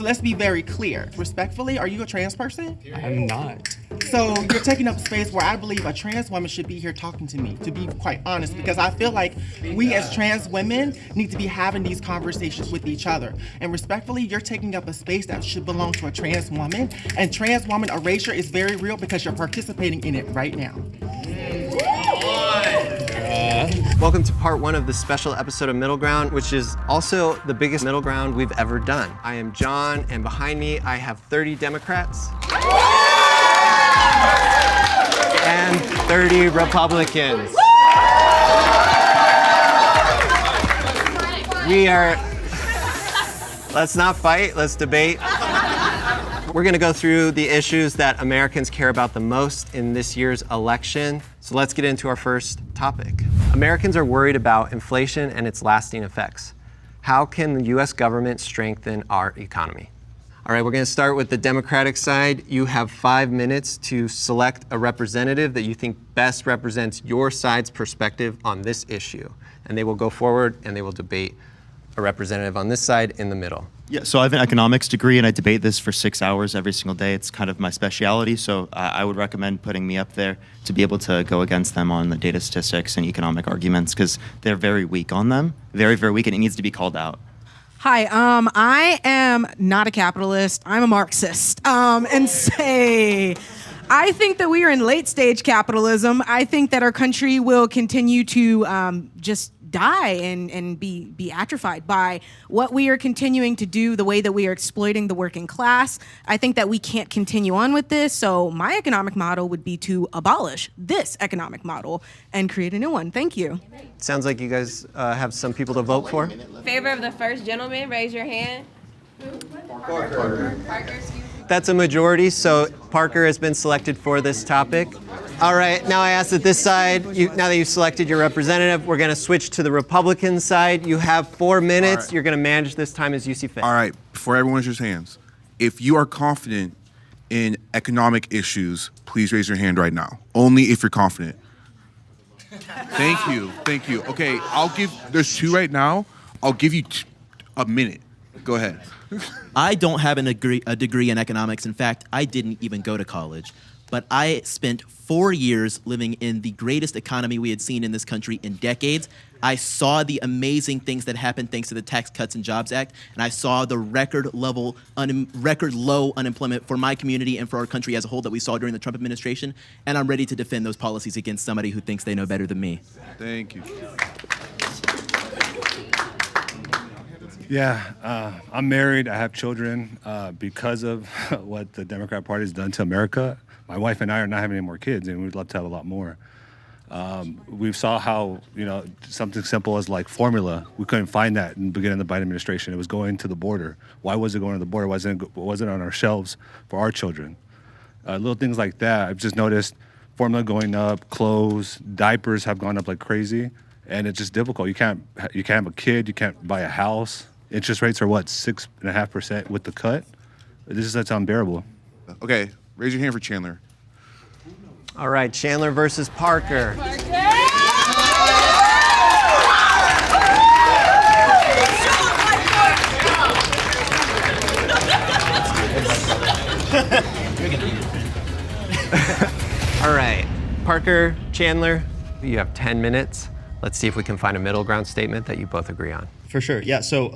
Let's be very clear. Respectfully, are you a trans person? I'm not. So you're taking up space where I believe a trans woman should be here talking to me, to be quite honest, because I feel like we as trans women need to be having these conversations with each other. And respectfully, you're taking up a space that should belong to a trans woman. And trans woman erasure is very real because you're participating in it right now. Welcome to part one of the special episode of Middle Ground, which is also the biggest middle ground we've ever done. I am John, and behind me I have 30 Democrats and 30 Republicans. Let's not fight, let's debate. We're gonna go through the issues that Americans care about the most in this year's election. So let's get into our first topic. Americans are worried about inflation and its lasting effects. How can the US government strengthen our economy? All right, we're gonna start with the Democratic side. You have 5 minutes to select a representative that you think best represents your side's perspective on this issue. And they will go forward and they will debate a representative on this side in the middle. Yeah, so I have an economics degree and I debate this for 6 hours every single day. It's kind of my specialty, so I would recommend putting me up there to be able to go against them on the data statistics and economic arguments because they're very weak on them, very, very weak, and it needs to be called out. Hi, I am not a capitalist. I'm a Marxist. And say, I think that we are in late stage capitalism. I think that our country will continue to just die and be atrophied by what we are continuing to do, the way that we are exploiting the working class. I think that we can't continue on with this. So my economic model would be to abolish this economic model and create a new one. Thank you. Sounds like you guys have some people to vote for. Favor of the first gentleman, raise your hand. Parker. That's a majority, so Parker has been selected for this topic. All right, now I ask that this side, now that you've selected your representative, we're gonna switch to the Republican side. You have 4 minutes. You're gonna manage this time as you see fit. All right, before everyone raises hands, if you are confident in economic issues, please raise your hand right now. Only if you're confident. Thank you. Okay, there's 2 right now. I'll give you a minute. Go ahead. I don't have a degree in economics. In fact, I didn't even go to college. But I spent 4 years living in the greatest economy we had seen in this country in decades. I saw the amazing things that happened thanks to the Tax Cuts and Jobs Act, and I saw the record low unemployment for my community and for our country as a whole that we saw during the Trump administration, and I'm ready to defend those policies against somebody who thinks they know better than me. Thank you. Yeah, I'm married. I have children. Because of what the Democrat Party has done to America, my wife and I are not having any more kids, and we'd love to have a lot more. We saw how, something simple as like formula, we couldn't find that in the beginning of the Biden administration. It was going to the border. Why was it going to the border? Was it on our shelves for our children? Little things like that. I've just noticed formula going up, clothes, diapers have gone up like crazy, and it's just difficult. You can't have a kid, you can't buy a house. Interest rates are 6.5% with the cut? That's unbearable. Okay, raise your hand for Chandler. All right, Chandler versus Parker. All right, Parker, Chandler, you have 10 minutes. Let's see if we can find a middle ground statement that you both agree on. For sure, yeah. So,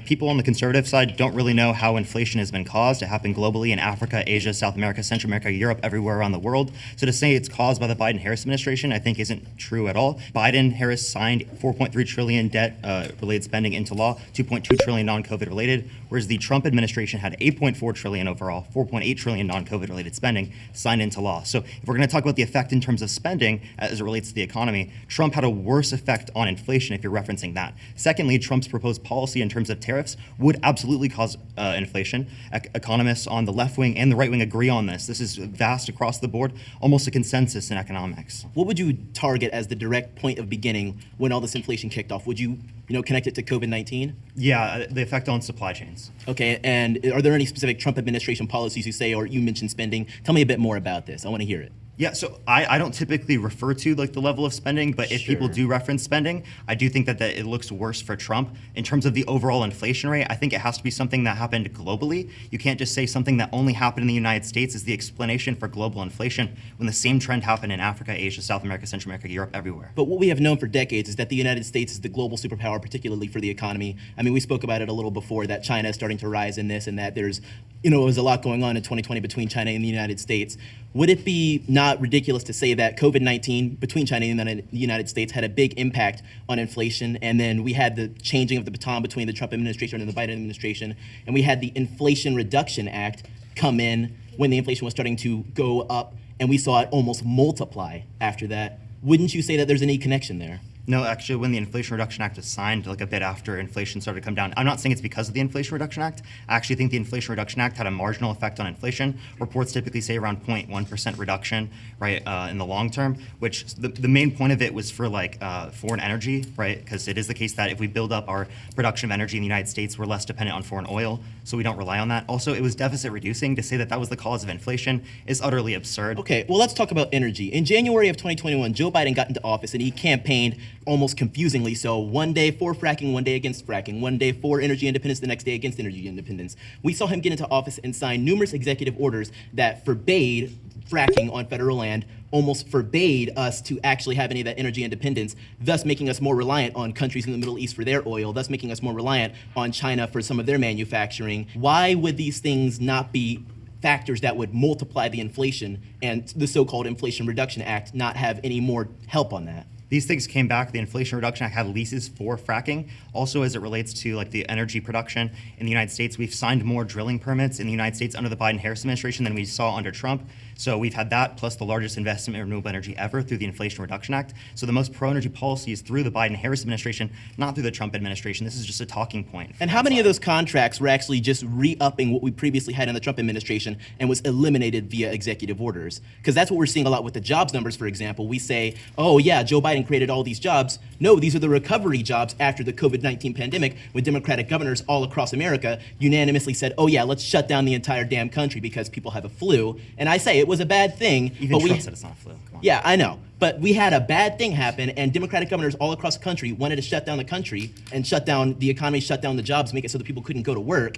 people on the conservative side don't really know how inflation has been caused. It happened globally in Africa, Asia, South America, Central America, Europe, everywhere around the world. So to say it's caused by the Biden-Harris administration, I think isn't true at all. Biden-Harris signed 4.3 trillion debt-related spending into law, 2.2 trillion non-COVID related, whereas the Trump administration had 8.4 trillion overall, 4.8 trillion non-COVID related spending signed into law. So if we're going to talk about the effect in terms of spending as it relates to the economy, Trump had a worse effect on inflation if you're referencing that. Secondly, Trump's proposed policy in terms of tariffs would absolutely cause inflation. Economists on the left wing and the right wing agree on this. This is vast across the board, almost a consensus in economics. What would you target as the direct point of beginning when all this inflation kicked off? Would you connect it to COVID-19? Yeah, the effect on supply chains. Okay, and are there any specific Trump administration policies you say, or you mentioned spending? Tell me a bit more about this. I want to hear it. Yeah, so I don't typically refer to like the level of spending, but if people do reference spending, I do think that it looks worse for Trump. In terms of the overall inflation rate, I think it has to be something that happened globally. You can't just say something that only happened in the United States is the explanation for global inflation when the same trend happened in Africa, Asia, South America, Central America, Europe, everywhere. But what we have known for decades is that the United States is the global superpower, particularly for the economy. I mean, we spoke about it a little before, that China is starting to rise in this, and that there's, there's a lot going on in 2020 between China and the United States. Would it be not ridiculous to say that COVID-19 between China and the United States had a big impact on inflation, and then we had the changing of the baton between the Trump administration and the Biden administration, and we had the Inflation Reduction Act come in when the inflation was starting to go up, and we saw it almost multiply after that? Wouldn't you say that there's any connection there? No, actually, when the Inflation Reduction Act was signed, like a bit after inflation started to come down, I'm not saying it's because of the Inflation Reduction Act. I actually think the Inflation Reduction Act had a marginal effect on inflation. Reports typically say around 0.1% reduction, right, in the long term, which the main point of it was for like foreign energy, right? Because it is the case that if we build up our production of energy in the United States, we're less dependent on foreign oil, so we don't rely on that. Also, it was deficit reducing. To say that that was the cause of inflation is utterly absurd. Okay, well, let's talk about energy. In January of 2021, Joe Biden got into office and he campaigned almost confusingly so, one day for fracking, one day against fracking, one day for energy independence, the next day against energy independence. We saw him get into office and sign numerous executive orders that forbade fracking on federal land, almost forbade us to actually have any of that energy independence, thus making us more reliant on countries in the Middle East for their oil, thus making us more reliant on China for some of their manufacturing. Why would these things not be factors that would multiply the inflation, and the so-called Inflation Reduction Act not have any more help on that? These things came back. The Inflation Reduction Act had leases for fracking. Also, as it relates to like the energy production in the United States, we've signed more drilling permits in the United States under the Biden-Harris administration than we saw under Trump. So we've had that plus the largest investment in renewable energy ever through the Inflation Reduction Act. So the most pro-energy policy is through the Biden-Harris administration, not through the Trump administration. This is just a talking point. And how many of those contracts were actually just re-upping what we previously had in the Trump administration and was eliminated via executive orders? Because that's what we're seeing a lot with the jobs numbers, for example. We say, oh yeah, Joe Biden created all these jobs. No, these are the recovery jobs after the COVID-19 pandemic, when Democratic governors all across America unanimously said, oh yeah, let's shut down the entire damn country because people have a flu. And I say it was a bad thing. Even Trump said it's not a flu. Come on. Yeah, I know. But we had a bad thing happen, and Democratic governors all across the country wanted to shut down the country and shut down the economy, shut down the jobs, make it so that people couldn't go to work.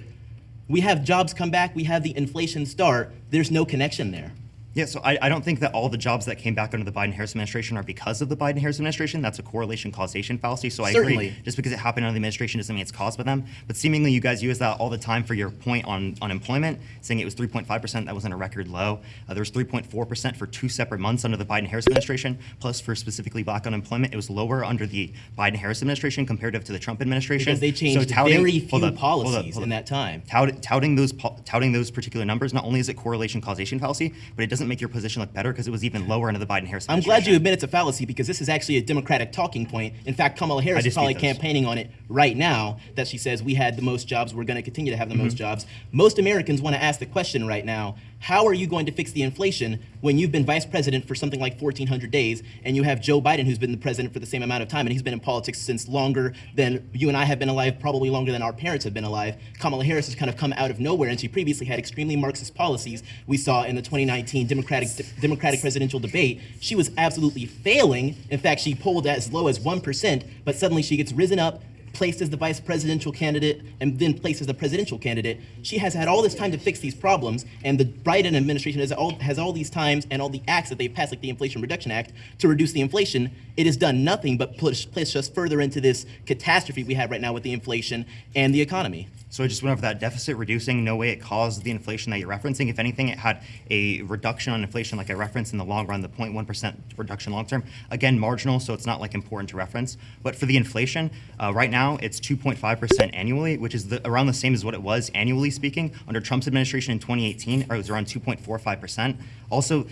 We have jobs come back, we have the inflation start. There's no connection there. Yeah, so I don't think that all the jobs that came back under the Biden-Harris administration are because of the Biden-Harris administration. That's a correlation causation fallacy. So I Certainly. agree, just because it happened under the administration doesn't mean it's caused by them. But seemingly you guys use that all the time for your point on unemployment, saying it was 3.5%. That wasn't a record low. There was 3.4% for 2 separate months under the Biden-Harris administration. Plus for specifically black unemployment, it was lower under the Biden-Harris administration comparative to the Trump administration. Because they changed very few policies in that time. Touting those particular numbers, not only is it correlation causation fallacy, but it doesn't make your position look better because it was even lower under the Biden-Harris I'm administration. glad you admit it's a fallacy, because this is actually a Democratic talking point. In fact, Kamala Harris is probably campaigning on it right now, that she says we had the most jobs, we're going to continue to have the most jobs. Most Americans want to ask the question right now, how are you going to fix the inflation when you've been vice president for something like 1,400 days, and you have Joe Biden, who's been the president for the same amount of time, and he's been in politics since longer than you and I have been alive, probably longer than our parents have been alive. Kamala Harris has kind of come out of nowhere, and she previously had extremely Marxist policies. We saw in the 2019 Democratic presidential debate, she was absolutely failing. In fact, she polled as low as 1%, but suddenly she gets risen up, placed as the vice presidential candidate, and then placed as the presidential candidate. She has had all this time to fix these problems, and the Biden administration has all these times and all the acts that they've passed, like the Inflation Reduction Act, to reduce the inflation. It has done nothing but push us further into this catastrophe we have right now with the inflation and the economy. So I just went over that deficit reducing. No way it caused the inflation that you're referencing. If anything, it had a reduction on inflation, like I referenced in the long run, the 0.1% reduction long term. Again, marginal, so it's not like important to reference. But for the inflation, right now it's 2.5% annually, which is around the same as what it was annually speaking under Trump's administration in 2018, or it was around 2.45%. Also,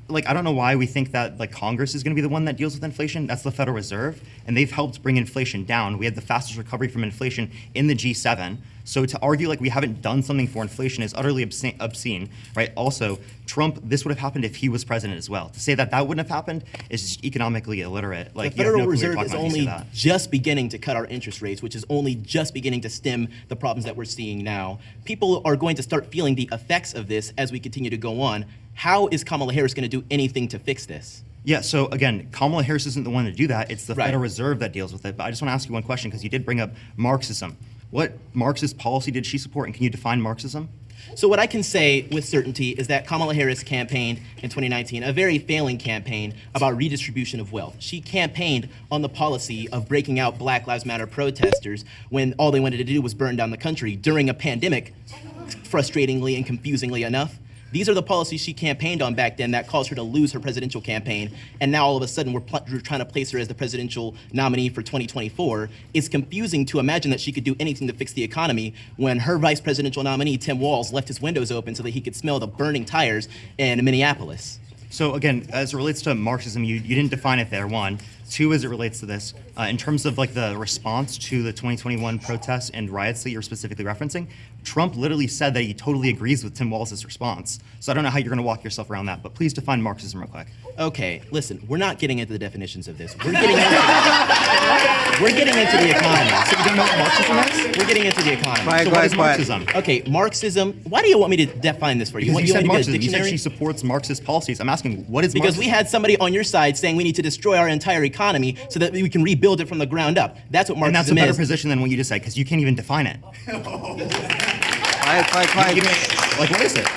like, I don't know why we think that like Congress is going to be the one that deals with inflation. That's the Federal Reserve, and they've helped bring inflation down. We had the fastest recovery from inflation in the G7. So to argue like we haven't done something for inflation is utterly obscene, right? Also, Trump, this would have happened if he was president as well. To say that that wouldn't have happened is just economically illiterate. Like, the Federal Reserve is only just beginning to cut our interest rates, which is only just beginning to stem the problems that we're seeing now. People are going to start feeling the effects of this as we continue to go on. How is Kamala Harris going to do anything to fix this? Yeah, so again, Kamala Harris isn't the one to do that. It's the Right. Federal Reserve that deals with it. But I just want to ask you one question because you did bring up Marxism. What Marxist policy did she support, and can you define Marxism? So what I can say with certainty is that Kamala Harris campaigned in 2019, a very failing campaign about redistribution of wealth. She campaigned on the policy of breaking out Black Lives Matter protesters when all they wanted to do was burn down the country during a pandemic, frustratingly and confusingly enough. These are the policies she campaigned on back then that caused her to lose her presidential campaign. And now all of a sudden we're trying to place her as the presidential nominee for 2024. It's confusing to imagine that she could do anything to fix the economy when her vice presidential nominee, Tim Walz, left his windows open so that he could smell the burning tires in Minneapolis. So again, as it relates to Marxism, you didn't define it there, one. Two, as it relates to this, in terms of like the response to the 2021 protests and riots that you're specifically referencing, Trump literally said that he totally agrees with Tim Walz's response. So I don't know how you're going to walk yourself around that, but please define Marxism real quick. Okay, listen, we're not getting into the definitions of this. We're getting into the economy. So you don't know what Marxism is? We're getting into the economy. So what is Marxism? Okay, Marxism. Why do you want me to define this for you? Because you want said me to get a Marxism. You said dictionary? she supports Marxist policies. I'm asking, what is Because Marxism? we had somebody on your side saying we need to destroy our entire economy so that we can rebuild it from the ground up. That's what And that's a Marxism better is. position than what you just said, because you can't even define it. Like, what is it?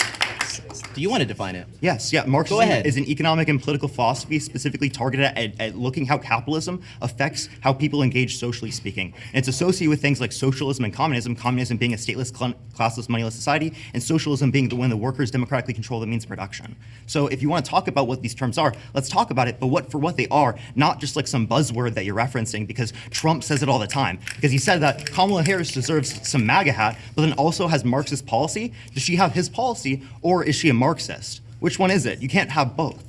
Do you want to define it? Yes, yeah. Marxism Go ahead. is an economic and political philosophy specifically targeted at looking how capitalism affects how people engage socially speaking. And it's associated with things like socialism and communism being a stateless, classless, moneyless society, and socialism being when the workers democratically control the means of production. So if you want to talk about what these terms are, let's talk about it, but for what they are, not just like some buzzword that you're referencing, because Trump says it all the time. Because he said that Kamala Harris deserves some MAGA hat, but then also has Marxist policy. Does she have his policy, or is she a Marxist? Which one is it? You can't have both.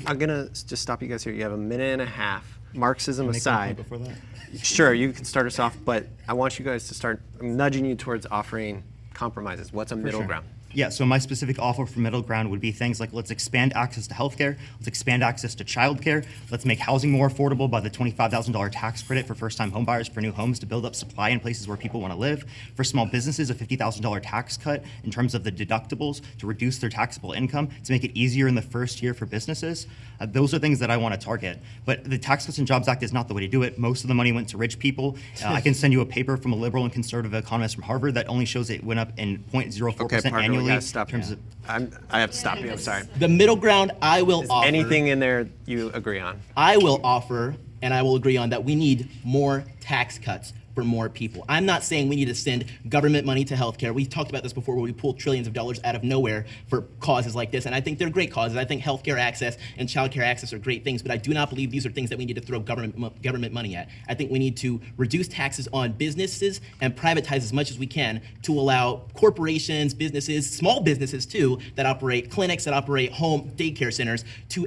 I'm gonna just stop you guys here. You have a minute and a half. Marxism Make one aside. point before that? Sure, you can start us off, but I want you guys to start. I'm nudging you towards offering compromises. What's a middle Sure. ground? Yeah, so my specific offer for middle ground would be things like let's expand access to healthcare, let's expand access to childcare, let's make housing more affordable by the $25,000 tax credit for first-time homebuyers for new homes to build up supply in places where people want to live. For small businesses, a $50,000 tax cut in terms of the deductibles to reduce their taxable income to make it easier in the first year for businesses. Those are things that I want to target. But the Tax Cuts and Jobs Act is not the way to do it. Most of the money went to rich people. I can send you a paper from a liberal and conservative economist from Harvard that only shows it went up in 0.04% Okay, Parker, annually. we gotta stop in terms you. of I have to stop you. I'm sorry. The middle ground I will offer. Anything in there you agree on? I will offer, and I will agree on that we need more tax cuts for more people. I'm not saying we need to send government money to healthcare. We talked about this before where we pull trillions of dollars out of nowhere for causes like this, and I think they're great causes. I think healthcare access and childcare access are great things, but I do not believe these are things that we need to throw government money at. I think we need to reduce taxes on businesses and privatize as much as we can to allow corporations, businesses, small businesses too, that operate clinics, that operate home daycare centers, to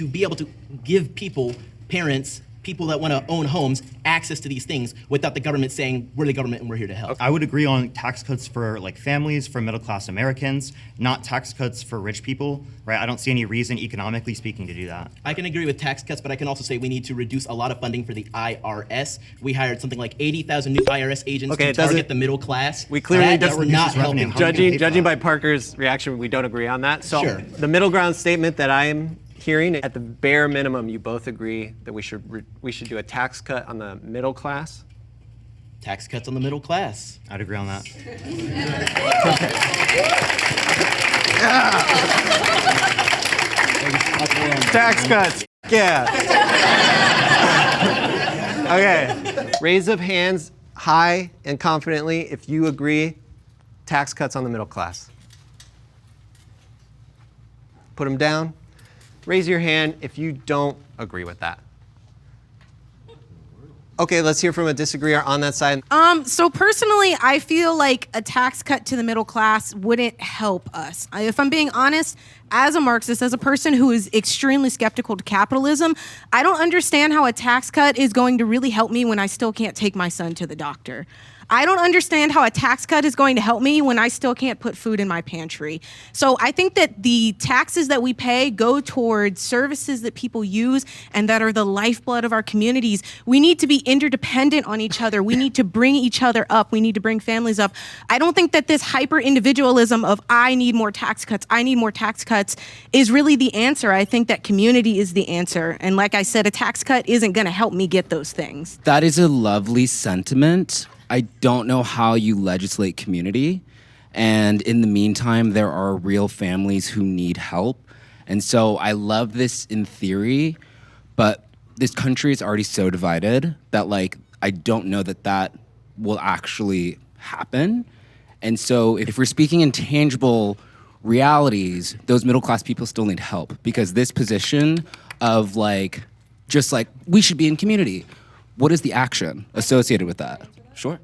be able to give people, parents, people that want to own homes, access to these things without the government saying, we're the government and we're here to help. I would agree on tax cuts for like families, for middle class Americans, not tax cuts for rich people, right? I don't see any reason economically speaking to do that. I can agree with tax cuts, but I can also say we need to reduce a lot of funding for the IRS. We hired something like 80,000 new IRS agents Okay, to it doesn't- target the middle class. We clearly That's don't- not revenue. helping. How are you gonna pay for Judging that? by Parker's reaction, we don't agree on that. So Sure. the middle ground statement that I am hearing, at the bare minimum, you both agree that we should do a tax cut on the middle class. Tax cuts on the middle class. I'd agree on that. Tax cuts. Yeah. Okay. Raise of hands high and confidently if you agree tax cuts on the middle class. Put them down. Raise your hand if you don't agree with that. Okay, let's hear from a disagreeer on that side. So personally, I feel like a tax cut to the middle class wouldn't help us. If I'm being honest, as a Marxist, as a person who is extremely skeptical to capitalism, I don't understand how a tax cut is going to really help me when I still can't take my son to the doctor. I don't understand how a tax cut is going to help me when I still can't put food in my pantry. So I think that the taxes that we pay go towards services that people use and that are the lifeblood of our communities. We need to be interdependent on each other. We need to bring each other up. We need to bring families up. I don't think that this hyper individualism of I need more tax cuts, is really the answer. I think that community is the answer. And like I said, a tax cut isn't going to help me get those things. That is a lovely sentiment. I don't know how you legislate community. And in the meantime, there are real families who need help. And so I love this in theory, but this country is already so divided that like I don't know that will actually happen. And so if we're speaking in tangible realities, those middle class people still need help, because this position of like, just like we should be in community, what is the action associated with that? Sure.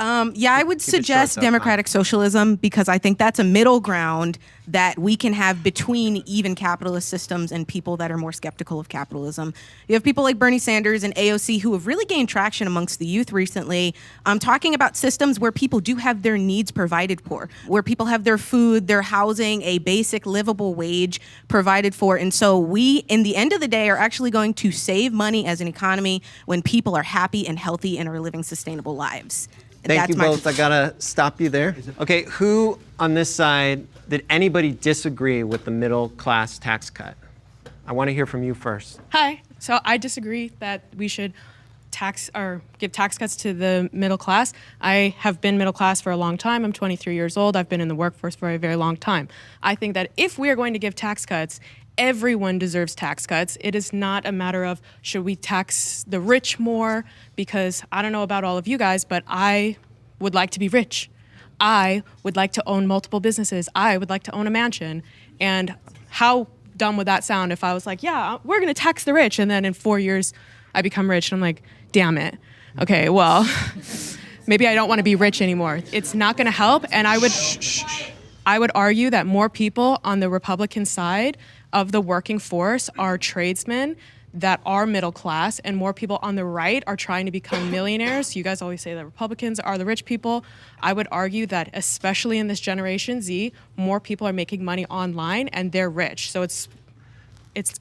I would suggest democratic socialism, because I think that's a middle ground that we can have between even capitalist systems and people that are more skeptical of capitalism. You have people like Bernie Sanders and AOC who have really gained traction amongst the youth recently, talking about systems where people do have their needs provided for, where people have their food, their housing, a basic livable wage provided for. And so we, in the end of the day, are actually going to save money as an economy when people are happy and healthy and are living sustainable lives. Thank you both. I gotta stop you there. Okay, who on this side, did anybody disagree with the middle class tax cut? I want to hear from you first. Hi. So I disagree that we should tax or give tax cuts to the middle class. I have been middle class for a long time. I'm 23 years old. I've been in the workforce for a very long time. I think that if we are going to give tax cuts, everyone deserves tax cuts. It is not a matter of should we tax the rich more, because I don't know about all of you guys, but I would like to be rich. I would like to own multiple businesses. I would like to own a mansion. And how dumb would that sound if I was like, yeah, we're going to tax the rich, and then in 4 years I become rich and I'm like, damn it. Okay, well, maybe I don't want to be rich anymore. It's not going to help. And I would argue that more people on the Republican side of the working force are tradesmen that are middle class, and more people on the right are trying to become millionaires. You guys always say that Republicans are the rich people. I would argue that especially in this Generation Z, more people are making money online and they're rich. So it's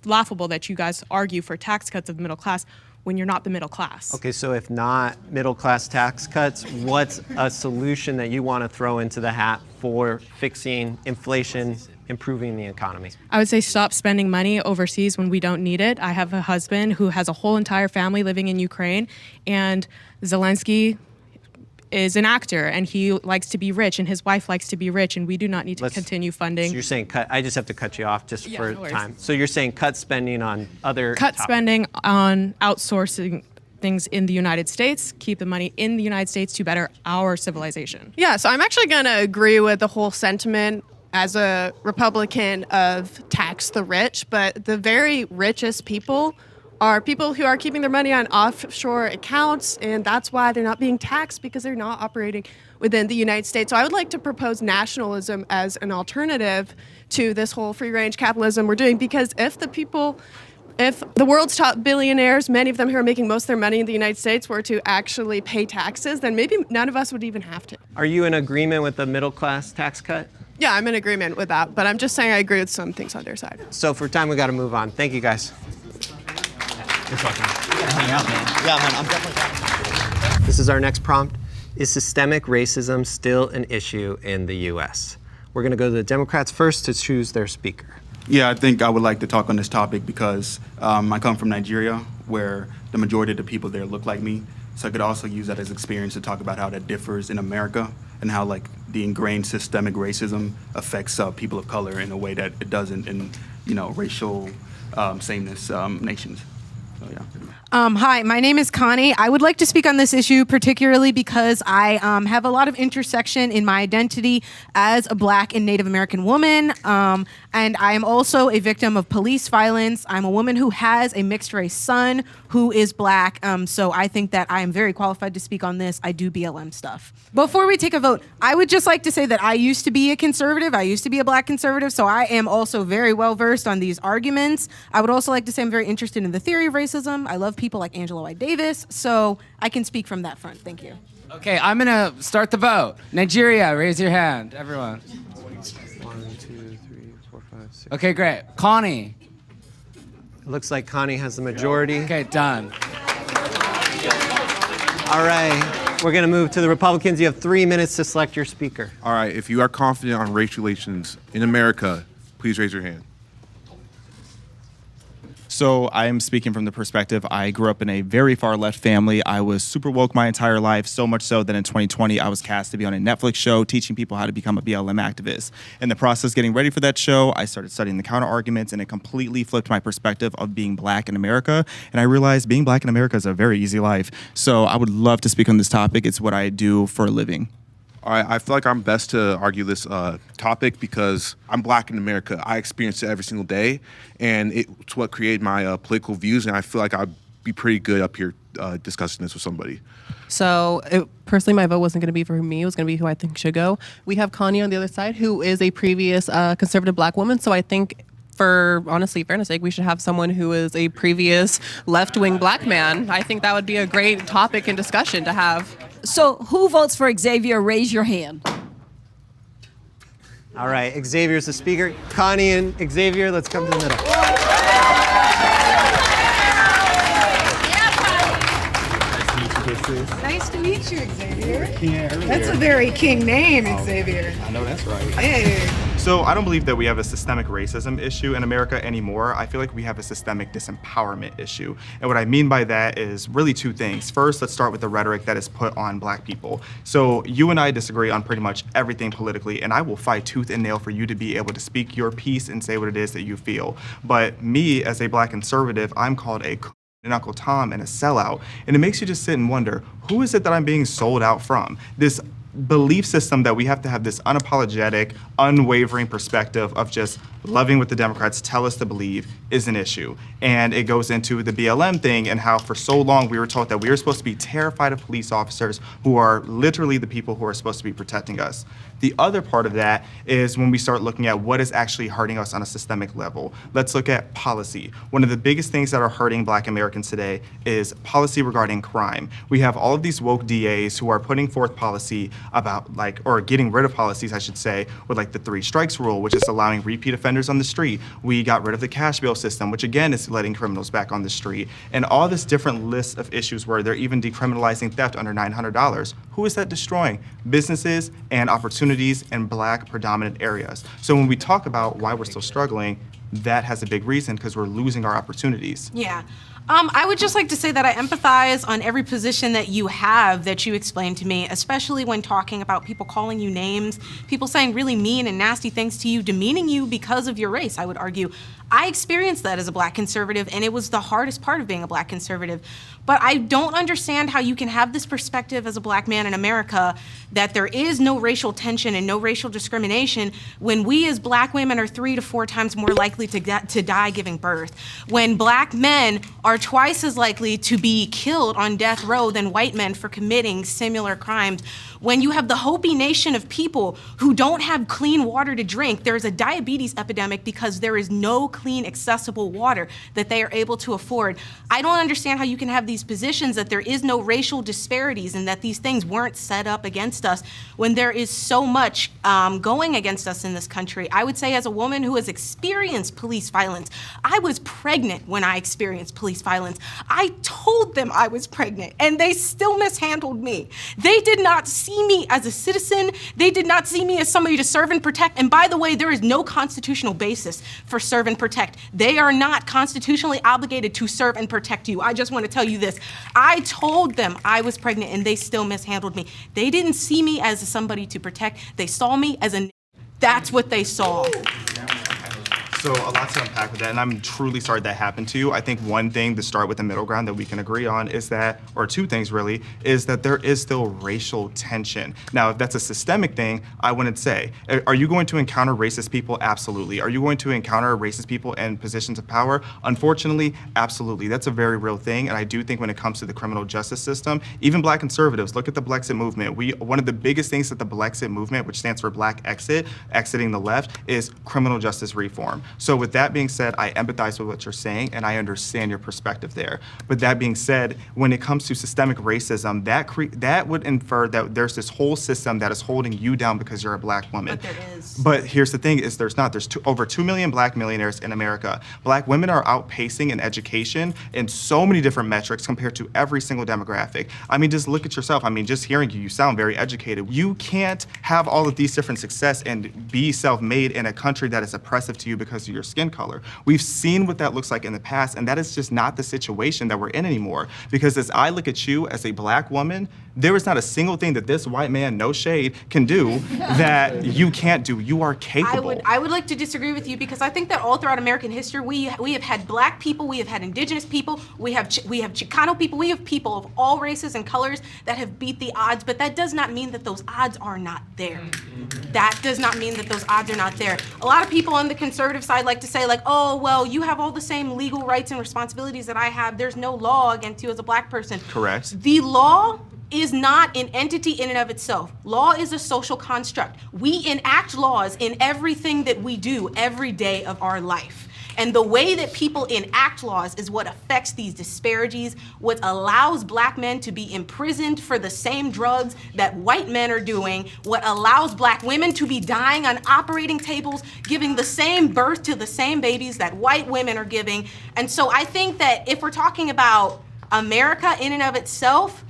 laughable that you guys argue for tax cuts of the middle class when you're not the middle class. Okay, so if not middle class tax cuts, what's a solution that you want to throw into the hat for fixing inflation, improving the economy? I would say stop spending money overseas when we don't need it. I have a husband who has a whole entire family living in Ukraine, and Zelensky is an actor and he likes to be rich and his wife likes to be rich, and we do not need to continue funding. So you're saying cut, I just have to cut you off just for no worries. time. So you're saying cut spending on other spending on outsourcing things in the United States, keep the money in the United States to better our civilization. Yeah, so I'm actually going to agree with the whole sentiment as a Republican of tax the rich, but the very richest people are people who are keeping their money on offshore accounts, and that's why they're not being taxed, because they're not operating within the United States. So I would like to propose nationalism as an alternative to this whole free-range capitalism we're doing, because if the world's top billionaires, many of them who are making most of their money in the United States, were to actually pay taxes, then maybe none of us would even have to. Are you in agreement with the middle class tax cut? Yeah, I'm in agreement with that, but I'm just saying I agree with some things on their side. So for time, we got to move on. Thank you, guys. This is our next prompt. Is systemic racism still an issue in the U.S.? We're going to go to the Democrats first to choose their speaker. Yeah, I think I would like to talk on this topic because I come from Nigeria, where the majority of the people there look like me. So I could also use that as experience to talk about how that differs in America and how like the ingrained systemic racism affects people of color in a way that it doesn't in racial sameness nations. So yeah. Hi, my name is Connie. I would like to speak on this issue particularly because I have a lot of intersection in my identity as a Black and Native American woman, and I am also a victim of police violence. I'm a woman who has a mixed race son who is Black, so I think that I am very qualified to speak on this. I do BLM stuff. Before we take a vote, I would just like to say that I used to be a conservative. I used to be a Black conservative, so I am also very well versed on these arguments. I would also like to say I'm very interested in the theory of racism. I love people like Angela White Davis, so I can speak from that front. Thank you. Okay, I'm gonna start the vote. Nigeria, raise your hand, everyone. 1, 2, 3, 4, 5, 6. Okay, great. Connie. It looks like Connie has the majority. Okay, done. All right, we're going to move to the Republicans. You have 3 minutes to select your speaker. All right, if you are confident on race relations in America, please raise your hand. So I am speaking from the perspective, I grew up in a very far left family. I was super woke my entire life, so much so that in 2020, I was cast to be on a Netflix show teaching people how to become a BLM activist. In the process getting ready for that show, I started studying the counter arguments, and it completely flipped my perspective of being black in America. And I realized being black in America is a very easy life. So I would love to speak on this topic. It's what I do for a living. All right, I feel like I'm best to argue this topic because I'm black in America. I experience it every single day, and it's what created my political views, and I feel like I'd be pretty good up here discussing this with somebody. So personally, my vote wasn't going to be for me. It was going to be who I think should go. We have Connie on the other side, who is a previous conservative black woman, so I think for honestly fairness sake, we should have someone who is a previous left-wing black man. I think that would be a great topic and discussion to have. So who votes for Xavier? Raise your hand. All right, Xavier's the speaker. Connie and Xavier, let's come to the middle. Nice to meet you, Xavier. That's a very king name, Xavier. I know that's right. Hey. So I don't believe that we have a systemic racism issue in America anymore. I feel like we have a systemic disempowerment issue. And what I mean by that is really two things. First, let's start with the rhetoric that is put on black people. So you and I disagree on pretty much everything politically, and I will fight tooth and nail for you to be able to speak your piece and say what it is that you feel. But me, as a black conservative, I'm called a and Uncle Tom and a sellout. And it makes you just sit and wonder, who is it that I'm being sold out from? This belief system that we have to have this unapologetic, unwavering perspective of just loving what the Democrats tell us to believe is an issue. And it goes into the BLM thing and how for so long we were taught that we were supposed to be terrified of police officers who are literally the people who are supposed to be protecting us. The other part of that is when we start looking at what is actually hurting us on a systemic level. Let's look at policy. One of the biggest things that are hurting black Americans today is policy regarding crime. We have all of these woke DAs who are putting forth policy about or getting rid of policies, I should say, with like the 3 strikes rule, which is allowing repeat offenders on the street. We got rid of the cash bail system, which again is letting criminals back on the street. And all this different list of issues where they're even decriminalizing theft under $900. Who is that destroying? Businesses and opportunities in black predominant areas. So when we talk about why we're still struggling, that has a big reason because we're losing our opportunities. Yeah. I would just like to say that I empathize on every position that you have that you explained to me, especially when talking about people calling you names, people saying really mean and nasty things to you, demeaning you because of your race, I would argue. I experienced that as a black conservative, and it was the hardest part of being a black conservative. But I don't understand how you can have this perspective as a black man in America that there is no racial tension and no racial discrimination when we as black women are 3 to 4 times more likely to die giving birth. When black men are twice as likely to be killed on death row than white men for committing similar crimes. When you have the Hopi Nation of people who don't have clean water to drink, there's a diabetes epidemic because there is no clean, accessible water that they are able to afford. I don't understand how you can have these positions that there is no racial disparities and that these things weren't set up against us when there is so much going against us in this country. I would say as a woman who has experienced police violence, I was pregnant when I experienced police violence. I told them I was pregnant and they still mishandled me. They did not see me as a citizen. They did not see me as somebody to serve and protect. And by the way, there is no constitutional basis for serve and protect. They are not constitutionally obligated to serve and protect you. I just want to tell you this. I told them I was pregnant and they still mishandled me. They didn't see me as somebody to protect. They saw me as a... That's what they saw. So a lot to unpack with that, and I'm truly sorry that happened to you. I think one thing to start with the middle ground that we can agree on is that, or two things really, is that there is still racial tension. Now, if that's a systemic thing, I wouldn't say. Are you going to encounter racist people? Absolutely. Are you going to encounter racist people in positions of power? Unfortunately, absolutely. That's a very real thing, and I do think when it comes to the criminal justice system, even black conservatives, look at the Blexit movement. One of the biggest things that the Blexit movement, which stands for Black Exit, exiting the left, is criminal justice reform. So with that being said, I empathize with what you're saying, and I understand your perspective there. But that being said, when it comes to systemic racism, that would infer that there's this whole system that is holding you down because you're a black woman. But there is. But here's the thing: is there's not. There's over 2 million black millionaires in America. Black women are outpacing in education in so many different metrics compared to every single demographic. I mean, just look at yourself. I mean, just hearing you sound very educated. You can't have all of these different success and be self-made in a country that is oppressive to you because of your skin color. We've seen what that looks like in the past, and that is just not the situation that we're in anymore. Because as I look at you as a black woman, there is not a single thing that this white man, no shade, can do that you can't do. You are capable. I would like to disagree with you because I think that all throughout American history, we have had black people, we have had indigenous people, we have Chicano people, we have people of all races and colors that have beat the odds, but that does not mean that those odds are not there. That does not mean that those odds are not there. A lot of people on the conservative side like to say like, oh, well, you have all the same legal rights and responsibilities that I have. There's no law against you as a black person. Correct. The law is not an entity in and of itself. Law is a social construct. We enact laws in everything that we do every day of our life. And the way that people enact laws is what affects these disparities, what allows black men to be imprisoned for the same drugs that white men are doing, what allows black women to be dying on operating tables, giving the same birth to the same babies that white women are giving. And so I think that if we're talking about America in and of itself,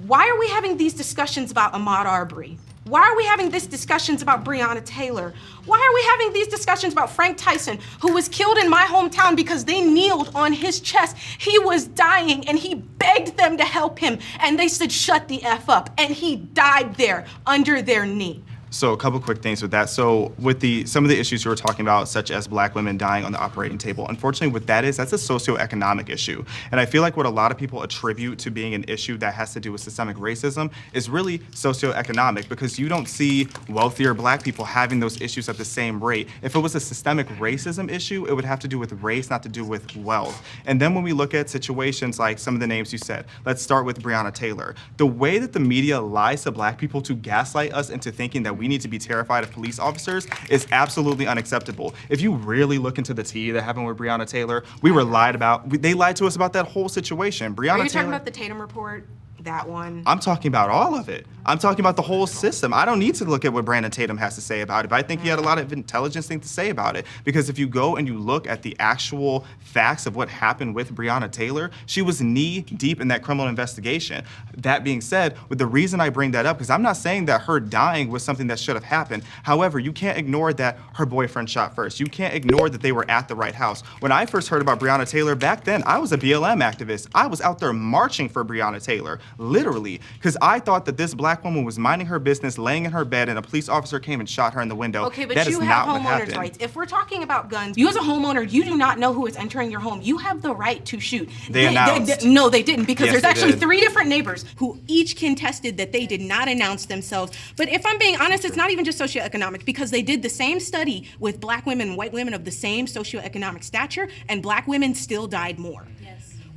why are we having these discussions about Ahmaud Arbery? Why are we having these discussions about Breonna Taylor? Why are we having these discussions about Frank Tyson, who was killed in my hometown because they kneeled on his chest? He was dying and he begged them to help him and they said, shut the F up. And he died there under their knee. So a couple quick things with that. So with some of the issues you were talking about, such as black women dying on the operating table, unfortunately what that is, that's a socioeconomic issue. And I feel like what a lot of people attribute to being an issue that has to do with systemic racism is really socioeconomic, because you don't see wealthier black people having those issues at the same rate. If it was a systemic racism issue, it would have to do with race, not to do with wealth. And then when we look at situations like some of the names you said, let's start with Breonna Taylor. The way that the media lies to black people to gaslight us into thinking that we need to be terrified of police officers is absolutely unacceptable. If you really look into the tea that happened with Breonna Taylor, we were lied about. They lied to us about that whole situation. Are you talking about the Tatum report? That one? I'm talking about all of it. I'm talking about the whole system. I don't need to look at what Brandon Tatum has to say about it, but I think he had a lot of intelligence things to say about it. Because if you go and you look at the actual facts of what happened with Breonna Taylor, she was knee deep in that criminal investigation. That being said, with the reason I bring that up, because I'm not saying that her dying was something that should have happened. However, you can't ignore that her boyfriend shot first. You can't ignore that they were at the right house. When I first heard about Breonna Taylor, back then, I was a BLM activist. I was out there marching for Breonna Taylor. Literally, because I thought that this black woman was minding her business, laying in her bed, and a police officer came and shot her in the window. Okay, but that you is have not what homeowners' happened. rights. If we're talking about guns, you as a homeowner, you do not know who is entering your home. You have the right to shoot. They announced. No, they didn't, because Yes, there's they actually did. 3 different neighbors who each contested that they did not announce themselves. But if I'm being honest, it's not even just socioeconomic, because they did the same study with black women and white women of the same socioeconomic stature, and black women still died more.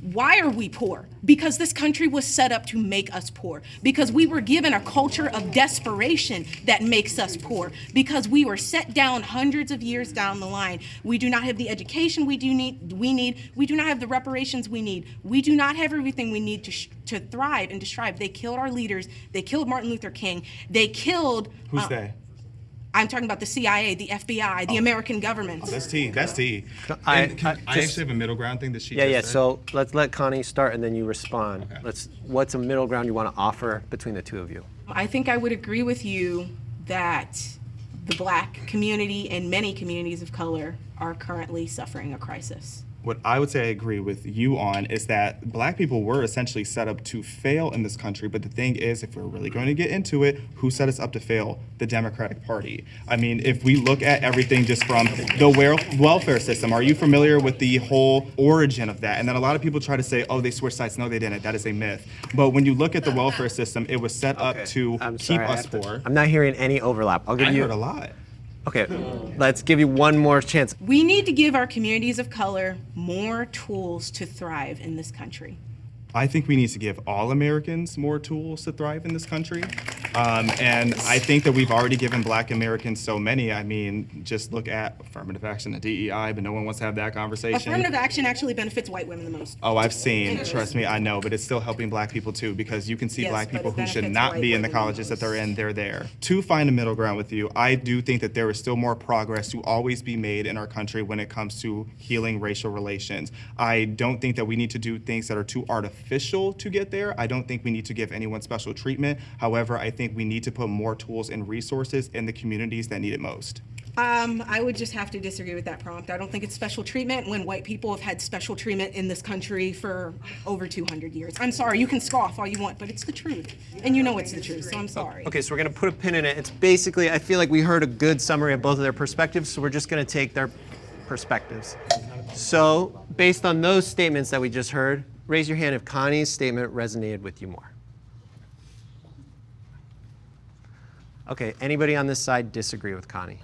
Why are we poor? Because this country was set up to make us poor. Because we were given a culture of desperation that makes us poor. Because we were set down hundreds of years down the line. We do not have the education we need. We do not have the reparations we need. We do not have everything we need to thrive and to strive. They killed our leaders. They killed Martin Luther King. They killed... Who's they? I'm talking about the CIA, the FBI, the American government. That's T. That's T. I actually have a middle ground thing that she Yeah, just yeah. said. So let's let Connie start, and then you respond. What's a middle ground you want to offer between the two of you? I think I would agree with you that the black community and many communities of color are currently suffering a crisis. What I would say I agree with you on is that black people were essentially set up to fail in this country. But the thing is, if we're really going to get into it, who set us up to fail? The Democratic Party. I mean, if we look at everything just from the welfare system, are you familiar with the whole origin of that? And then a lot of people try to say, oh, they switched sides. No, they didn't. That is a myth. But when you look at the welfare system, it was set up to keep us poor. I'm not hearing any overlap. I'll give I you heard a lot. Okay, let's give you one more chance. We need to give our communities of color more tools to thrive in this country. I think we need to give all Americans more tools to thrive in this country. And I think that we've already given Black Americans so many. I mean, just look at affirmative action and DEI, but no one wants to have that conversation. Affirmative action actually benefits white women the most. Oh, I've seen. Trust me, I know. But it's still helping Black people too, because you can see Yes, Black but people it who should benefits not white be in the women colleges that they're in, they're there. To find a middle ground with you, I do think that there is still more progress to always be made in our country when it comes to healing racial relations. I don't think that we need to do things that are too artificial to get there. I don't think we need to give anyone special treatment. However, I think we need to put more tools and resources in the communities that need it most. I would just have to disagree with that prompt. I don't think it's special treatment when white people have had special treatment in this country for over 200 years. I'm sorry, you can scoff all you want, but it's the truth. And you know it's the truth, so I'm sorry. Okay, so we're going to put a pin in it. It's basically, I feel like we heard a good summary of both of their perspectives, so we're just going to take their perspectives. So, based on those statements that we just heard, raise your hand if Connie's statement resonated with you more. Okay, anybody on this side disagree with Connie?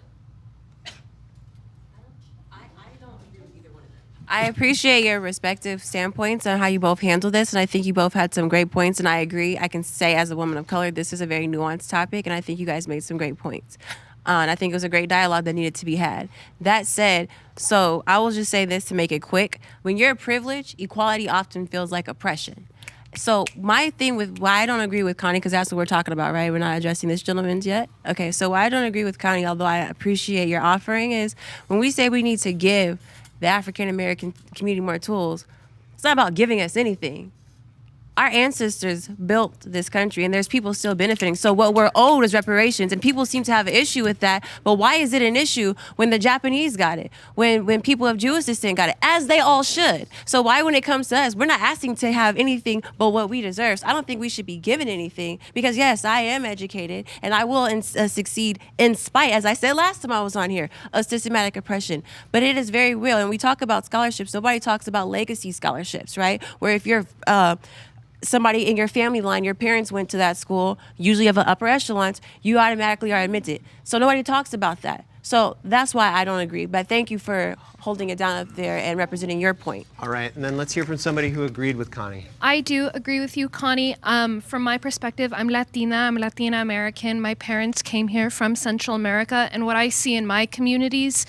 I appreciate your respective standpoints on how you both handle this, and I think you both had some great points, and I agree. I can say as a woman of color, this is a very nuanced topic, and I think you guys made some great points. And I think it was a great dialogue that needed to be had. That said, so I will just say this to make it quick. When you're privileged, equality often feels like oppression. So my thing with why I don't agree with Connie, because that's what we're talking about, right? We're not addressing this gentleman's yet. Okay, so why I don't agree with Connie, although I appreciate your offering, is when we say we need to give the African American community more tools, it's not about giving us anything. Our ancestors built this country, and there's people still benefiting. So what we're owed is reparations, and people seem to have an issue with that. But why is it an issue when the Japanese got it, when people of Jewish descent got it, as they all should? So why, when it comes to us, we're not asking to have anything but what we deserve? So I don't think we should be given anything, because yes, I am educated, and I will succeed in spite, as I said last time I was on here, of systematic oppression. But it is very real, and we talk about scholarships. Nobody talks about legacy scholarships, right? Where if you're somebody in your family line, your parents went to that school, usually of an upper echelon, you automatically are admitted. So nobody talks about that. So that's why I don't agree. But thank you for holding it down up there and representing your point. All right, and then let's hear from somebody who agreed with Connie. I do agree with you, Connie. From my perspective, I'm Latina. I'm Latina American. My parents came here from Central America, and what I see in my communities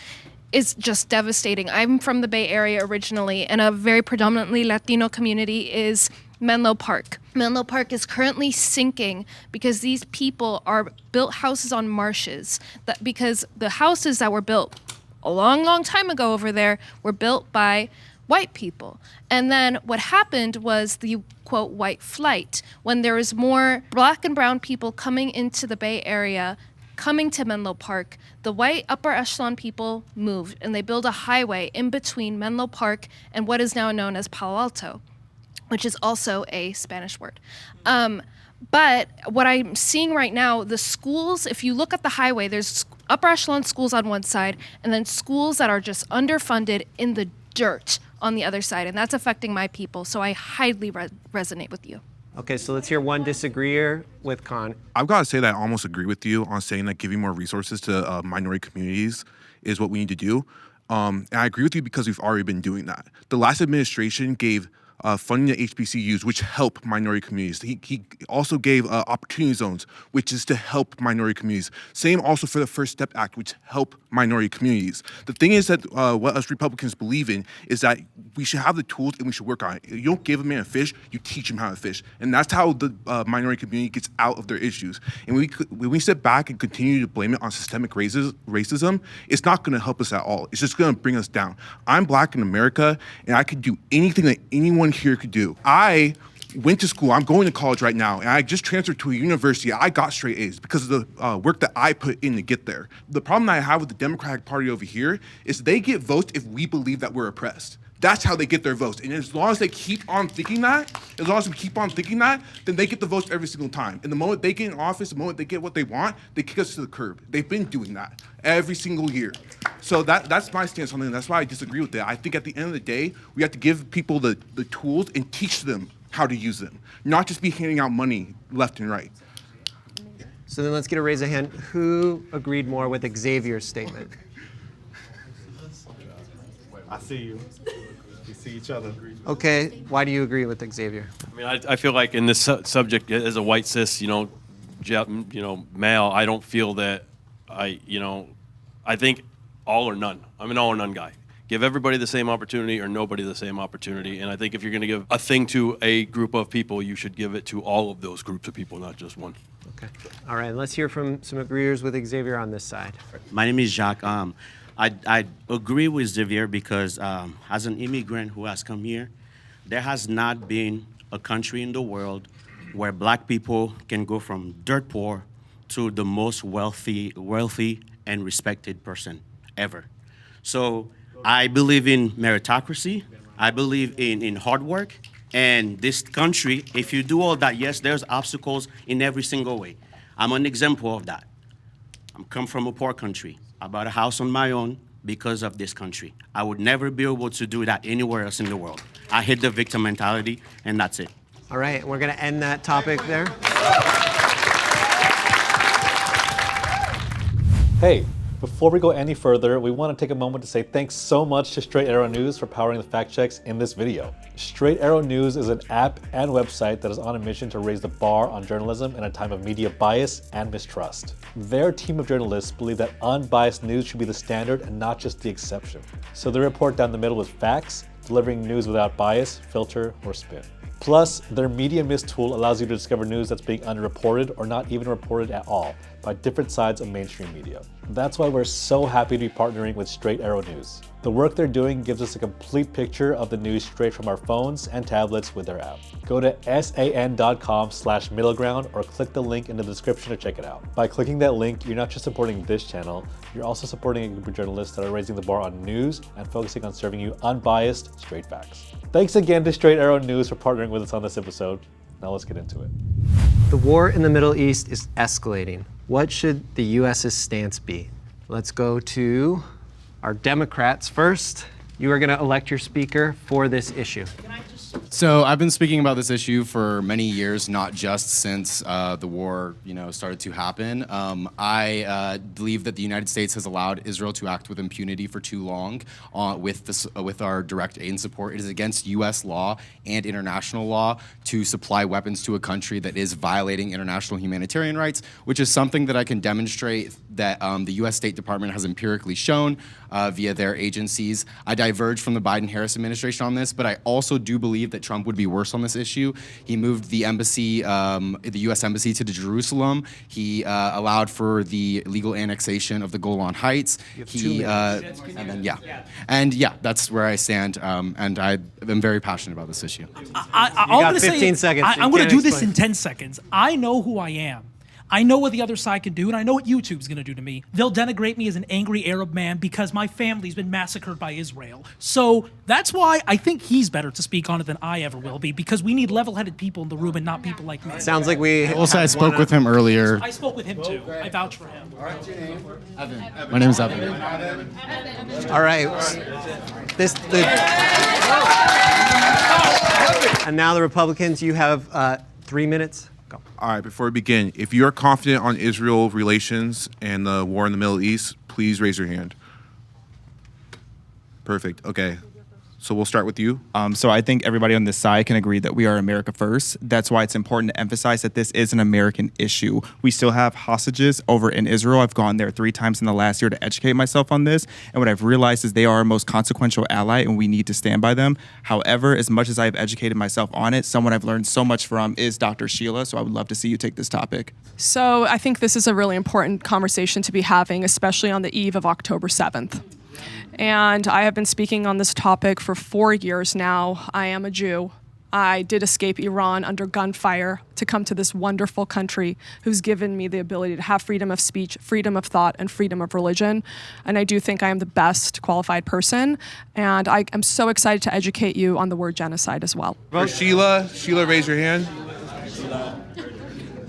is just devastating. I'm from the Bay Area originally, and a very predominantly Latino community is Menlo Park. Menlo Park is currently sinking because these people are built houses on marshes. Because the houses that were built a long, long time ago over there were built by white people. And then what happened was the, quote, white flight, when there was more Black and brown people coming into the Bay Area, coming to Menlo Park, the white upper echelon people moved, and they built a highway in between Menlo Park and what is now known as Palo Alto, which is also a Spanish word. But what I'm seeing right now, the schools, if you look at the highway, there's upper echelon schools on one side, and then schools that are just underfunded in the dirt on the other side, and that's affecting my people, so I highly resonate with you. Okay, so let's hear one disagreeer with Con. I've got to say that I almost agree with you on saying that giving more resources to minority communities is what we need to do. And I agree with you because we've already been doing that. The last administration gave funding to HBCUs, which help minority communities. He also gave opportunity zones, which is to help minority communities. Same also for the First Step Act, which help minority communities. The thing is that what us Republicans believe in is that we should have the tools and we should work on it. You don't give a man a fish, you teach him how to fish. And that's how the minority community gets out of their issues. And when we sit back and continue to blame it on systemic racism, it's not gonna help us at all. It's just gonna bring us down. I'm Black in America, and I could do anything that anyone here could do. I went to school, I'm going to college right now, and I just transferred to a university. I got straight A's because of the work that I put in to get there. The problem that I have with the Democratic Party over here is they get votes if we believe that we're oppressed. That's how they get their votes. And as long as they keep on thinking that, then they get the votes every single time. And the moment they get in office, the moment they get what they want, they kick us to the curb. They've been doing that every single year. So that's my stance on it, and that's why I disagree with that. I think at the end of the day, we have to give people the tools and teach them how to use them, not just be handing out money left and right. So then let's get a raise of hand. Who agreed more with Xavier's statement? I see you. We see each other. Okay, why do you agree with Xavier? I mean, I feel like in this subject, as a white cis, male, I don't feel that I think all or none. I'm an all or none guy. Give everybody the same opportunity or nobody the same opportunity. And I think if you're going to give a thing to a group of people, you should give it to all of those groups of people, not just one. Okay. All right. Let's hear from some agreeers with Xavier on this side. My name is Jacques. I agree with Xavier because as an immigrant who has come here, there has not been a country in the world where black people can go from dirt poor to the most wealthy and respected person ever. So I believe in meritocracy. I believe in hard work. And this country, if you do all that, yes, there's obstacles in every single way. I'm an example of that. I come from a poor country. I bought a house on my own because of this country. I would never be able to do that anywhere else in the world. I hate the victim mentality, and that's it. All right, we're going to end that topic there. Hey, before we go any further, we want to take a moment to say thanks so much to Straight Arrow News for powering the fact checks in this video. Straight Arrow News is an app and website that is on a mission to raise the bar on journalism in a time of media bias and mistrust. Their team of journalists believe that unbiased news should be the standard and not just the exception. So they report down the middle with facts, delivering news without bias, filter, or spin. Plus, their Media Mist tool allows you to discover news that's being underreported or not even reported at all by different sides of mainstream media. That's why we're so happy to be partnering with Straight Arrow News. The work they're doing gives us a complete picture of the news straight from our phones and tablets with their app. Go to san.com/middleground or click the link in the description to check it out. By clicking that link, you're not just supporting this channel, you're also supporting a group of journalists that are raising the bar on news and focusing on serving you unbiased, straight facts. Thanks again to Straight Arrow News for partnering with us on this episode. Now let's get into it. The war in the Middle East is escalating. What should the U.S.'s stance be? Let's go to our Democrats first. You are going to elect your speaker for this issue. So I've been speaking about this issue for many years, not just since the war, started to happen. I believe that the United States has allowed Israel to act with impunity for too long with our direct aid and support. It is against U.S. law and international law to supply weapons to a country that is violating international humanitarian rights, which is something that I can demonstrate that the U.S. State Department has empirically shown via their agencies. I diverge from the Biden-Harris administration on this, but I also do believe that Trump would be worse on this issue. He moved the embassy, the U.S. embassy to Jerusalem. He allowed for the illegal annexation of the Golan Heights. That's where I stand, and I am very passionate about this issue. You got 15 seconds. I'm going to do this in 10 seconds. I know who I am. I know what the other side can do, and I know what YouTube's going to do to me. They'll denigrate me as an angry Arab man because my family's been massacred by Israel. So that's why I think he's better to speak on it than I ever will be, because we need level-headed people in the room and not people like me. Sounds like we... Also, I spoke with him earlier. I spoke with him, too. I vouch for him. Evan. My name is Evan. All right. And now the Republicans, you have 3 minutes. Go. All right, before we begin, if you are confident on Israel relations and the war in the Middle East, please raise your hand. Perfect. Okay. So we'll start with you. So I think everybody on this side can agree that we are America first. That's why it's important to emphasize that this is an American issue. We still have hostages over in Israel. I've gone there 3 times in the last year to educate myself on this. And what I've realized is they are our most consequential ally and we need to stand by them. However, as much as I've educated myself on it, someone I've learned so much from is Dr. Sheila. So I would love to see you take this topic. So I think this is a really important conversation to be having, especially on the eve of October 7th. And I have been speaking on this topic for 4 years now. I am a Jew. I did escape Iran under gunfire to come to this wonderful country who's given me the ability to have freedom of speech, freedom of thought, and freedom of religion. And I do think I am the best qualified person. And I am so excited to educate you on the word genocide as well. Sheila, raise your hand.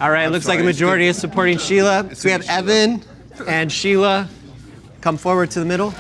All right, looks like a majority is supporting Sheila. So we have Evan and Sheila. Come forward to the middle.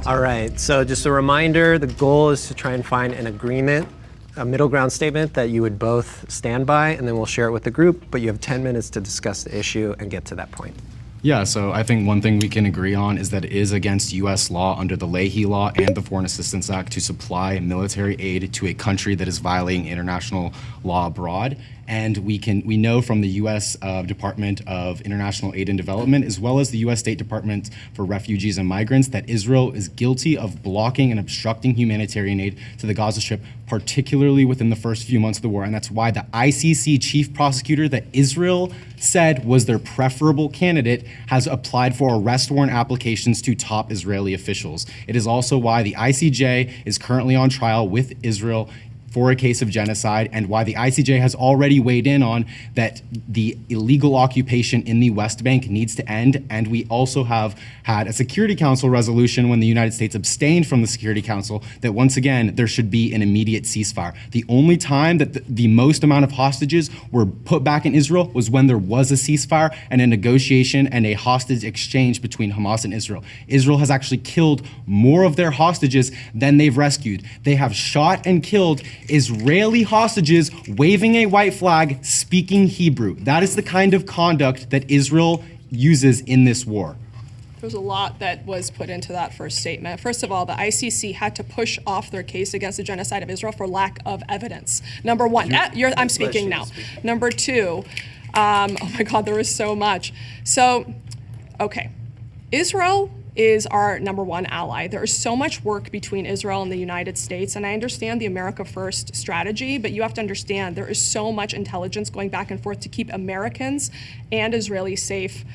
All right, so just a reminder, the goal is to try and find an agreement, a middle ground statement that you would both stand by, and then we'll share it with the group, but you have 10 minutes to discuss the issue and get to that point. Yeah, so I think one thing we can agree on is that it is against U.S. law under the Leahy Law and the Foreign Assistance Act to supply military aid to a country that is violating international law abroad. And we know from the U.S. Department of International Aid and Development, as well as the U.S. State Department for Refugees and Migrants, that Israel is guilty of blocking and obstructing humanitarian aid to the Gaza Strip, particularly within the first few months of the war. And that's why the ICC chief prosecutor that Israel said was their preferable candidate has applied for arrest warrant applications to top Israeli officials. It is also why the ICJ is currently on trial with Israel for a case of genocide, and why the ICJ has already weighed in on that the illegal occupation in the West Bank needs to end. And we also have had a Security Council resolution when the United States abstained from the Security Council that once again there should be an immediate ceasefire. The only time that the most amount of hostages were put back in Israel was when there was a ceasefire and a negotiation and a hostage exchange between Hamas and Israel. Israel has actually killed more of their hostages than they've rescued. They have shot and killed Israeli hostages waving a white flag, speaking Hebrew. That is the kind of conduct that Israel uses in this war. There's a lot that was put into that first statement. First of all, the ICC had to push off their case against the genocide of Israel for lack of evidence. Number one, I'm speaking now. Number two, oh my God, there is so much. So, okay, Israel is our number one ally. There is so much work between Israel and the United States, and I understand the America First strategy, but you have to understand there is so much intelligence going back and forth to keep Americans and Israelis safe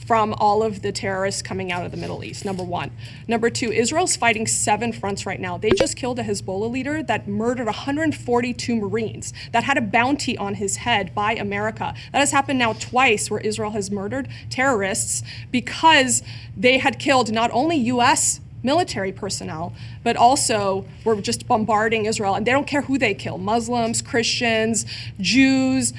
from all of the terrorists coming out of the Middle East, number one. Number two, Israel's fighting 7 fronts right now. They just killed a Hezbollah leader that murdered 142 Marines, that had a bounty on his head by America. That has happened now twice where Israel has murdered terrorists because they had killed not only US military personnel, but also were just bombarding Israel, and they don't care who they kill, Muslims, Christians, Jews,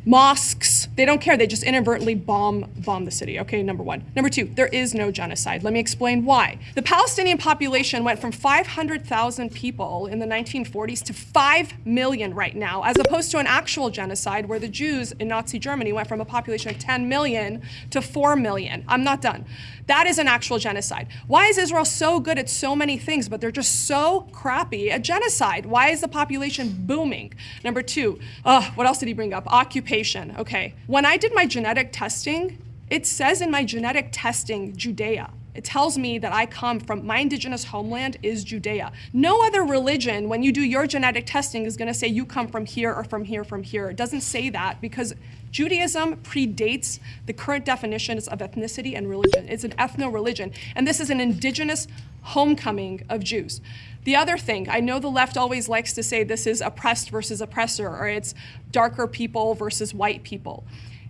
mosques, they don't care, they just inadvertently bomb the city, okay, number one. Number two, there is no genocide. Let me explain why. The Palestinian population went from 500,000 people in the 1940s to 5 million right now, as opposed to an actual genocide where the Jews in Nazi Germany went from a population of 10 million to 4 million. I'm not done. That is an actual genocide. Why is Israel so good at so many things, but they're just so crappy at genocide? Why is the population booming? Number two, what else did he bring up? Occupation, okay. When I did my genetic testing, it says in my genetic testing, Judea. It tells me that I come from, my indigenous homeland is Judea. No other religion, when you do your genetic testing, is gonna say you come from here or from here, from here. It doesn't say that because Judaism predates the current definitions of ethnicity and religion. It's an ethno-religion, and this is an indigenous homecoming of Jews. The other thing, I know the left always likes to say this is oppressed versus oppressor, or it's darker people versus white people.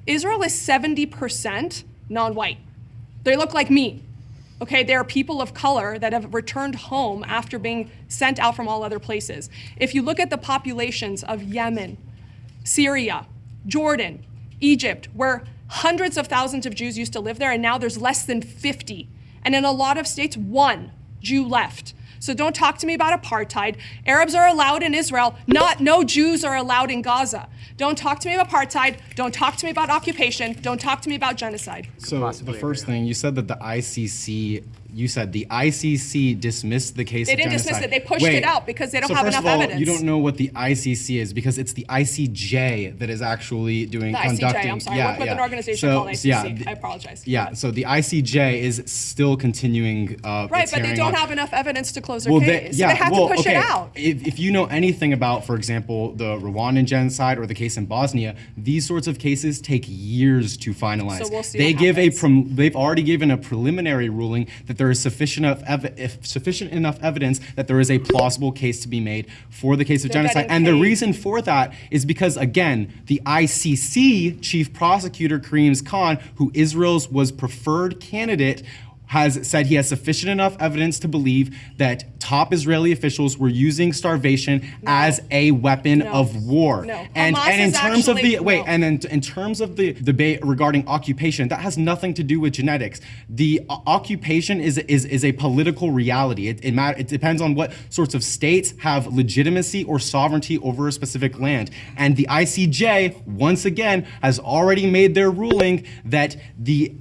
Israel is 70% non-white. They look like me. Okay, they are people of color that have returned home after being sent out from all other places. If you look at the populations of Yemen, Syria, Jordan, Egypt, where hundreds of thousands of Jews used to live there, and now there's less than 50. And in a lot of states, 1 Jew left. So don't talk to me about apartheid. Arabs are allowed in Israel, no Jews are allowed in Gaza. Don't talk to me about apartheid. Don't talk to me about occupation. Don't talk to me about genocide. So the first thing, you said that the ICC dismissed the case They of genocide. didn't dismiss it. They pushed it out because they don't have enough first of all, evidence. you don't know what the ICC is because it's the ICJ that is actually The ICJ, conducting. I'm sorry. I work with an organization called ICC. I apologize. Yeah, so the ICJ is still continuing. Right, its but they hearing don't on- have enough evidence to close their case. So they have to push it out. If you know anything about, for example, the Rwandan genocide or the case in Bosnia, these sorts of cases take years to finalize. So we'll see They what give happens. they've already given a preliminary ruling that there is sufficient enough evidence that there is a plausible case to be made for the case of They're genocide. getting And the paid. reason for that is because, again, the ICC chief prosecutor, Karim Khan, who Israel's was preferred candidate, has said he has sufficient enough evidence to believe that top Israeli officials were using starvation as a weapon of war. No. And Hamas and in is terms of actually- the wait, no. and in terms of the debate regarding occupation, that has nothing to do with genetics. The occupation is a political reality. It depends on what sorts of states have legitimacy or sovereignty over a specific land. And the ICJ once again has already made their ruling that the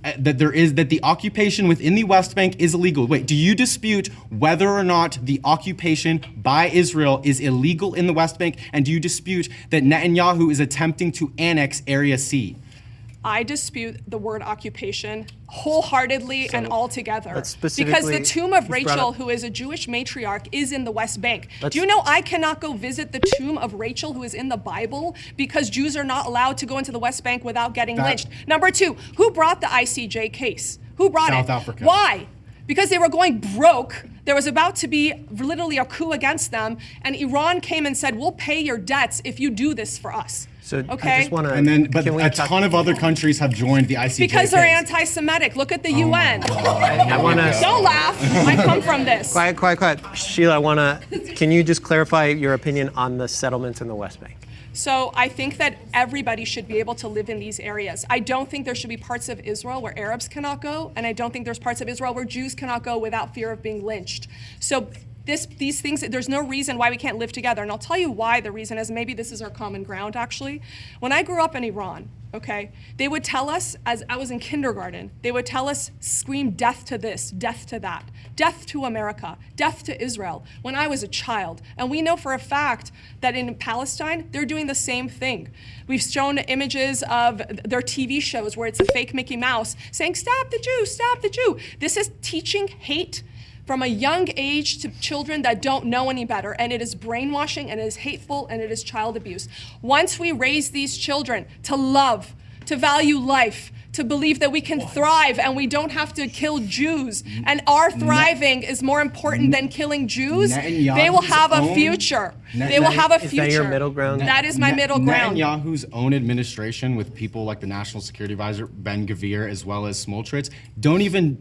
occupation within the West Bank is illegal. Wait, do you dispute whether or not the occupation by Israel is illegal in the West Bank? And do you dispute that Netanyahu is attempting to annex Area C? I dispute the word occupation wholeheartedly and altogether. let's Because specifically- the tomb of he's brought Rachel, up- who is a Jewish matriarch, is in the West Bank. Let's- Do you know I cannot go visit the tomb of Rachel, who is in the Bible, because Jews are not allowed to go into the West Bank without getting lynched? Number two, who brought the ICJ case? Who brought it? South Africa. Why? Because they were going broke. There was about to be literally a coup against them, and Iran came and said, "We'll pay your debts if you do this for us." So Okay. I just want to. And then, but a ton of other countries have joined the ICJ. Because they're case. anti-Semitic. Look at the UN. I want to. Don't laugh. I come from this. Quiet. Sheila, I want to. Can you just clarify your opinion on the settlements in the West Bank? So I think that everybody should be able to live in these areas. I don't think there should be parts of Israel where Arabs cannot go, and I don't think there's parts of Israel where Jews cannot go without fear of being lynched. So these things, there's no reason why we can't live together. And I'll tell you why the reason is, maybe this is our common ground actually. When I grew up in Iran, okay, they would tell us, as I was in kindergarten, they would tell us, scream death to this, death to that, death to America, death to Israel, when I was a child. And we know for a fact that in Palestine, they're doing the same thing. We've shown images of their TV shows where it's a fake Mickey Mouse saying, "Stop the Jew, stop the Jew." This is teaching hate from a young age to children that don't know any better, and it is brainwashing, and it is hateful, and it is child abuse. Once we raise these children to love, to value life, to believe that we can thrive and we don't have to kill Jews, and our thriving is more important than killing Jews, they will have a future. They will have a future. Is that your middle ground? That is my middle ground. Netanyahu's own administration, with people like the National Security Advisor Ben Gvir as well as Smotrich, don't even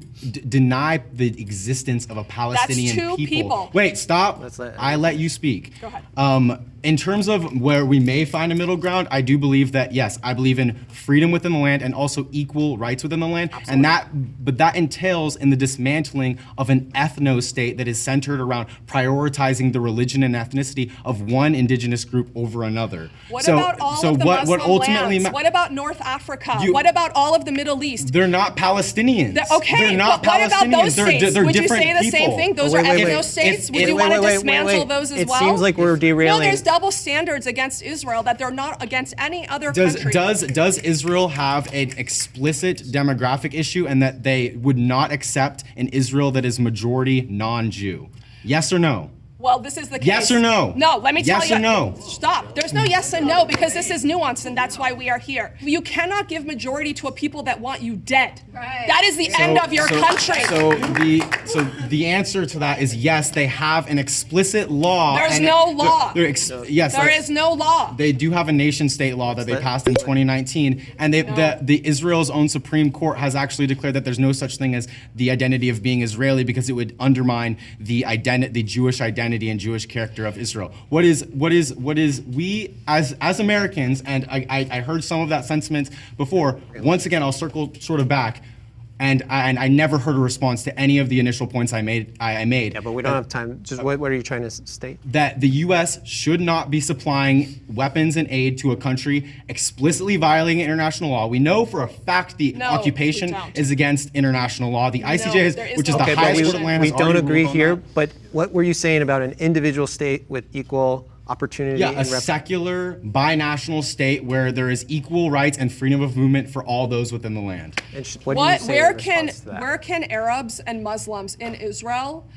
deny the existence of a Palestinian two people. Wait, stop. I let you speak. Go ahead. In terms of where we may find a middle ground, I do believe that, yes, I believe in freedom within the land and also equal rights within the land. Absolutely. And that entails in the dismantling of an ethno-state that is centered around prioritizing the religion and ethnicity of one indigenous group over another. What about all of the Muslim ultimately lands? What about North Africa? You- What about all of the Middle East? They're not Palestinians. Okay, they're not but what about Palestinians. those They're states? they're Would you different say the same people. thing? Those are ethno-states? Would you want to dismantle those as It well? seems like we're derailing. No, there's double standards against Israel that they're not against any other Does country. does Israel have an explicit demographic issue and that they would not accept an Israel that is majority non-Jew? Yes or no? Well, this is the case. Yes or no? No, let me tell you. Yes or no? Stop. There's no yes and no because this is nuanced, and that's why we are here. You cannot give majority to a people that want you dead. Right. That is the end of your country. So the answer to that is yes. They have an explicit law. There's and no law. Yes, There is no law. They do have a nation-state law that they passed in 2019, and the Israel's own Supreme Court has actually declared that there's no such thing as the identity of being Israeli because it would undermine the Jewish identity and Jewish character of Israel. What is we as Americans, and I heard some of that sentiment before. Once again, I'll circle sort of back. And I never heard a response to any of the initial points I made. Yeah, but we don't have time. Just what are you trying to state? That the U.S. should not be supplying weapons and aid to a country explicitly violating international law. We know for a fact the occupation is against international law. The ICJ, which is the highest court of land, we has don't already agree ruled on here. that. But what were you saying about an individual state with equal opportunity? Yeah, a secular, binational state where there is equal rights and freedom of movement for all those within the land. Where can Arabs and Muslims in Israel?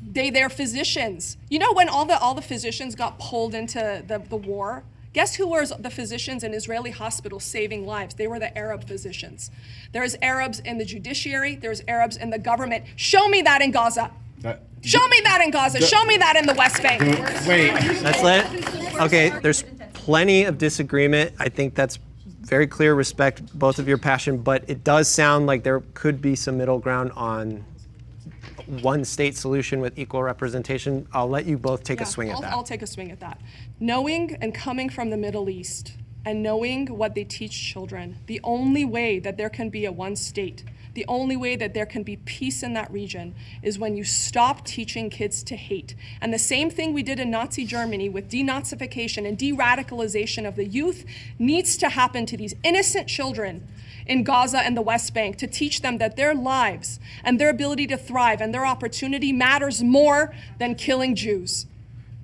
They're physicians. You know when all the physicians got pulled into the war? Guess who was the physicians in Israeli hospitals saving lives? They were the Arab physicians. There's Arabs in the judiciary. There's Arabs in the government. Show me that in Gaza. Show me that in Gaza. Show me that in the West Bank. Wait. Okay, there's plenty of disagreement. I think that's very clear. Respect both of your passion, but it does sound like there could be some middle ground on one state solution with equal representation. I'll let you both take a swing at that. I'll take a swing at that. Knowing and coming from the Middle East and knowing what they teach children, the only way that there can be a one state, the only way that there can be peace in that region is when you stop teaching kids to hate. And the same thing we did in Nazi Germany with denazification and de-radicalization of the youth needs to happen to these innocent children in Gaza and the West Bank to teach them that their lives and their ability to thrive and their opportunity matters more than killing Jews.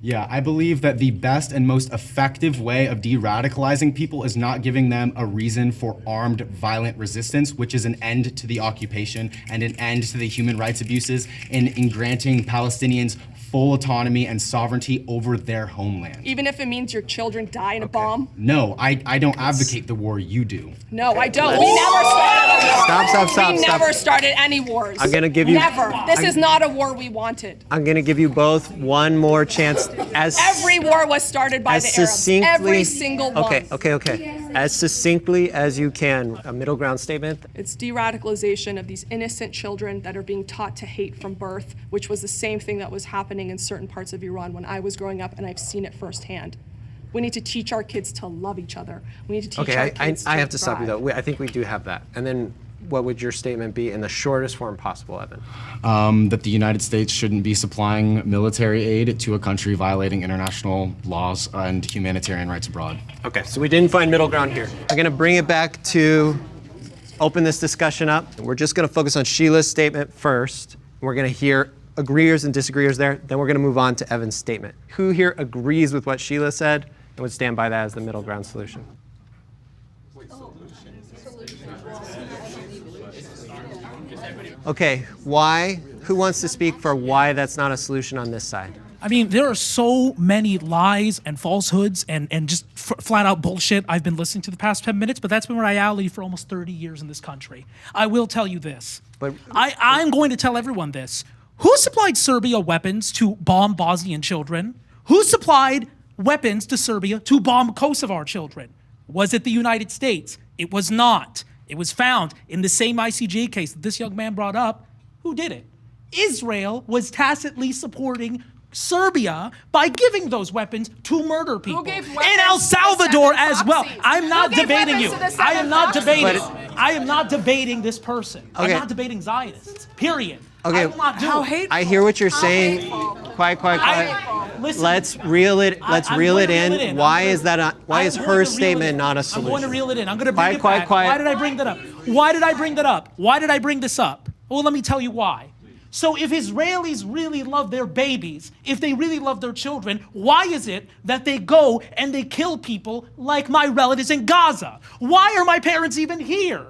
Yeah, I believe that the best and most effective way of de-radicalizing people is not giving them a reason for armed, violent resistance, which is an end to the occupation and an end to the human rights abuses, and in granting Palestinians full autonomy and sovereignty over their homeland. Even if it means your children die in a bomb? No, I don't advocate the war, you do. No, I don't. We never started a war. Stop. We never started any wars. I'm gonna give you- Never. This is not a war we wanted. I'm going to give you both one more chance. Every war was started by the Arabs. Every single one. Okay. As succinctly as you can, a middle ground statement. It's de-radicalization of these innocent children that are being taught to hate from birth, which was the same thing that was happening in certain parts of Iran when I was growing up, and I've seen it firsthand. We need to teach our kids to love each other. We need to teach our kids I have to stop you thrive. though. I think we do have that. And then what would your statement be in the shortest form possible, Evan? That the United States shouldn't be supplying military aid to a country violating international laws and humanitarian rights abroad. Okay, so we didn't find middle ground here. I'm going to bring it back to open this discussion up. We're just going to focus on Sheila's statement first. We're going to hear agreeers and disagreeers there. Then we're going to move on to Evan's statement. Who here agrees with what Sheila said and would stand by that as the middle ground solution? Okay, why? Who wants to speak for why that's not a solution on this side? I mean, there are so many lies and falsehoods and just flat out bullshit I've been listening to the past 10 minutes, but that's been reality for almost 30 years in this country. I will tell you this. But I'm going to tell everyone this. Who supplied Serbia weapons to bomb Bosnian children? Who supplied weapons to Serbia to bomb Kosovar children? Was it the United States? It was not. It was found in the same ICJ case that this young man brought up. Who did it? Israel was tacitly supporting Serbia by giving those weapons to murder people. gave In weapons El to the Salvador seven as well. proxies? I'm not Who gave debating weapons you. to the I seven am not proxies? debating. I am not debating this person. I'm Okay. not debating Zionists. Period. Okay, I will not do it. I hear what you're saying. Quiet. Listen, Let's reel it. I'm Reel going it to reel in. it in. Why is that? Why is I'm her going to reel it statement in. not a I'm solution? going to reel it in. I'm going to bring Quiet, it back. quiet. Why did I bring that up? Why did I bring that up? Why did I bring this up? Well, let me tell you why. So if Israelis really love their babies, if they really love their children, why is it that they go and they kill people like my relatives in Gaza? Why are my parents even here?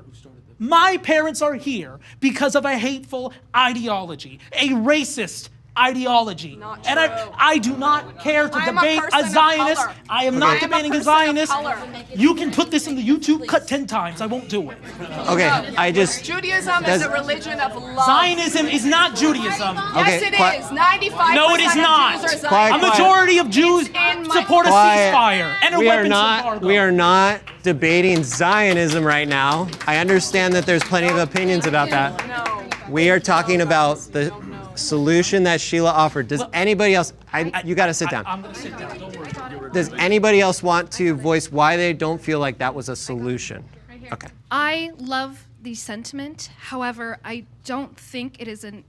My parents are here because of a hateful ideology, a racist ideology. And I do not care to debate a Zionist. I am not debating a Zionist. You can put this in the YouTube, cut 10 times. I won't do it. Okay, I just. Judaism is a religion of love. Zionism is not Judaism. Yes, it is. 95% No, it is not. of Jews are Quiet, A majority of Jews support a ceasefire and a weapons embargo. We are not debating Zionism right now. I understand that there's plenty of opinions about that. We are talking about the solution that Sheila offered. Does anybody else? You got to sit down. I'm going to sit down. Don't worry. Does anybody else want to voice why they don't feel like that was a solution? Okay. I love the sentiment. However, I don't think it is a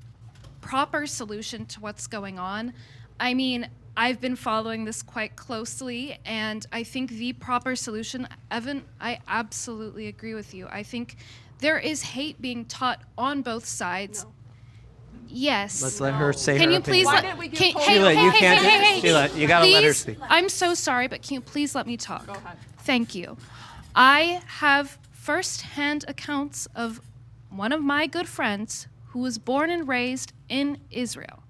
proper solution to what's going on. I mean, I've been following this quite closely, and I think the proper solution, Evan, I absolutely agree with you. I think there is hate being taught on both sides. Yes. Let's let her say Can her you please opinion. Sheila, you can't. Sheila, you gotta let her speak. I'm so sorry, but can you please let me talk? Go ahead. Thank you. I have first-hand accounts of one of my good friends who was born and raised in Israel.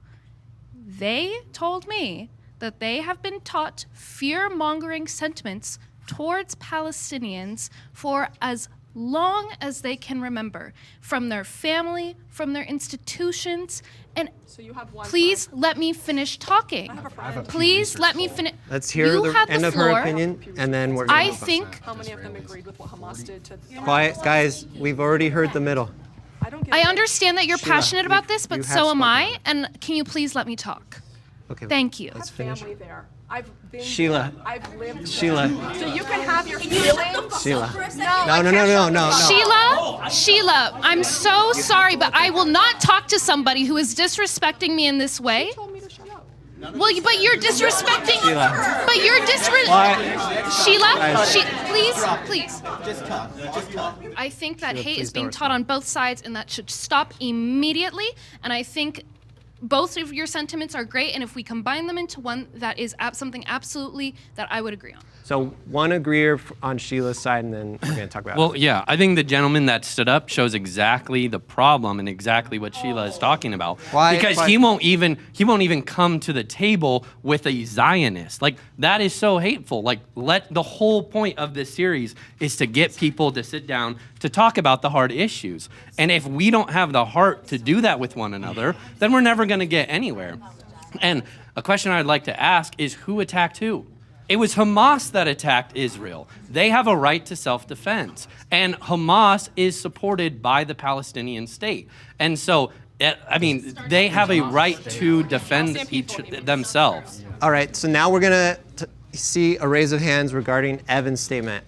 They told me that they have been taught fear-mongering sentiments towards Palestinians for as long as they can remember, from their family, from their institutions, and So you have one please let me finish talking. Please let me finish. Let's hear the end of her opinion, and then we're. I think. How many of them agreed with what Hamas did to? Quiet, guys. We've already heard the middle. I understand that you're Sheila, passionate about this, you but have so am spoken I. And can you please let me talk? Okay. Thank you. Let's finish. Family there. I've been Sheila. there. I've lived Sheila. there. So you can have your feelings. Sheila. No, No. Sheila, I'm so sorry, but I will not talk to somebody who is disrespecting me in this way. Well, but you're disrespecting. Sheila. But you're Sheila, Guys. please. Just talk. I think that Sheila, hate please is being don't taught on both sides, and that should stop immediately. And I think both of your sentiments are great, and if we combine them into one, that is something absolutely that I would agree on. So one agreeer on Sheila's side, and then we're going to talk about. Well, yeah, I think the gentleman that stood up shows exactly the problem and exactly what Sheila is talking about. Why- Because why- he won't even come to the table with a Zionist. Like, that is so hateful. Like, the whole point of this series is to get people to sit down to talk about the hard issues. And if we don't have the heart to do that with one another, then we're never going to get anywhere. And a question I'd like to ask is, who attacked who? It was Hamas that attacked Israel. They have a right to self-defense. And Hamas is supported by the Palestinian state. And so, I mean, they have a right to defend themselves. All right, so now we're going to see a raise of hands regarding Evan's statement.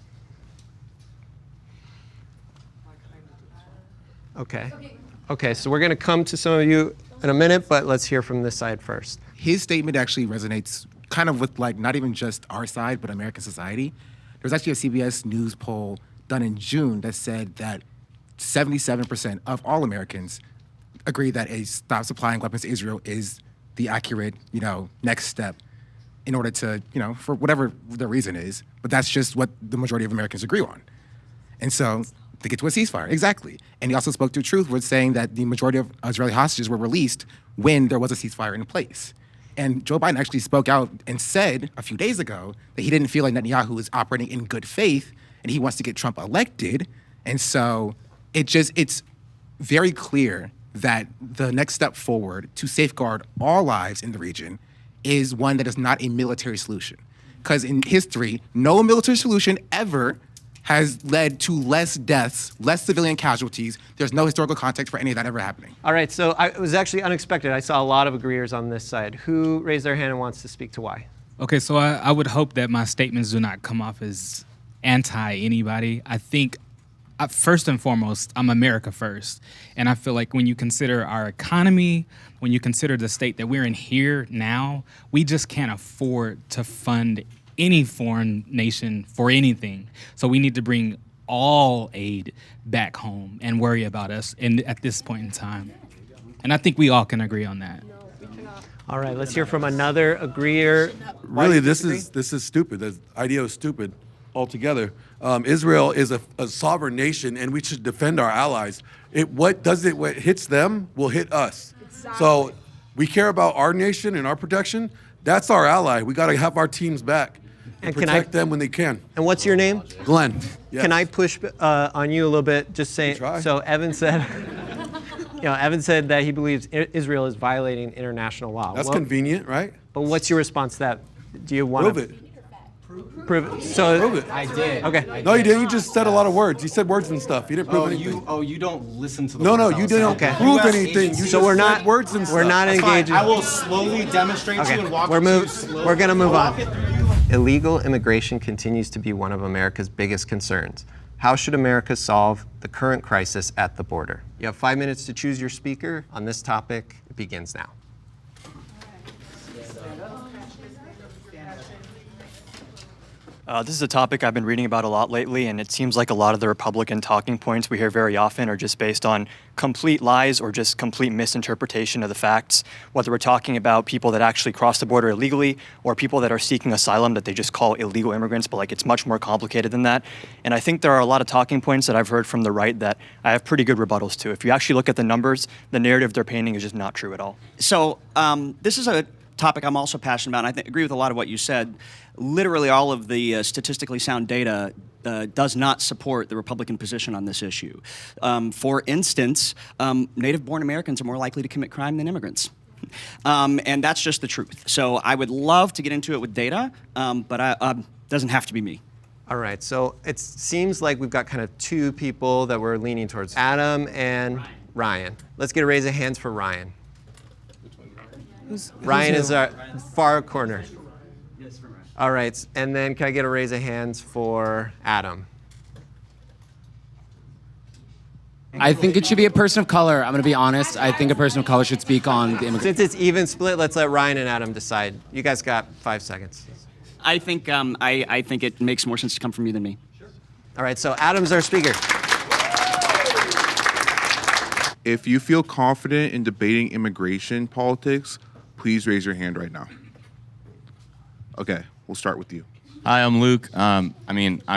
Okay, so we're going to come to some of you in a minute, but let's hear from this side first. His statement actually resonates kind of with like not even just our side, but American society. There was actually a CBS News poll done in June that said that 77% of all Americans agree that a stop supplying weapons to Israel is the accurate, next step in order to, for whatever the reason is. But that's just what the majority of Americans agree on. And so to get to a ceasefire, exactly. And he also spoke to truth with saying that the majority of Israeli hostages were released when there was a ceasefire in place. And Joe Biden actually spoke out and said a few days ago that he didn't feel like Netanyahu is operating in good faith and he wants to get Trump elected. And so it's very clear that the next step forward to safeguard all lives in the region is one that is not a military solution. Because in history, no military solution ever has led to less deaths, less civilian casualties. There's no historical context for any of that ever happening. All right, so it was actually unexpected. I saw a lot of agreeers on this side. Who raised their hand and wants to speak to why? Okay, so I would hope that my statements do not come off as anti-anybody. I think, first and foremost, I'm America first. And I feel like when you consider our economy, when you consider the state that we're in here now, we just can't afford to fund any foreign nation for anything. So we need to bring all aid back home and worry about us at this point in time. And I think we all can agree on that. All right, let's hear from another agreeer. Really, this is stupid. The idea is stupid altogether. Israel is a sovereign nation, and we should defend our allies. What hits them will hit us. Exactly. So we care about our nation and our protection. That's our ally. We got to have our teams back and protect them when they can. And what's your name? Glenn. Yes. Can I push on you a little bit? Just saying. So Evan said, Evan said that he believes Israel is violating international law. That's convenient, right? But what's your response to that? Do you want Prove it. Prove it. So prove it. I did. Okay. No, you didn't. You just said a lot of words. You said words and stuff. You didn't prove anything. You don't listen to the No, words no, I you was didn't saying. prove anything. You So just we're said not words and stuff. We're not That's fine. engaging. I will slowly demonstrate to you and walk We're going to move on. Illegal immigration continues to be one of America's biggest concerns. How should America solve the current crisis at the border? You have 5 minutes to choose your speaker on this topic. It begins now. This is a topic I've been reading about a lot lately, and it seems like a lot of the Republican talking points we hear very often are just based on complete lies or just complete misinterpretation of the facts, whether we're talking about people that actually cross the border illegally or people that are seeking asylum that they just call illegal immigrants, but it's much more complicated than that. And I think there are a lot of talking points that I've heard from the right that I have pretty good rebuttals to. If you actually look at the numbers, the narrative they're painting is just not true at all. So this is a topic I'm also passionate about, and I agree with a lot of what you said. Literally all of the statistically sound data does not support the Republican position on this issue. For instance, native-born Americans are more likely to commit crime than immigrants. And that's just the truth. So I would love to get into it with data, but it doesn't have to be me. All right, so it seems like we've got kind of two people that we're leaning towards, Adam and Ryan. Let's get a raise of hands for Ryan. Ryan is our far corner. All right, and then can I get a raise of hands for Adam? I think it should be a person of color. I'm going to be honest. I think a person of color should speak on the immigration. Since it's even split, let's let Ryan and Adam decide. You guys got 5 seconds. I think I think it makes more sense to come from you than me. All right, so Adam's our speaker. If you feel confident in debating immigration politics, please raise your hand right now. Okay, we'll start with you. Hi, I'm Luke. I'm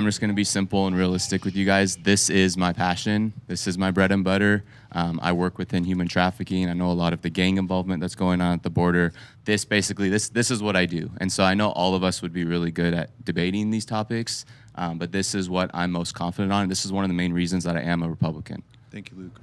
just going to be simple and realistic with you guys. This is my passion. This is my bread and butter. I work within human trafficking. I know a lot of the gang involvement that's going on at the border. This is what I do. And so I know all of us would be really good at debating these topics, but this is what I'm most confident on. This is one of the main reasons that I am a Republican. Thank you, Luke.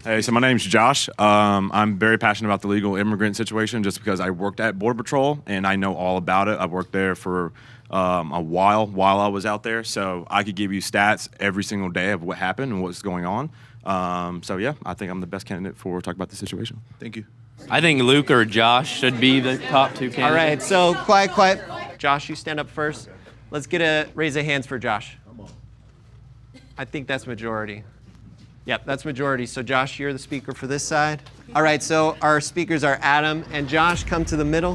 Hey, so my name's Josh. I'm very passionate about the legal immigrant situation just because I worked at Border Patrol and I know all about it. I worked there for a while I was out there, so I could give you stats every single day of what happened and what's going on. So yeah, I think I'm the best candidate for talking about the situation. Thank you. I think Luke or Josh should be the top two candidates. All right, so quiet. Josh, you stand up first. Let's get a raise of hands for Josh. I think that's majority. Yep, that's majority. So Josh, you're the speaker for this side. All right, so our speakers are Adam and Josh. Come to the middle.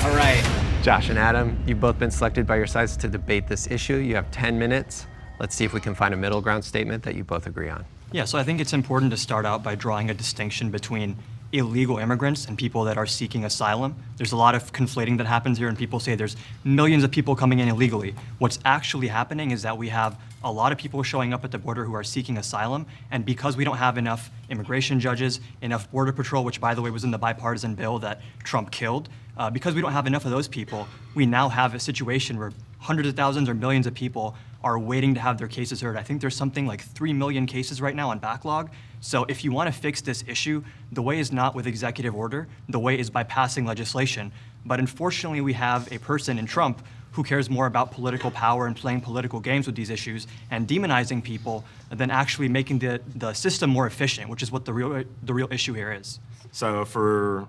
All right, Josh and Adam, you've both been selected by your sides to debate this issue. You have 10 minutes. Let's see if we can find a middle ground statement that you both agree on. Yeah, so I think it's important to start out by drawing a distinction between illegal immigrants and people that are seeking asylum. There's a lot of conflating that happens here, and people say there's millions of people coming in illegally. What's actually happening is that we have a lot of people showing up at the border who are seeking asylum, and because we don't have enough immigration judges, enough Border Patrol, which by the way was in the bipartisan bill that Trump killed, because we don't have enough of those people, we now have a situation where hundreds of thousands or millions of people are waiting to have their cases heard. I think there's something like 3 million cases right now on backlog. So if you want to fix this issue, the way is not with executive order, the way is by passing legislation. But unfortunately, we have a person in Trump who cares more about political power and playing political games with these issues and demonizing people than actually making the system more efficient, which is what the real issue here is. So for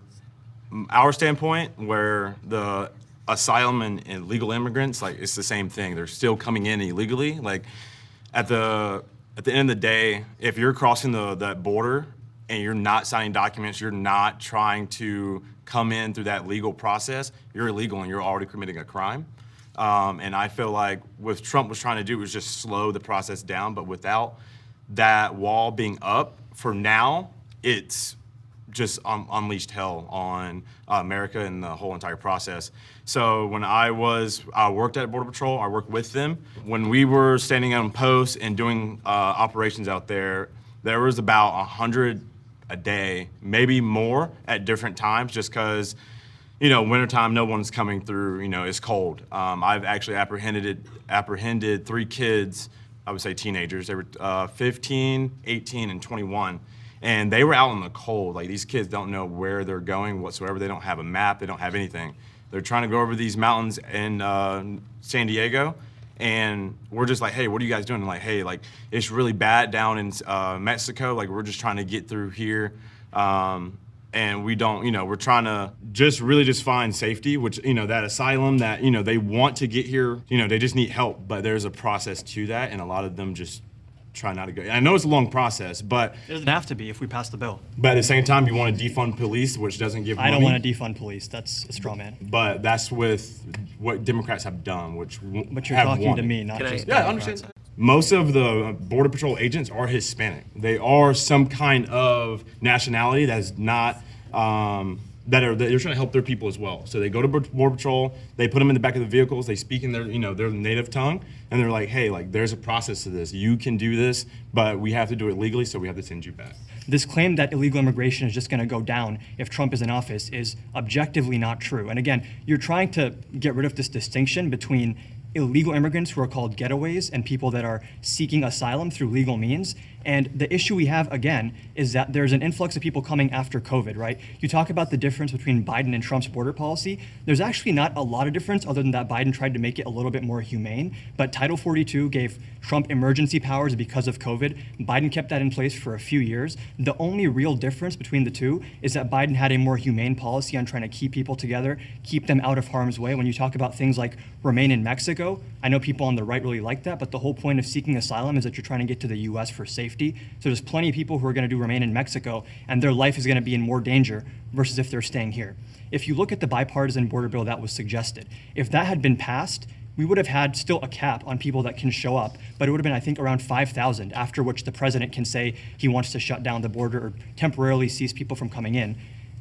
our standpoint, where the asylum and illegal immigrants, like it's the same thing. They're still coming in illegally. Like at the end of the day, if you're crossing that border and you're not signing documents, you're not trying to come in through that legal process, you're illegal and you're already committing a crime. And I feel like what Trump was trying to do was just slow the process down, but without that wall being up, for now, it's just unleashed hell on America and the whole entire process. So when I worked at Border Patrol, I worked with them. When we were standing on post and doing operations out there, there was about 100 a day, maybe more at different times, just because, wintertime, no one's coming through, it's cold. I've actually apprehended 3 kids, I would say teenagers. They were 15, 18, and 21. And they were out in the cold. Like, these kids don't know where they're going whatsoever. They don't have a map. They don't have anything. They're trying to go over these mountains in San Diego. And we're just like, hey, what are you guys doing? And like, hey, like, it's really bad down in Mexico. Like, we're just trying to get through here. And we don't, we're trying to just find safety, which, that asylum that, they want to get here, they just need help. But there's a process to that. And a lot of them just try not to go. I know it's a long process, but it doesn't have to be if we pass the bill. But at the same time, you want to defund police, which doesn't give money. I don't want to defund police. That's a straw man. But that's with what Democrats have done, which But you're have talking won. to me, not just Yeah, I understand. Most of the Border Patrol agents are Hispanic. They are some kind of nationality that is not. They're trying to help their people as well. So they go to Border Patrol, they put them in the back of the vehicles, they speak in their native tongue, and they're like, hey, like, there's a process to this. You can do this, but we have to do it legally, so we have to send you back. This claim that illegal immigration is just going to go down if Trump is in office is objectively not true. And again, you're trying to get rid of this distinction between illegal immigrants who are called getaways and people that are seeking asylum through legal means. And the issue we have, again, is that there's an influx of people coming after COVID, right? You talk about the difference between Biden and Trump's border policy. There's actually not a lot of difference other than that Biden tried to make it a little bit more humane. But Title 42 gave Trump emergency powers because of COVID. Biden kept that in place for a few years. The only real difference between the two is that Biden had a more humane policy on trying to keep people together, keep them out of harm's way. When you talk about things like remain in Mexico, I know people on the right really like that, but the whole point of seeking asylum is that you're trying to get to the US for safety. So there's plenty of people who are going to do remain in Mexico, and their life is going to be in more danger versus if they're staying here. If you look at the bipartisan border bill that was suggested, if that had been passed, we would have had still a cap on people that can show up, but it would have been, I think, around 5,000, after which the president can say he wants to shut down the border or temporarily cease people from coming in.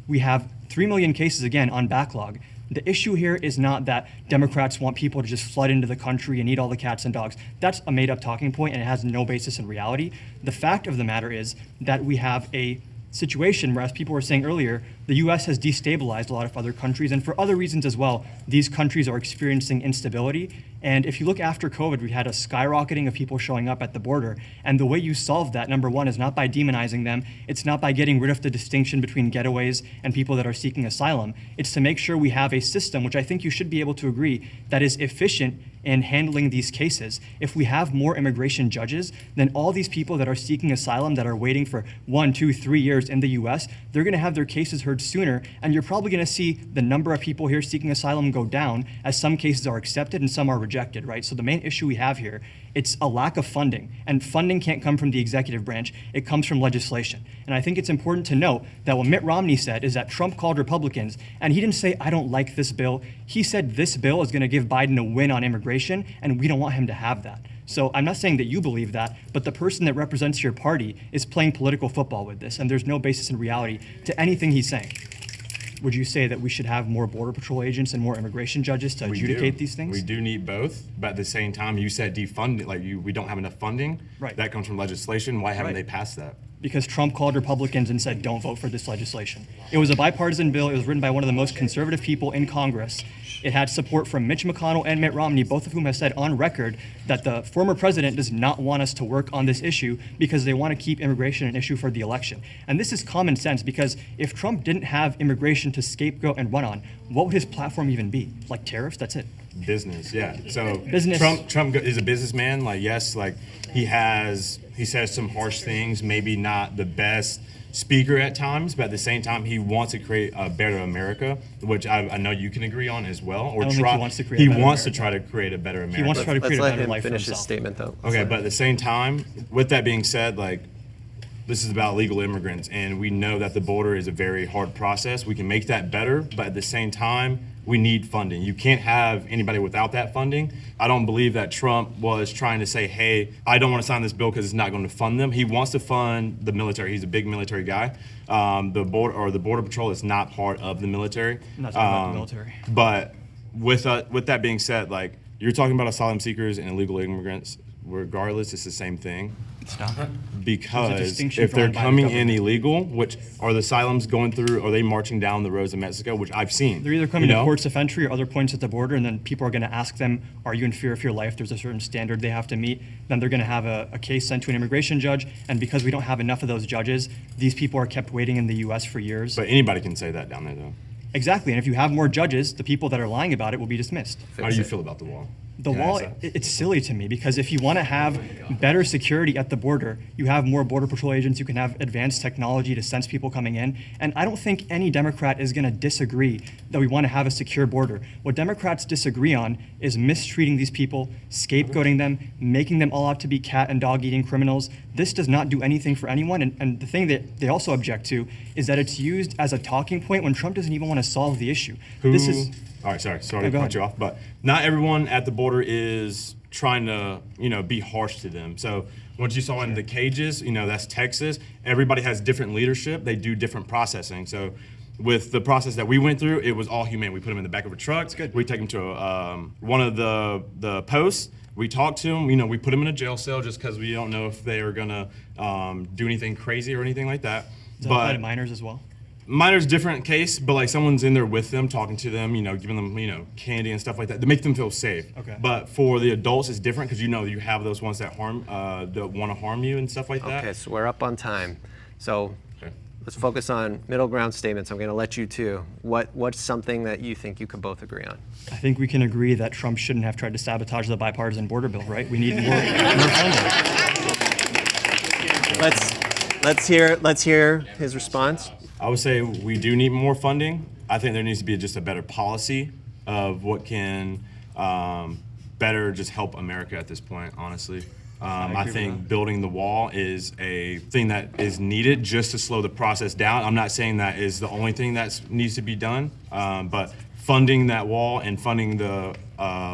We have 3 million cases, again, on backlog. The issue here is not that Democrats want people to just flood into the country and eat all the cats and dogs. That's a made-up talking point, and it has no basis in reality. The fact of the matter is that we have a situation where, as people were saying earlier, the U.S. has destabilized a lot of other countries, and for other reasons as well, these countries are experiencing instability. And if you look after COVID, we had a skyrocketing of people showing up at the border. And the way you solve that, number one, is not by demonizing them. It's not by getting rid of the distinction between getaways and people that are seeking asylum. It's to make sure we have a system, which I think you should be able to agree, that is efficient in handling these cases. If we have more immigration judges, then all these people that are seeking asylum that are waiting for 1, 2, 3 years in the US, they're gonna have their cases heard sooner, and you're probably gonna see the number of people here seeking asylum go down as some cases are accepted and some are rejected, right? So the main issue we have here, it's a lack of funding, and funding can't come from the executive branch, it comes from legislation. And I think it's important to note that what Mitt Romney said is that Trump called Republicans, and he didn't say, I don't like this bill. He said this bill is gonna give Biden a win on immigration, and we don't want him to have that. So I'm not saying that you believe that, but the person that represents your party is playing political football with this, and there's no basis in reality to anything he's saying. Would you say that we should have more Border Patrol agents and more immigration judges to adjudicate these things? We do need both, but at the same time, you said defunding, we don't have enough funding. Right. That comes from legislation. Why haven't they passed that? Because Trump called Republicans and said, don't vote for this legislation. It was a bipartisan bill. It was written by one of the most conservative people in Congress. It had support from Mitch McConnell and Mitt Romney, both of whom have said on record that the former president does not want us to work on this issue because they want to keep immigration an issue for the election. And this is common sense, because if Trump didn't have immigration to scapegoat and run on, what would his platform even be? Like tariffs? That's it. Business, yeah. So Business. Trump is a businessman. Yes, he says some harsh things, maybe not the best speaker at times, but at the same time, he wants to create a better America, which I know you can agree on as well. Or I don't think he wants to create a better wants to try to create a better America. He wants to try to create a better life for finish his himself. statement, though. Okay, but at the same time, with that being said, this is about legal immigrants, and we know that the border is a very hard process. We can make that better, but at the same time, we need funding. You can't have anybody without that funding. I don't believe that Trump was trying to say, hey, I don't want to sign this bill because it's not going to fund them. He wants to fund the military. He's a big military guy. The Border Patrol is not part of the military. I'm not talking about the military. But with that being said, you're talking about asylum seekers and illegal immigrants. Regardless, it's the same thing. It's not. Because if they're coming in illegal, which are the asylums going through, are they marching down the roads of Mexico, which I've seen? They're either coming to ports of entry or other points at the border, and then people are going to ask them, are you in fear of your life? There's a certain standard they have to meet. Then they're going to have a case sent to an immigration judge, and because we don't have enough of those judges, these people are kept waiting in the U.S. for years. But anybody can say that down there, though. Exactly, and if you have more judges, the people that are lying about it will be dismissed. How do you feel about the wall? The wall, it's silly to me, because if you want to have better security at the border, you have more Border Patrol agents, you can have advanced technology to sense people coming in. And I don't think any Democrat is going to disagree that we want to have a secure border. What Democrats disagree on is mistreating these people, scapegoating them, making them all out to be cat and dog eating criminals. This does not do anything for anyone. And the thing that they also object to is that it's used as a talking point when Trump doesn't even want to solve the issue. All right, sorry to cut you off, but not everyone at the border is trying to, be harsh to them. So what you saw in the cages, that's Texas. Everybody has different leadership. They do different processing. So with the process that we went through, it was all humane. We put them in the back of a truck. We take them to one of the posts. We talked to them. We put them in a jail cell just because we don't know if they are gonna do anything crazy or anything like that. Does that apply to minors as well? Minor's different case, but like someone's in there with them, talking to them, giving them, candy and stuff like that to make them feel safe. Okay. But for the adults, it's different because you have those ones that that want to harm you and stuff like that. Okay, so we're up on time. So let's focus on middle ground statements. I'm going to let you two. What's something that you think you could both agree on? I think we can agree that Trump shouldn't have tried to sabotage the bipartisan border bill, right? We need more funding. Let's hear his response. I would say we do need more funding. I think there needs to be just a better policy of what can better just help America at this point, honestly. I think building the wall is a thing that is needed just to slow the process down. I'm not saying that is the only thing that needs to be done, but funding that wall and funding the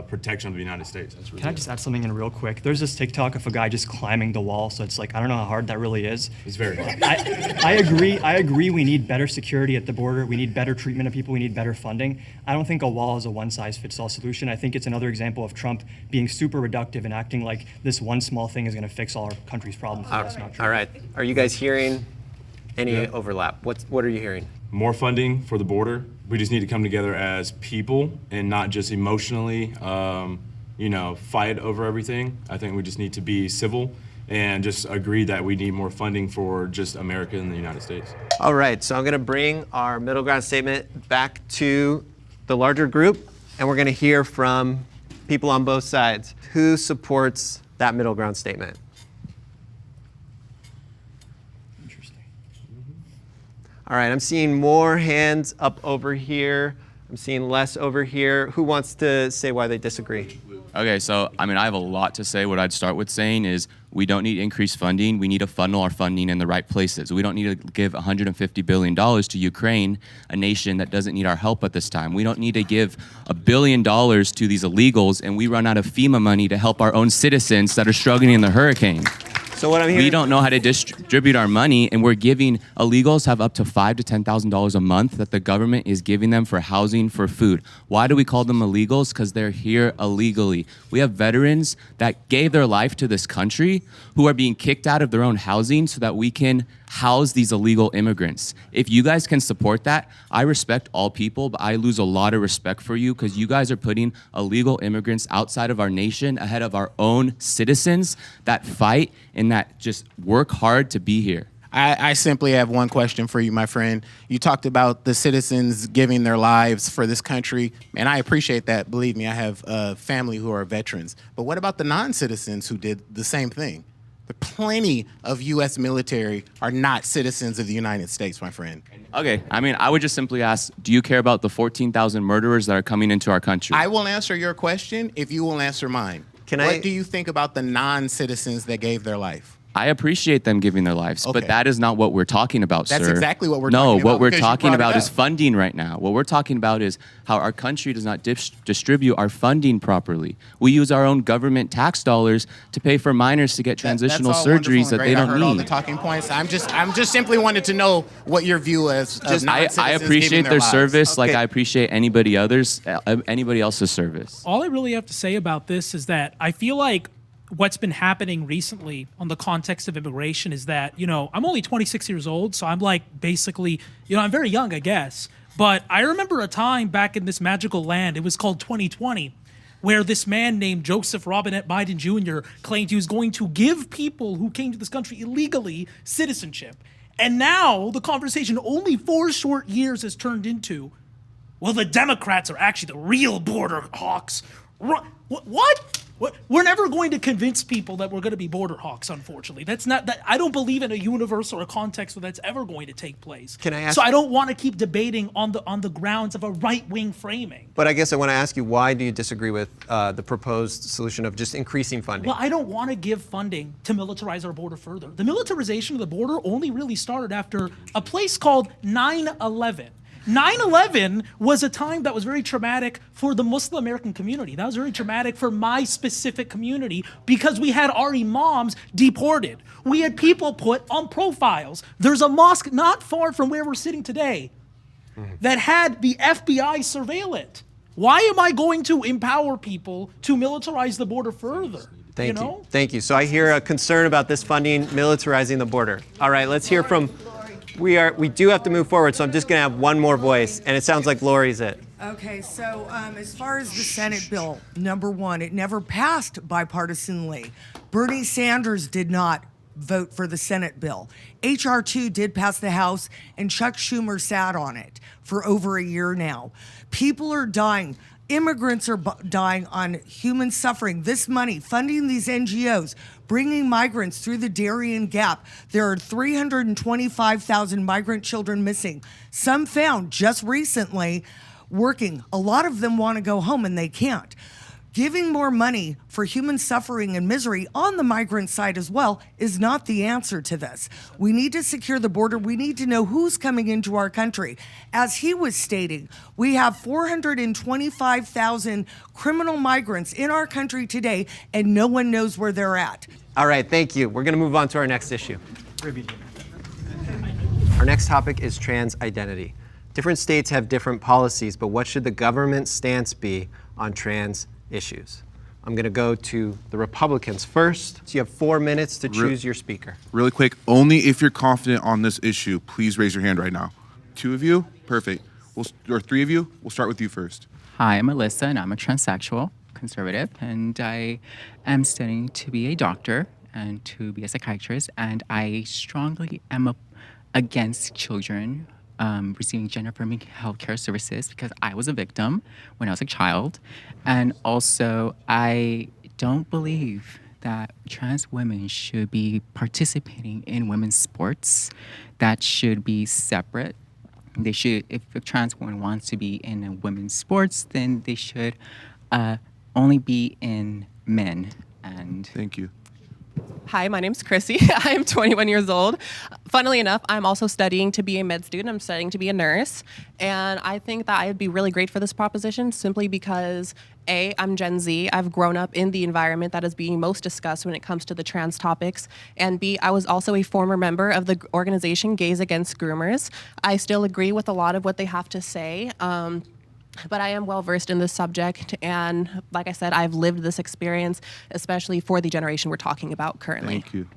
protection of the United States. That's really Can I just add something in real quick? There's this TikTok of a guy just climbing the wall, so it's like, I don't know how hard that really is. It's very hard. I agree we need better security at the border, we need better treatment of people, we need better funding. I don't think a wall is a one-size-fits-all solution. I think it's another example of Trump being super reductive and acting like this one small thing is gonna fix all our country's problems. That's not true. All right, are you guys hearing any overlap? What are you hearing? More funding for the border. We just need to come together as people and not just emotionally, fight over everything. I think we just need to be civil and just agree that we need more funding for just America and the United States. All right, so I'm going to bring our middle ground statement back to the larger group, and we're going to hear from people on both sides. Who supports that middle ground statement? All right, I'm seeing more hands up over here. I'm seeing less over here. Who wants to say why they disagree? Okay, so I have a lot to say. What I'd start with saying is we don't need increased funding. We need to funnel our funding in the right places. We don't need to give $150 billion to Ukraine, a nation that doesn't need our help at this time. We don't need to give $1 billion to these illegals and we run out of FEMA money to help our own citizens that are struggling in the hurricane. So what I'm hearing, we don't know how to distribute our money, and we're giving illegals have up to $5,000 to $10,000 a month that the government is giving them for housing, for food. Why do we call them illegals? Because they're here illegally. We have veterans that gave their life to this country who are being kicked out of their own housing so that we can house these illegal immigrants. If you guys can support that, I respect all people, but I lose a lot of respect for you because you guys are putting illegal immigrants outside of our nation ahead of our own citizens that fight and that just work hard to be here. I simply have one question for you, my friend. You talked about the citizens giving their lives for this country, and I appreciate that. Believe me, I have family who are veterans. But what about the non-citizens who did the same thing? Plenty of U.S. military are not citizens of the United States, my friend. Okay, I would just simply ask, do you care about the 14,000 murderers that are coming into our country? I will answer your question if you will answer mine. What do you think about the non-citizens that gave their life? I appreciate them giving their lives, but that is not what we're talking about, sir. That's exactly what we're talking about. No, what we're talking about is funding right now. What we're talking about is how our country does not distribute our funding properly. We use our own government tax dollars to pay for minors to get transitional surgeries that they don't I heard need. all the talking points. I'm just simply wanted to know what your view is. I appreciate their service like I appreciate anybody else's service. All I really have to say about this is that I feel like what's been happening recently on the context of immigration is that, I'm only 26 years old, so I'm like basically, I'm very young, I guess. But I remember a time back in this magical land, it was called 2020, where this man named Joseph Robinette Biden Jr. claimed he was going to give people who came to this country illegally citizenship. And now the conversation only 4 short years has turned into, well, the Democrats are actually the real border hawks. What? We're never going to convince people that we're going to be border hawks, unfortunately. That's not that. I don't believe in a universe or a context where that's ever going to take place. Can I ask? So I don't want to keep debating on the grounds of a right-wing framing. But I guess I want to ask you, why do you disagree with the proposed solution of just increasing funding? Well, I don't want to give funding to militarize our border further. The militarization of the border only really started after a place called 9/11. 9/11 was a time that was very traumatic for the Muslim American community. That was very traumatic for my specific community because we had our imams deported. We had people put on profiles. There's a mosque not far from where we're sitting today that had the FBI surveil it. Why am I going to empower people to militarize the border further? Thank you. Thank you. So I hear a concern about this funding militarizing the border. All right, let's hear from We do have to move forward, so I'm just going to have one more voice, and it sounds like Lori's it. Okay, so as far as the Senate bill, number one, it never passed bipartisanly. Bernie Sanders did not vote for the Senate bill. H.R. 2 did pass the House, and Chuck Schumer sat on it for over a year now. People are dying. Immigrants are dying on human suffering. This money, funding these NGOs, bringing migrants through the Darien Gap. There are 325,000 migrant children missing. Some found just recently working. A lot of them want to go home and they can't. Giving more money for human suffering and misery on the migrant side as well is not the answer to this. We need to secure the border. We need to know who's coming into our country. As he was stating, we have 425,000 criminal migrants in our country today, and no one knows where they're at. All right, thank you. We're going to move on to our next issue. Our next topic is trans identity. Different states have different policies, but what should the government's stance be on trans issues? I'm going to go to the Republicans first. So you have 4 minutes to choose your speaker. Really quick, only if you're confident on this issue, please raise your hand right now. 2 of you? Perfect. Or 3 of you? We'll start with you first. Hi, I'm Alyssa, and I'm a transsexual conservative, and I am studying to be a doctor and to be a psychiatrist, and I strongly am against children receiving gender-affirming healthcare services because I was a victim when I was a child. And also, I don't believe that trans women should be participating in women's sports. That should be separate. They should, if a trans woman wants to be in a women's sports, then they should only be in men. And thank you. Hi, my name's Chrissy. I am 21 years old. Funnily enough, I'm also studying to be a med student. I'm studying to be a nurse. And I think that I would be really great for this proposition simply because, A, I'm Gen Z. I've grown up in the environment that is being most discussed when it comes to the trans topics. And B, I was also a former member of the organization Gays Against Groomers. I still agree with a lot of what they have to say. But I am well versed in this subject, and like I said, I've lived this experience, especially for the generation we're talking about currently. Thank you.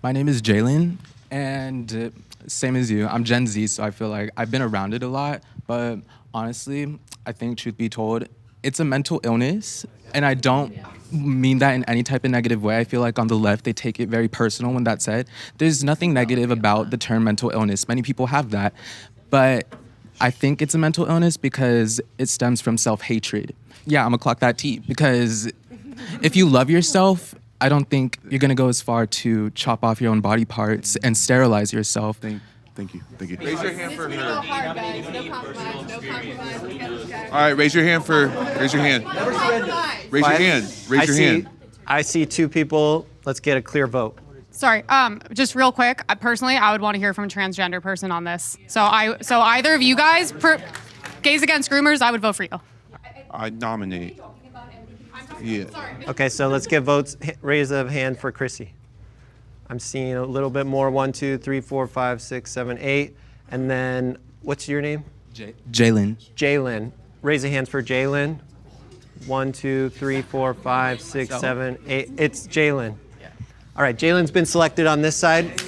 My name is Jalen, and same as you, I'm Gen Z, so I feel like I've been around it a lot, but honestly, I think truth be told, it's a mental illness, and I don't mean that in any type of negative way. I feel like on the left, they take it very personal when that's said. There's nothing negative about the term mental illness. Many people have that, but I think it's a mental illness because it stems from self-hatred. Yeah, I'm gonna clock that T, because if you love yourself, I don't think you're gonna go as far to chop off your own body parts and sterilize yourself. Thank you. Raise your hand for her. All right, raise your hand. Raise your hand. I see 2 people. Let's get a clear vote. Sorry, just real quick. Personally, I would want to hear from a transgender person on this. So either of you guys, Gays Against Groomers, I would vote for you. I nominate. Yeah. Okay, so let's get votes. Raise of hand for Chrissy. I'm seeing a little bit more. 1, 2, 3, 4, 5, 6, 7, 8. And then, what's your name? Jalen. Jalen. Raise of hands for Jalen. 1, 2, 3, 4, 5, 6, 7, 8. It's Jalen. All right, Jalen's been selected on this side.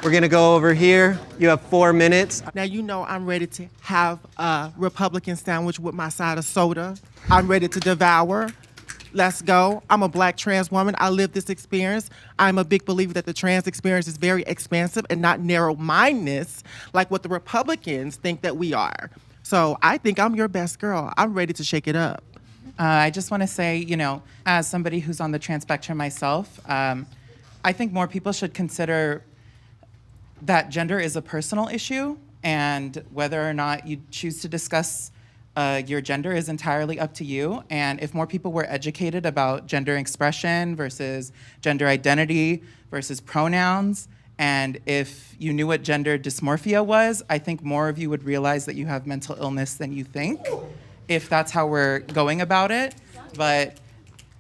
We're gonna go over here. You have 4 minutes. Now, you know I'm ready to have a Republican sandwich with my side of soda. I'm ready to devour. Let's go. I'm a black trans woman. I live this experience. I'm a big believer that the trans experience is very expansive and not narrow-mindedness like what the Republicans think that we are. So I think I'm your best girl. I'm ready to shake it up. I just want to say, you know, as somebody who's on the trans spectrum myself, I think more people should consider that gender is a personal issue, and whether or not you choose to discuss your gender is entirely up to you. And if more people were educated about gender expression versus gender identity versus pronouns, and if you knew what gender dysmorphia was, I think more of you would realize that you have mental illness than you think, if that's how we're going about it. But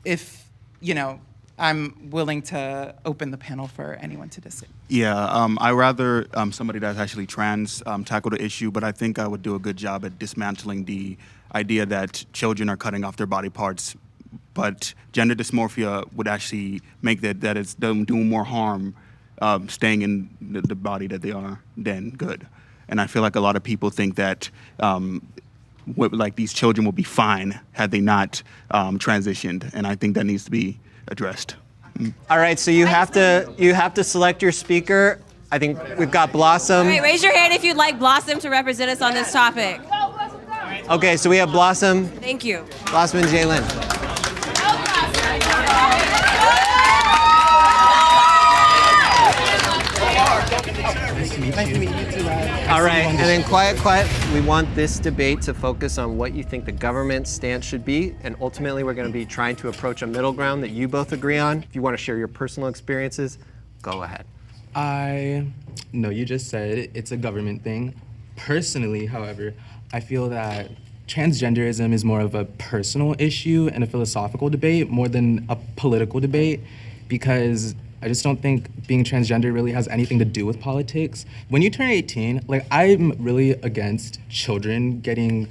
if, you know, I'm willing to open the panel for anyone to disagree. Yeah, I rather somebody that's actually trans tackle the issue, but I think I would do a good job at dismantling the idea that children are cutting off their body parts, but gender dysmorphia would actually make that it's them doing more harm staying in the body that they are, then good. And I feel like a lot of people think that like these children will be fine had they not transitioned, and I think that needs to be addressed. All right, so you have to select your speaker. I think we've got Blossom. All right, raise your hand if you'd like Blossom to represent us on this topic. Okay, so we have Blossom. Thank you. Blossom and Jalen. Nice to meet you too. All right, and then quiet. We want this debate to focus on what you think the government's stance should be, and ultimately we're going to be trying to approach a middle ground that you both agree on. If you want to share your personal experiences, go ahead. I know you just said it's a government thing. Personally, however, I feel that transgenderism is more of a personal issue and a philosophical debate more than a political debate, because I just don't think being transgender really has anything to do with politics. When you turn 18, like, I'm really against children getting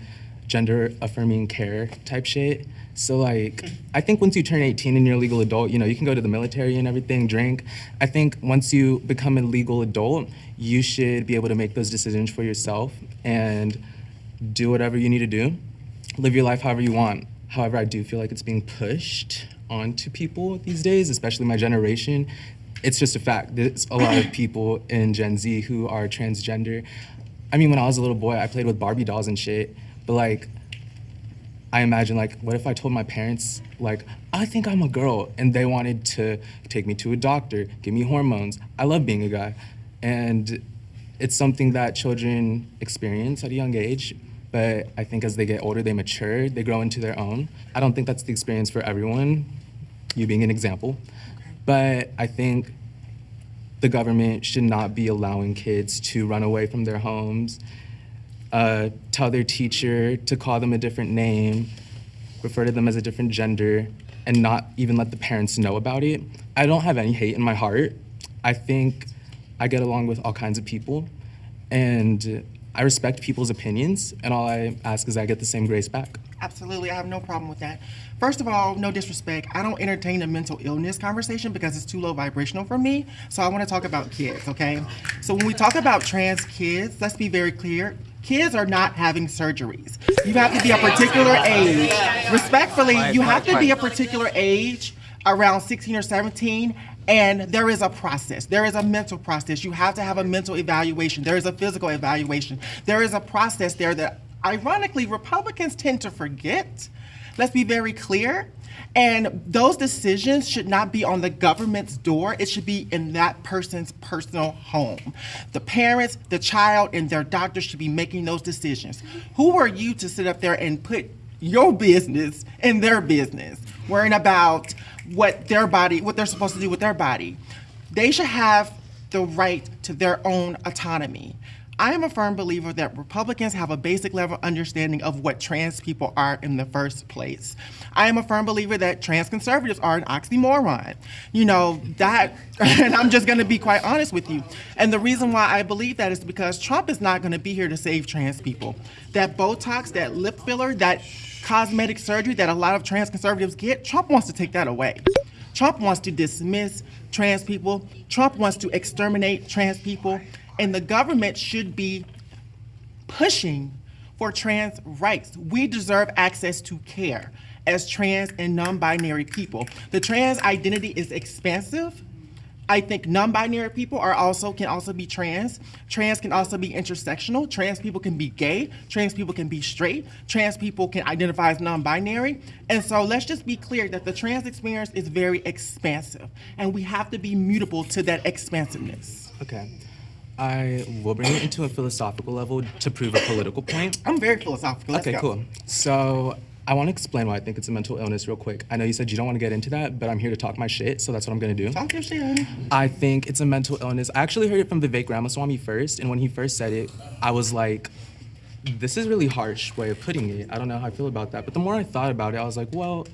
gender affirming care type shit. So like, I think once you turn 18 and you're a legal adult, you can go to the military and everything, drink. I think once you become a legal adult, you should be able to make those decisions for yourself and do whatever you need to do. Live your life however you want. However, I do feel like it's being pushed onto people these days, especially my generation. It's just a fact. There's a lot of people in Gen Z who are transgender. I mean, when I was a little boy, I played with Barbie dolls and shit, but like, I imagine, like, what if I told my parents, like, I think I'm a girl, and they wanted to take me to a doctor, give me hormones. I love being a guy. And it's something that children experience at a young age, but I think as they get older, they mature, they grow into their own. I don't think that's the experience for everyone, you being an example. But I think the government should not be allowing kids to run away from their homes, tell their teacher to call them a different name, refer to them as a different gender, and not even let the parents know about it. I don't have any hate in my heart. I think I get along with all kinds of people, and I respect people's opinions, and all I ask is I get the same grace back. Absolutely, I have no problem with that. First of all, no disrespect, I don't entertain the mental illness conversation because it's too low vibrational for me, so I want to talk about kids, okay? So when we talk about trans kids, let's be very clear. Kids are not having surgeries. You have to be a particular age. Respectfully, you have to be a particular age, around 16 or 17, and there is a process. There is a mental process. You have to have a mental evaluation. There is a physical evaluation. There is a process there that, ironically, Republicans tend to forget. Let's be very clear. And those decisions should not be on the government's door. It should be in that person's personal home. The parents, the child, and their doctor should be making those decisions. Who are you to sit up there and put your business in their business, worrying about what they're supposed to do with their body? They should have the right to their own autonomy. I am a firm believer that Republicans have a basic level understanding of what trans people are in the first place. I am a firm believer that trans conservatives are an oxymoron. And I'm just gonna be quite honest with you. And the reason why I believe that is because Trump is not gonna be here to save trans people. That Botox, that lip filler, that cosmetic surgery that a lot of trans conservatives get, Trump wants to take that away. Trump wants to dismiss trans people. Trump wants to exterminate trans people. And the government should be pushing for trans rights. We deserve access to care as trans and non-binary people. The trans identity is expansive. I think non-binary people can also be trans. Trans can also be intersectional. Trans people can be gay. Trans people can be straight. Trans people can identify as non-binary. And so let's just be clear that the trans experience is very expansive, and we have to be mutable to that expansiveness. Okay. I will bring it into a philosophical level to prove a political point. I'm very philosophical. Let's Okay, go. cool. So I want to explain why I think it's a mental illness real quick. I know you said you don't want to get into that, but I'm here to talk my shit, so that's what I'm going to do. Talk your shit, honey. I think it's a mental illness. I actually heard it from Vivek Ramaswamy first, and when he first said it, I was like, this is a really harsh way of putting it. I don't know how I feel about that. But the more I thought about it, I was like, well,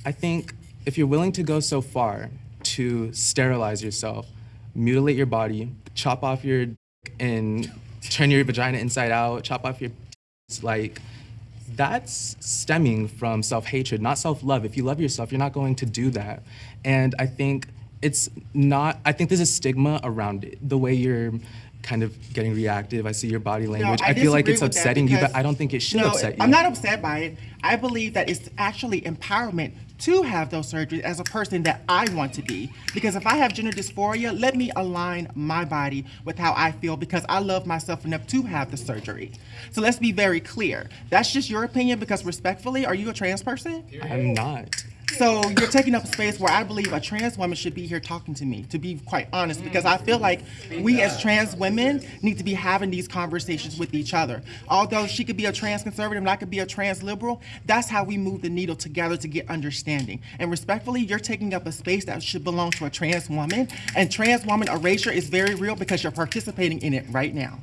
I think if you're willing to go so far to sterilize yourself, mutilate your body, chop off your dick and turn your vagina inside out, chop off your like, that's stemming from self-hatred, not self-love. If you love yourself, you're not going to do that. And I think it's not, I think there's a stigma around it, the way you're kind of getting reactive. I see your body language. I feel like it's upsetting you, but I don't think it should upset you. I'm not upset by it. I believe that it's actually empowerment to have those surgeries as a person that I want to be. Because if I have gender dysphoria, let me align my body with how I feel because I love myself enough to have the surgery. So let's be very clear. That's just your opinion because respectfully, are you a trans person? I'm not. So you're taking up space where I believe a trans woman should be here talking to me, to be quite honest, because I feel like we as trans women need to be having these conversations with each other. Although she could be a trans conservative and I could be a trans liberal, that's how we move the needle together to get understanding. And respectfully, you're taking up a space that should belong to a trans woman, and trans woman erasure is very real because you're participating in it right now.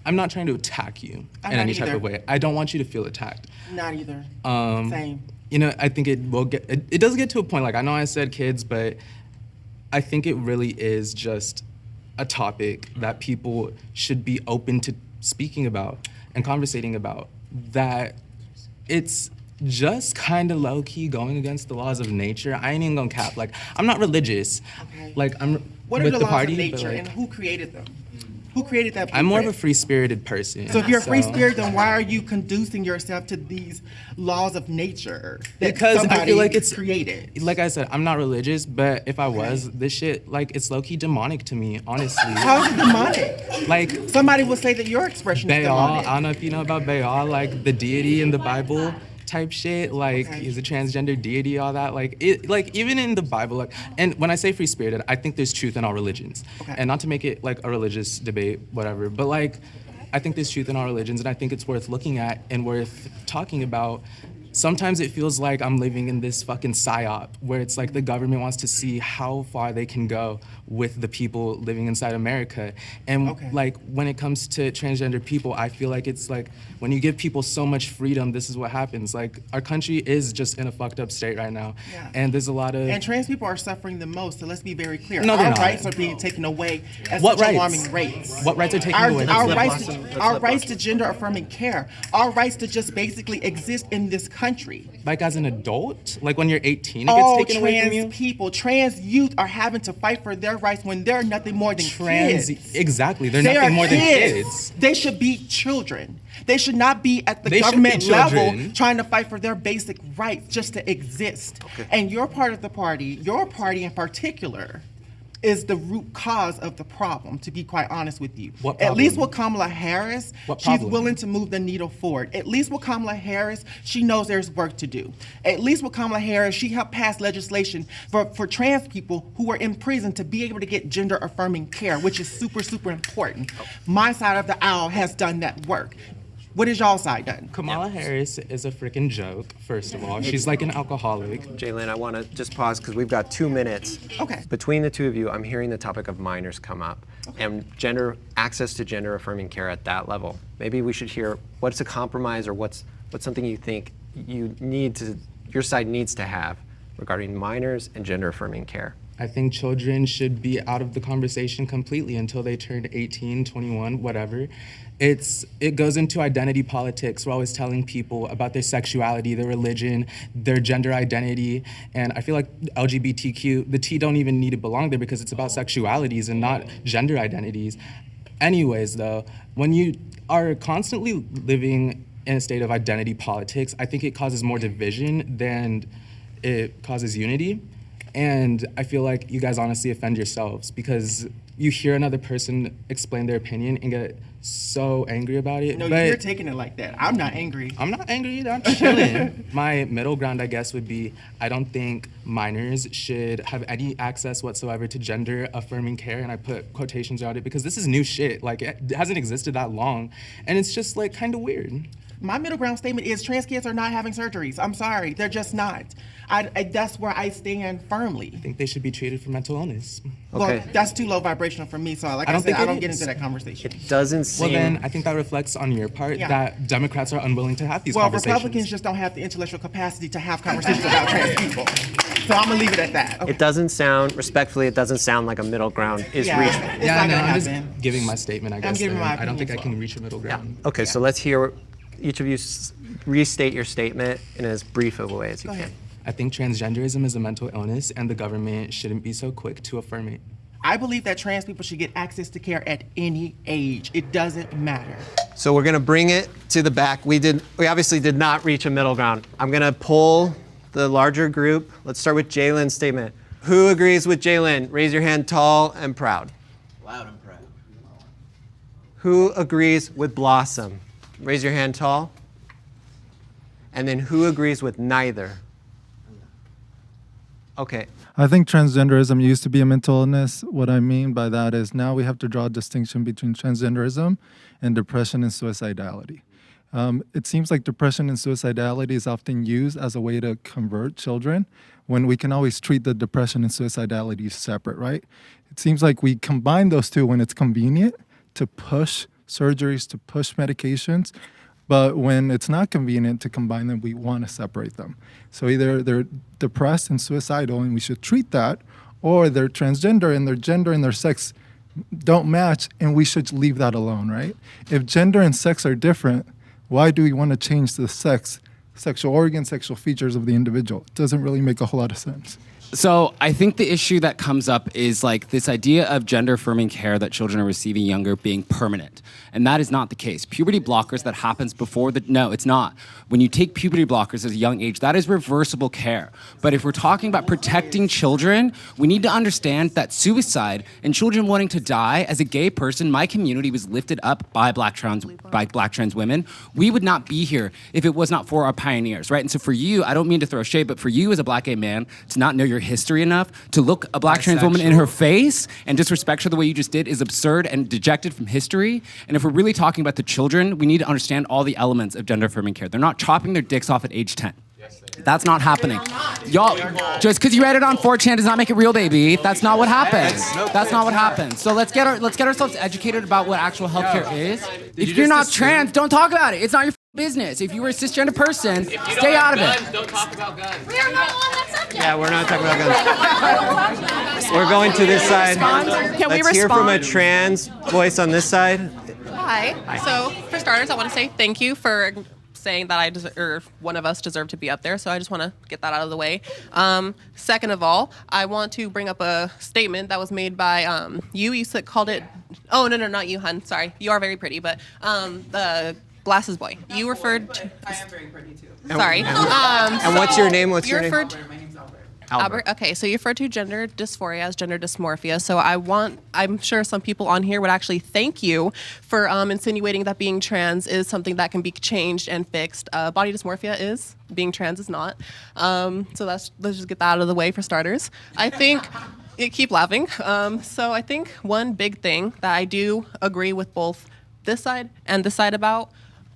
I'm not trying to attack you I'm in not any type either. of way. I don't want you to feel attacked. Not either. Same. You know, I think it does get to a point, like I know I said kids, but I think it really is just a topic that people should be open to speaking about and conversating about. That it's just kind of low-key going against the laws of nature. I ain't even gonna cap. Like, I'm not religious. Okay. Like, I'm What are with the the laws party, of but, nature like, and who created them? Who created that? I'm more of a blueprint? free-spirited person. So if you're a free spirit, then why are you conducing yourself to these laws of nature that Because I somebody feel like it's created? Like I said, I'm not religious, but if I was, this shit, like, it's low-key demonic to me, honestly. How is it demonic? Like, somebody would say that your expression is Baal, demonic. I don't know if you know about Baal, like the deity in the Bible type shit, like he's a transgender deity, all that, like it, like even in the Bible, like, and when I say free spirited, I think there's truth in all religions, and not to make it like a religious debate, whatever, but like I think there's truth in all religions, and I think it's worth looking at and worth talking about. Sometimes it feels like I'm living in this fucking psyop where it's like the government wants to see how far they can go with the people living inside America. And like when it comes to transgender people, I feel like it's like when you give people so much freedom, this is what happens. Like our country is just in a fucked up state right now. Yeah. And there's a lot of And trans people are suffering the most, so let's be very clear. No, they're our not. rights are being taken away at What such rights? alarming rates. What rights are taken our, away? Our Let's rights, rights to gender affirming care, our rights to just basically exist in this country. Like as an adult, like when you're 18, it gets All taken away from you. trans people, trans youth are having to fight for their rights when they're nothing more than kids. Exactly, they're They nothing are more than kids. They should be children. They should not be at the They should government be level children. trying to fight for their basic rights just to exist. And you're part of the party, your party in particular, is the root cause of the problem, to be quite honest with you. What At least problem? with Kamala Harris, What she's problem? willing to move the needle forward. At least with Kamala Harris, she knows there's work to do. At least with Kamala Harris, she helped pass legislation for trans people who are in prison to be able to get gender affirming care, which is super, super important. My side of the aisle has done that work. What has y'all side done? Kamala Harris is a freaking joke, first of all. She's like an alcoholic. Jalen, I want to just pause because we've got 2 minutes. Okay. Between the two of you, I'm hearing the topic of minors come up and access to gender affirming care at that level. Maybe we should hear what's a compromise or what's something you think your side needs to have regarding minors and gender affirming care. I think children should be out of the conversation completely until they turn 18, 21, whatever. It goes into identity politics. We're always telling people about their sexuality, their religion, their gender identity. And I feel like LGBTQ, the T don't even need to belong there because it's about sexualities and not gender identities. Anyways, though, when you are constantly living in a state of identity politics, I think it causes more division than it causes unity. And I feel like you guys honestly offend yourselves because you hear another person explain their opinion and get so angry about it. No, but you're taking it like that. I'm not angry. I'm not angry either, I'm chilling. My middle ground, I guess, would be I don't think minors should have any access whatsoever to gender affirming care, and I put quotations around it because this is new shit. Like, it hasn't existed that long, and it's just like kind of weird. My middle ground statement is trans kids are not having surgeries. I'm sorry, they're just not. That's where I stand firmly. I think they should be treated for mental illness. Well, that's too low vibrational for me, so like I said, I don't get into that conversation. It doesn't seem... Well, then I think that reflects on your part Yeah. that Democrats are unwilling to have these Well, conversations. Republicans just don't have the intellectual capacity to have conversations about trans people. So I'm gonna leave it at that. Okay. It doesn't sound, respectfully, it doesn't sound like a middle ground is Yeah. reached. It's Yeah, not no, gonna I'm just happen. giving my statement, I I'm guess. giving then. my I don't think opinion I as can well. reach a middle ground. Okay, so let's hear each of you restate your statement in as brief of a way as you can. I think transgenderism is a mental illness, and the government shouldn't be so quick to affirm it. I believe that trans people should get access to care at any age. It doesn't matter. So we're gonna bring it to the back. We obviously did not reach a middle ground. I'm gonna pull the larger group. Let's start with Jalen's statement. Who agrees with Jalen? Raise your hand, tall and proud. Loud and proud. Who agrees with Blossom? Raise your hand, tall. And then who agrees with neither? Okay. I think transgenderism used to be a mental illness. What I mean by that is now we have to draw a distinction between transgenderism and depression and suicidality. It seems like depression and suicidality is often used as a way to convert children when we can always treat the depression and suicidality separate, right? It seems like we combine those two when it's convenient to push surgeries, to push medications, but when it's not convenient to combine them, we want to separate them. So either they're depressed and suicidal and we should treat that, or they're transgender and their gender and their sex don't match and we should leave that alone, right? If gender and sex are different, why do we want to change the sex, sexual organs, sexual features of the individual? It doesn't really make a whole lot of sense. So I think the issue that comes up is like this idea of gender affirming care that children are receiving younger being permanent. And that is not the case. Puberty blockers that happens before no, it's not. When you take puberty blockers at a young age, that is reversible care. But if we're talking about protecting children, we need to understand that suicide and children wanting to die, as a gay person, my community was lifted up by black trans women. We would not be here if it was not for our pioneers, right? And so for you, I don't mean to throw shade, but for you as a black gay man to not know your history enough, to look a black trans woman in her face and disrespect her the way you just did is absurd and dejected from history. And if we're really talking about the children, we need to understand all the elements of gender affirming care. They're not chopping their dicks off at age 10. That's not happening. Y'all, just because you read it on 4chan does not make it real, baby. That's not what happens. That's not what happens. So let's get ourselves educated about what actual healthcare is. If you're not trans, don't talk about it. It's not your business. If you were a cisgender person, stay out of it. Don't talk about guns. We are not on that subject. Yeah, we're not talking about guns. We're going to this side. Can we Let's hear from a respond? trans voice on this side. Hi. Hi. So, for starters, I want to say thank you for saying that I deserve, or one of us deserve to be up there. So I just want to get that out of the way. Second of all, I want to bring up a statement that was made by you. You called it. Oh no, not you, hun. Sorry, you are very pretty, but the glasses boy. You referred to. I am very pretty too. Sorry. And what's your name? What's your name? My name's Albert. Okay, so you refer to gender dysphoria as gender dysmorphia. So I'm sure some people on here would actually thank you for insinuating that being trans is something that can be changed and fixed. Body dysmorphia is, being trans is not. So let's just get that out of the way for starters. I think, keep laughing. So I think one big thing that I do agree with both this side and this side about,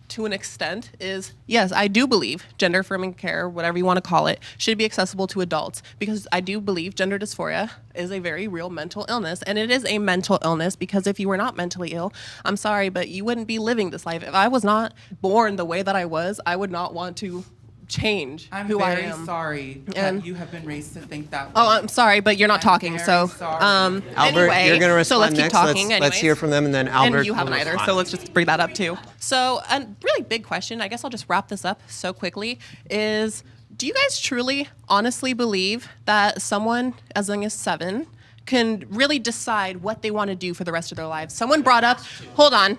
to an extent, is yes, I do believe gender affirming care, whatever you want to call it, should be accessible to adults, because I do believe gender dysphoria is a very real mental illness, and it is a mental illness because if you were not mentally ill, I'm sorry, but you wouldn't be living this life. If I was not born the way that I was, I would not want to change who I am. I'm very sorry that you have been raised to think that way. Oh, I'm sorry, but you're not talking. So, Albert, anyway, you're going to respond so let's next. keep talking. Let's hear from them, and then Albert. And you haven't will either, respond. so let's just bring that up too. So, a really big question, I guess I'll just wrap this up so quickly, is do you guys truly, honestly believe that someone as young as 7 can really decide what they want to do for the rest of their lives? Someone brought up, hold on.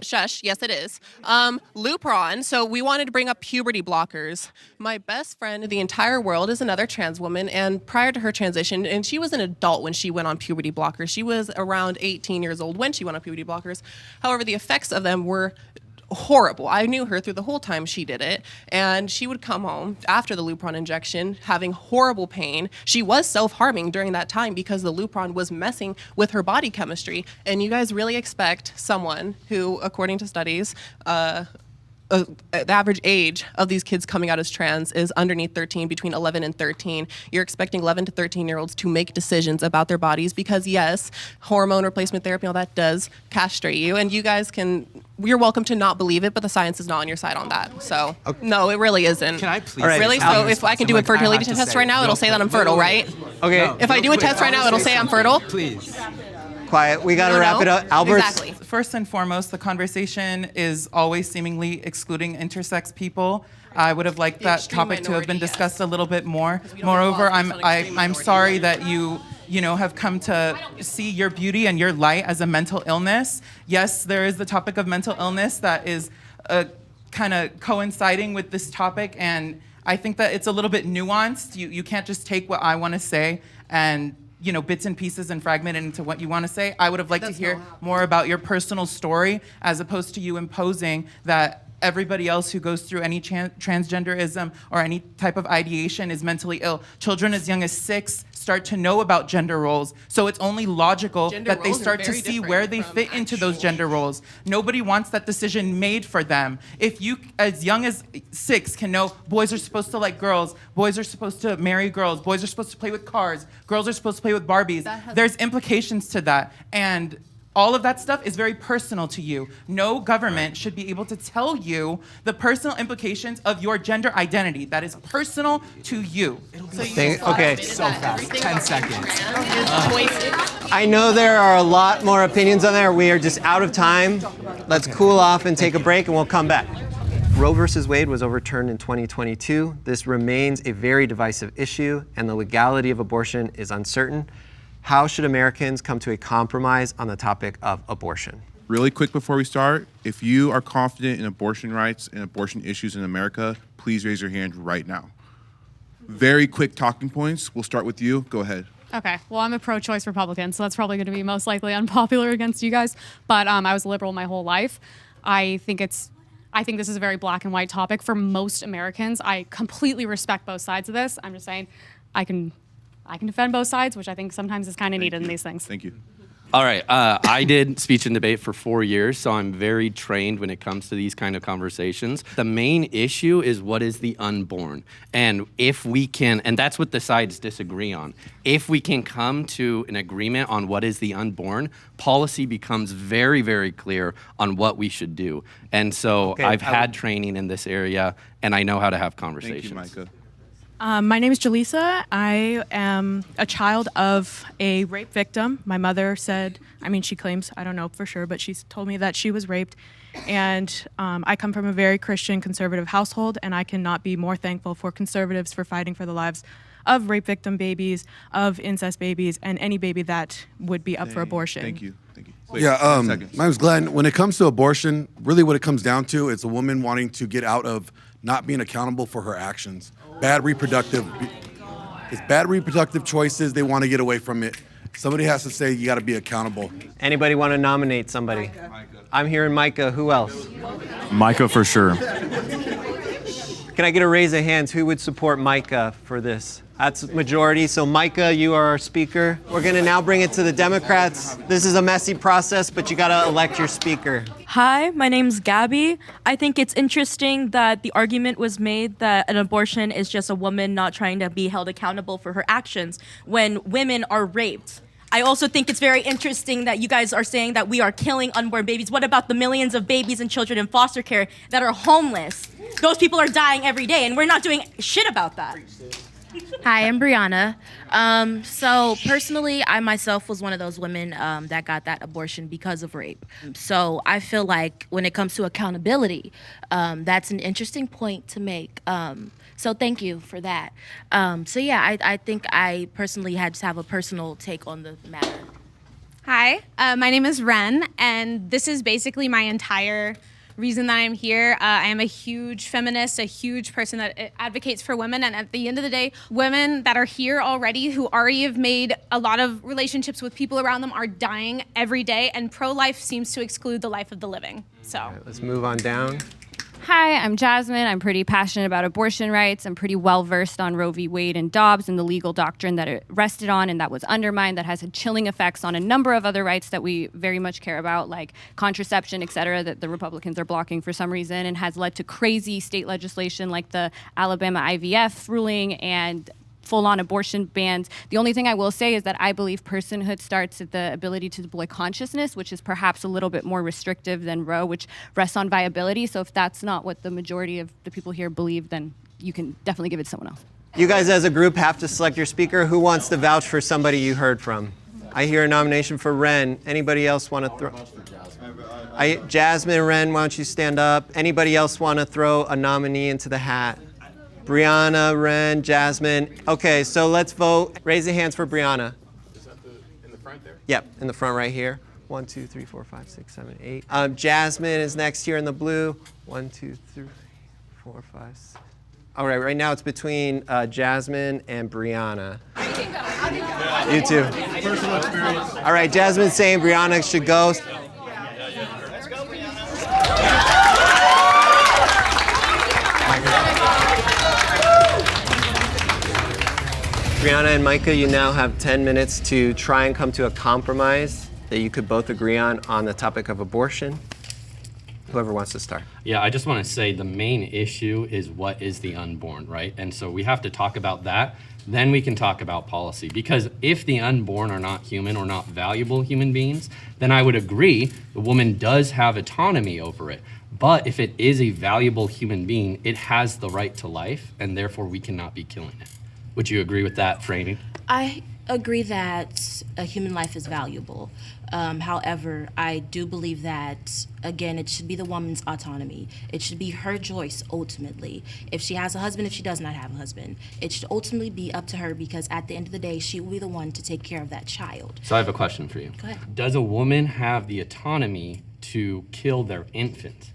Shush, yes it is. Lupron, so we wanted to bring up puberty blockers. My best friend in the entire world is another trans woman, and prior to her transition, and she was an adult when she went on puberty blockers. She was around 18 years old when she went on puberty blockers. However, the effects of them were horrible. I knew her through the whole time she did it, and she would come home after the Lupron injection having horrible pain. She was self-harming during that time because the Lupron was messing with her body chemistry. And you guys really expect someone who, according to studies, the average age of these kids coming out as trans is underneath 13, between 11 and 13. You're expecting 11 to 13-year-olds to make decisions about their bodies because, yes, hormone replacement therapy, all that does castrate you. And you guys you're welcome to not believe it, but the science is not on your side on that. So, no, it really isn't. Can I please? Really? So if I can do a fertility test right now, it'll say that I'm fertile, right? Okay. If I do a test right now, it'll say I'm fertile? Please. quiet. We got to wrap it up. Albert. Exactly. First and foremost, the conversation is always seemingly excluding intersex people. I would have liked that topic to have been discussed a little bit more. Moreover, I'm sorry that you have come to see your beauty and your light as a mental illness. Yes, there is the topic of mental illness that is kind of coinciding with this topic, and I think that it's a little bit nuanced. You can't just take what I want to say and bits and pieces and fragment it into what you want to say. I would have liked to hear more about your personal story as opposed to you imposing that everybody else who goes through any transgenderism or any type of ideation is mentally ill. Children as young as 6 start to know about gender roles, so it's only logical that they start to see where they fit into those gender roles. Nobody wants that decision made for them. If you, as young as 6, can know boys are supposed to like girls, boys are supposed to marry girls, boys are supposed to play with cars, girls are supposed to play with Barbies, there's implications to that. And all of that stuff is very personal to you. No government should be able to tell you the personal implications of your gender identity. That is personal to you. Okay. So fast. 10 seconds. I know there are a lot more opinions on there. We are just out of time. Let's cool off and take a break, and we'll come back. Roe versus Wade was overturned in 2022. This remains a very divisive issue, and the legality of abortion is uncertain. How should Americans come to a compromise on the topic of abortion? Really quick before we start, if you are confident in abortion rights and abortion issues in America, please raise your hand right now. Very quick talking points. We'll start with you. Go ahead. Okay, well, I'm a pro-choice Republican, so that's probably going to be most likely unpopular against you guys. But I was a liberal my whole life. I think this is a very black and white topic for most Americans. I completely respect both sides of this. I'm just saying, I can defend both sides, which I think sometimes is kind of needed in these things. Thank you. All right. I did speech and debate for 4 years, so I'm very trained when it comes to these kind of conversations. The main issue is what is the unborn. And if we can, and that's what the sides disagree on, if we can come to an agreement on what is the unborn, policy becomes very, very clear on what we should do. And so I've had training in this area, and I know how to have conversations. Thank you, Micah. My name is Jaleesa. I am a child of a rape victim. My mother said, she claims, I don't know for sure, but she's told me that she was raped. And I come from a very Christian conservative household, and I cannot be more thankful for conservatives for fighting for the lives of rape victim babies, of incest babies, and any baby that would be up for abortion. Thank you. My name's Glenn. When it comes to abortion, really what it comes down to is a woman wanting to get out of not being accountable for her actions. It's bad reproductive choices. They want to get away from it. Somebody has to say you got to be accountable. Anybody want to nominate somebody? Micah. I'm hearing Micah. Who else? Micah for sure. Can I get a raise of hands? Who would support Micah for this? That's majority. So Micah, you are our speaker. We're going to now bring it to the Democrats. This is a messy process, but you got to elect your speaker. Hi, my name's Gabby. I think it's interesting that the argument was made that an abortion is just a woman not trying to be held accountable for her actions when women are raped. I also think it's very interesting that you guys are saying that we are killing unborn babies. What about the millions of babies and children in foster care that are homeless? Those people are dying every day, and we're not doing shit about that. Hi, I'm Brianna. So personally, I myself was one of those women that got that abortion because of rape. So I feel like when it comes to accountability, that's an interesting point to make. So thank you for that. I think I personally had to have a personal take on the matter. Hi, my name is Ren, and this is basically my entire reason that I'm here. I am a huge feminist, a huge person that advocates for women, and at the end of the day, women that are here already who already have made a lot of relationships with people around them are dying every day, and pro-life seems to exclude the life of the living. So let's move on down. Hi, I'm Jasmine. I'm pretty passionate about abortion rights. I'm pretty well versed on Roe v. Wade and Dobbs and the legal doctrine that it rested on and that was undermined, that has had chilling effects on a number of other rights that we very much care about, like contraception, et cetera, that the Republicans are blocking for some reason, and has led to crazy state legislation like the Alabama IVF ruling and full-on abortion bans. The only thing I will say is that I believe personhood starts at the ability to deploy consciousness, which is perhaps a little bit more restrictive than Roe, which rests on viability. So if that's not what the majority of the people here believe, then you can definitely give it to someone else. You guys as a group have to select your speaker. Who wants to vouch for somebody you heard from? I hear a nomination for Ren. Anybody else want to throw? Jasmine and Ren, why don't you stand up? Anybody else want to throw a nominee into the hat? Brianna, Ren, Jasmine. Okay, so let's vote. Raise your hands for Brianna. Is that in the front there? Yep, in the front right here. 1, 2, 3, 4, 5, 6, 7, 8. Jasmine is next here in the blue. 1, 2, 3, 4, 5, 6. All right, right now it's between Jasmine and Brianna. You two. Personal experience. All right, Jasmine's saying Brianna should go. Brianna and Micah, you now have 10 minutes to try and come to a compromise that you could both agree on the topic of abortion. Whoever wants to start. Yeah, I just want to say the main issue is what is the unborn, right? And so we have to talk about that. Then we can talk about policy. Because if the unborn are not human or not valuable human beings, then I would agree the woman does have autonomy over it. But if it is a valuable human being, it has the right to life, and therefore we cannot be killing it. Would you agree with that framing? I agree that a human life is valuable. However, I do believe that, again, it should be the woman's autonomy. It should be her choice, ultimately. If she has a husband, if she does not have a husband, it should ultimately be up to her because at the end of the day, she will be the one to take care of that child. So I have a question for you. Go ahead. Does a woman have the autonomy to kill their infant?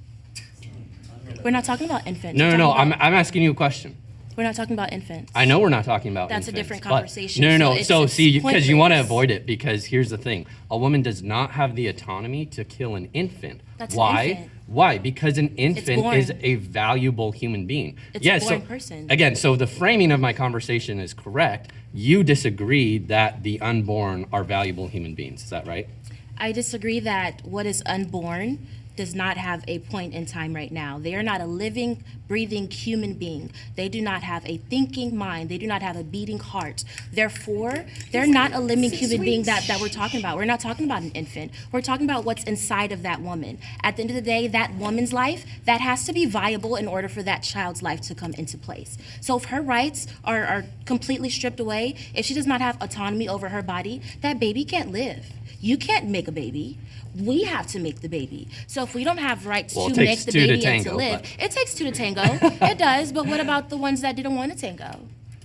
We're not talking about infants. No, We're no, no. talking I'm asking you a question. We're not talking about infants. I know we're not talking about That's a infants, different but- conversation, No, no, so no. it's So just see, because you want to pointless. avoid it, because here's the thing. A woman does not have the autonomy to kill an infant. That's an Why? infant. Why? Because an infant born. is a valuable human being. It's Yeah, a born so, person. Again, so the framing of my conversation is correct. You disagree that the unborn are valuable human beings. Is that right? I disagree that what is unborn does not have a point in time right now. They are not a living, breathing human being. They do not have a thinking mind. They do not have a beating heart. Therefore, they're not a living human being that we're talking about. We're not talking about an infant. We're talking about what's inside of that woman. At the end of the day, that woman's life, that has to be viable in order for that child's life to come into place. So if her rights are completely stripped away, if she does not have autonomy over her body, that baby can't live. You can't make a baby. We have to make the baby. So if we don't have rights Well, it to takes make the two to baby and tango, to live, but- it takes two to tango. It does, but what about the ones that didn't want to tango?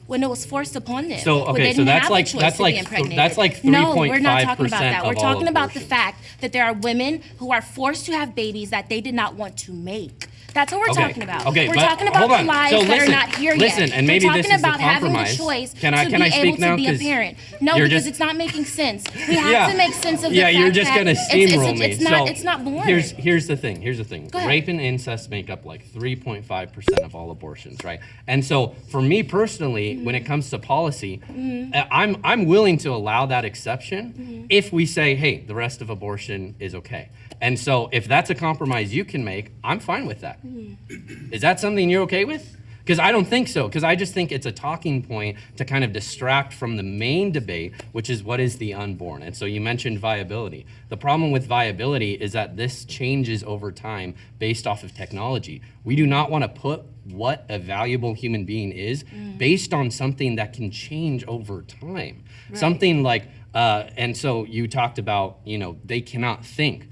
When it was forced upon them. So, when okay, they so didn't that's have like- a choice that's to like be th- impregnated. that's like No, we're not talking about 3.5% that. We're of all talking about the abortions. fact that there are women who are forced to have babies that they did not want to make. That's what we're Okay, talking about. okay, we're but talking about hold the on. lives So that are listen, not here listen, yet. and maybe we're this talking is the about having the compromise. choice Can I to speak be able now? to be a 'Cause parent. No, you're because just- it's not making sense. We have Yeah. to make sense of the Yeah, fact you're just that gonna it's steamroll me. It's not. So It's not born. Here's the thing. Here's the thing. Go ahead. Rape and incest make up like 3.5% of all abortions, right? And so for me personally, when it comes to policy, I'm willing to allow that exception if we say, hey, the rest of abortion is okay. And so if that's a compromise you can make, I'm fine with that. Is that something you're okay with? Because I don't think so, because I just think it's a talking point to kind of distract from the main debate, which is what is the unborn. And so you mentioned viability. The problem with viability is that this changes over time based off of technology. We do not want to put what a valuable human being is based on something that can change over time. Right. Something like, and so you talked about, they cannot think.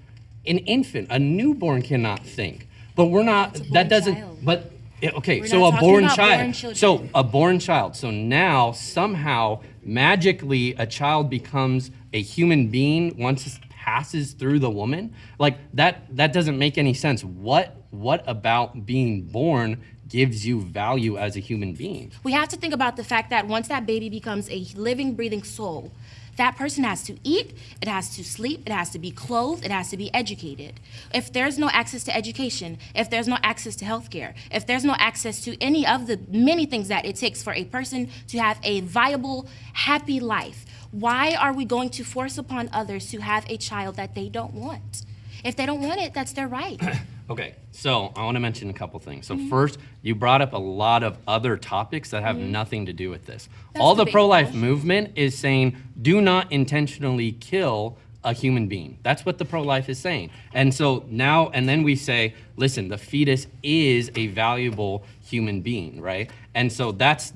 An infant, a newborn cannot think. But we're not, that doesn't, child. but, okay, We're so not a talking born about child. born children. So a born child. So now somehow, magically, a child becomes a human being once it passes through the woman. Like that doesn't make any sense. What about being born gives you value as a human being? We have to think about the fact that once that baby becomes a living, breathing soul, that person has to eat, it has to sleep, it has to be clothed, it has to be educated. If there's no access to education, if there's no access to healthcare, if there's no access to any of the many things that it takes for a person to have a viable, happy life, why are we going to force upon others to have a child that they don't want? If they don't want it, that's their right. Okay, so I want to mention a couple things. So first, you brought up a lot of other topics that have nothing to do with this. That's All the debatable. pro-life movement is saying, do not intentionally kill a human being. That's what the pro-life is saying. And so now, and then we say, listen, the fetus is a valuable human being, right? And so those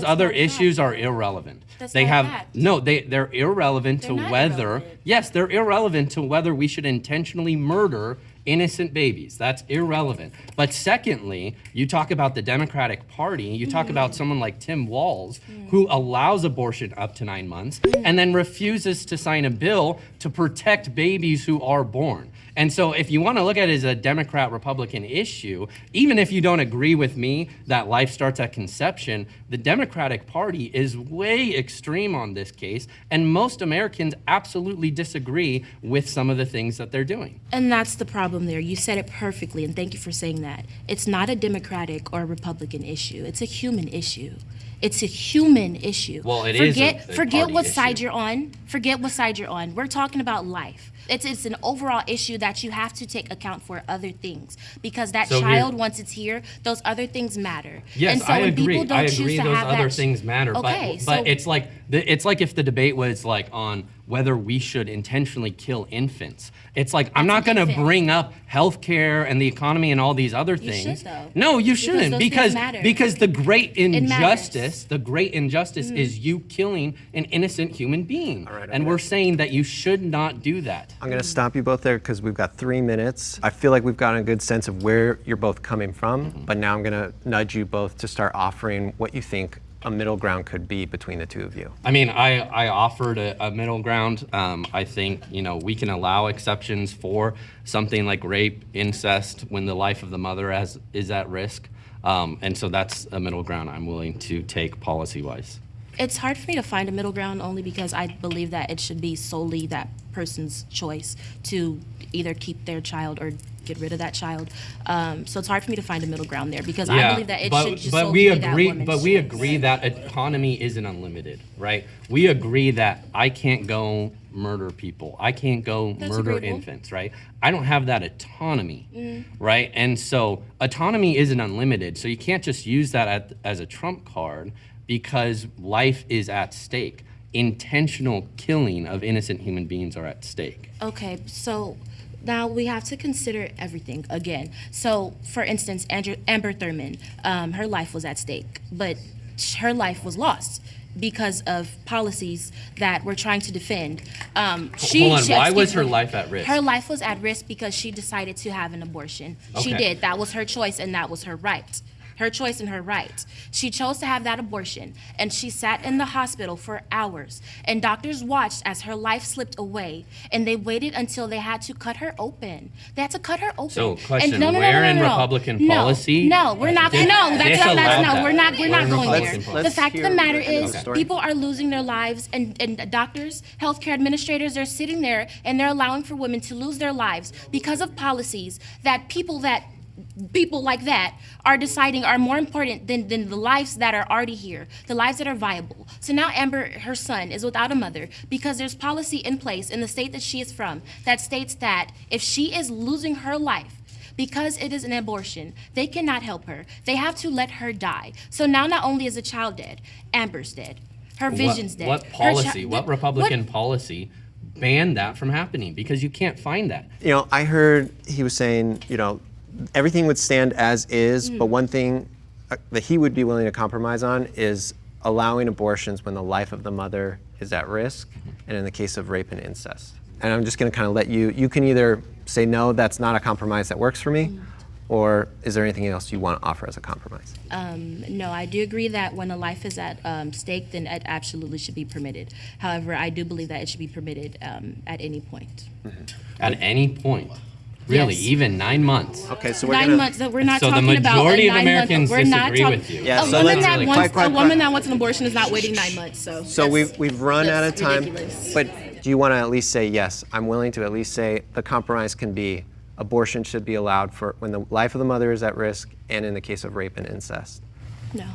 other issues are irrelevant. They have no, they're irrelevant to whether, yes, they're irrelevant to whether we should intentionally murder innocent babies. That's irrelevant. But secondly, you talk about the Democratic Party, you talk about someone like Tim Walz, who allows abortion up to 9 months and then refuses to sign a bill to protect babies who are born. And so if you want to look at it as a Democrat-Republican issue, even if you don't agree with me that life starts at conception, the Democratic Party is way extreme on this case, and most Americans absolutely disagree with some of the things that they're doing. And that's the problem there. You said it perfectly, and thank you for saying that. It's not a Democratic or a Republican issue. It's a human issue. It's a human issue. Well, it is a Forget what party side issue. you're on. Forget what side you're on. We're talking about life. It's an overall issue that you have to take account for other things, because that So child, here- once it's here, those other things matter. Yes, and so I when agree. people don't I choose agree to those have other that things matter. Okay, but so it's like if the debate was like on whether we should intentionally kill infants. It's like I'm not going to bring up healthcare and the economy and all these other You should, things. though. No, you Because shouldn't, those things because matter. because the great matters. injustice is you killing an innocent human being. And we're saying that you should not do that. I'm going to stop you both there because we've got 3 minutes. I feel like we've gotten a good sense of where you're both coming from, but now I'm going to nudge you both to start offering what you think a middle ground could be between the two of you. I mean, I offered a middle ground. I think, we can allow exceptions for something like rape, incest, when the life of the mother is at risk. And so that's a middle ground I'm willing to take policy-wise. It's hard for me to find a middle ground only because I believe that it should be solely that person's choice to either keep their child or get rid of that child. So it's hard for me to find a middle ground there because I believe that it should just solely be that woman's But we choice. agree that autonomy isn't unlimited, right? We agree that I can't go murder people. I can't go That's murder agreeable. infants, right? I don't have that autonomy, right? And so autonomy isn't unlimited. So you can't just use that as a trump card because life is at stake. Intentional killing of innocent human beings are at stake. Okay, so now we have to consider everything again. So, for instance, Amber Thurman, her life was at stake, but her life was lost because of policies that we're trying to defend. Hold on, why was her life at risk? Her life was at risk because she decided to have an abortion. She Okay. did. That was her choice, and that was her right. Her choice and her right. She chose to have that abortion, and she sat in the hospital for hours, and doctors watched as her life slipped away, and they waited until they had to cut her open. They had to cut her open. So, question, And where in Republican policy? No, we're not. This- No, this that's allowed no. that? We're not. We're Where not in going there. Republican The policy? fact of the matter is, Okay. people are losing their lives, and doctors, healthcare administrators are sitting there, and they're allowing for women to lose their lives because of policies that people like that are deciding are more important than the lives that are already here, the lives that are viable. So now Amber, her son, is without a mother because there's policy in place in the state that she is from that states that if she is losing her life because it is an abortion, they cannot help her. They have to let her die. So now not only is the child dead, Amber's dead. Her vision's dead. What Her policy, what Republican policy banned that from happening? Because you can't find that. I heard he was saying, everything would stand as is, but one thing that he would be willing to compromise on is allowing abortions when the life of the mother is at risk, and in the case of rape and incest. And I'm just going to kind of let you can either say, no, that's not a compromise that works for me, or is there anything else you want to offer as a compromise? No, I do agree that when a life is at stake, then it absolutely should be permitted. However, I do believe that it should be permitted at any point. At any point. Really, Yes. even 9 months. Okay, so 9 months. We're not So the talking about majority a of 9 Americans month, we're not disagree talking- with you. Yeah, a so woman let's- that wants Quiet. a woman that wants an abortion is not waiting 9 months. So We've run out of that's time, ridiculous. but do you want to at least say, yes, I'm willing to at least say the compromise can be abortion should be allowed for when the life of the mother is at risk and in the case of rape and incest? No,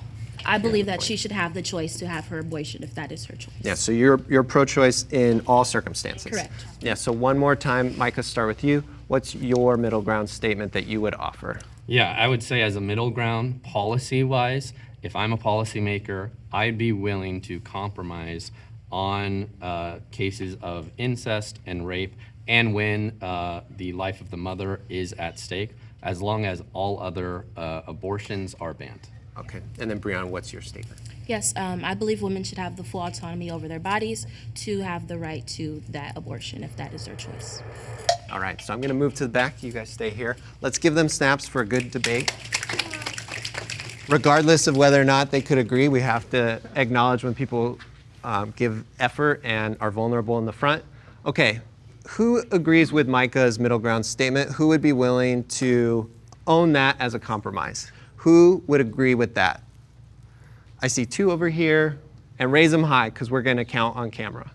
I believe that she should have the choice to have her abortion if that is her choice. Yeah, so you're pro-choice in all circumstances. Correct. Yeah, so one more time, Micah, start with you. What's your middle ground statement that you would offer? Yeah, I would say as a middle ground, policy-wise, if I'm a policymaker, I'd be willing to compromise on cases of incest and rape and when the life of the mother is at stake, as long as all other abortions are banned. Okay, and then Brianna, what's your statement? Yes, I believe women should have the full autonomy over their bodies to have the right to that abortion if that is their choice. All right, so I'm going to move to the back. You guys stay here. Let's give them snaps for a good debate. Regardless of whether or not they could agree, we have to acknowledge when people give effort and are vulnerable in the front. Okay, who agrees with Micah's middle ground statement? Who would be willing to own that as a compromise? Who would agree with that? I see 2 over here, and raise them high because we're going to count on camera.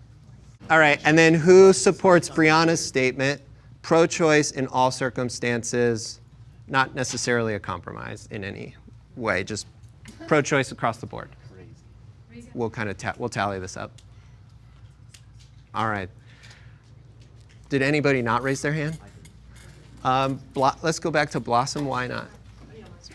All right, and then who supports Brianna's statement, pro-choice in all circumstances, not necessarily a compromise in any way, just pro-choice across the board? We'll kind of we'll tally this up. All right. Did anybody not raise their hand? Let's go back to Blossom. Why not?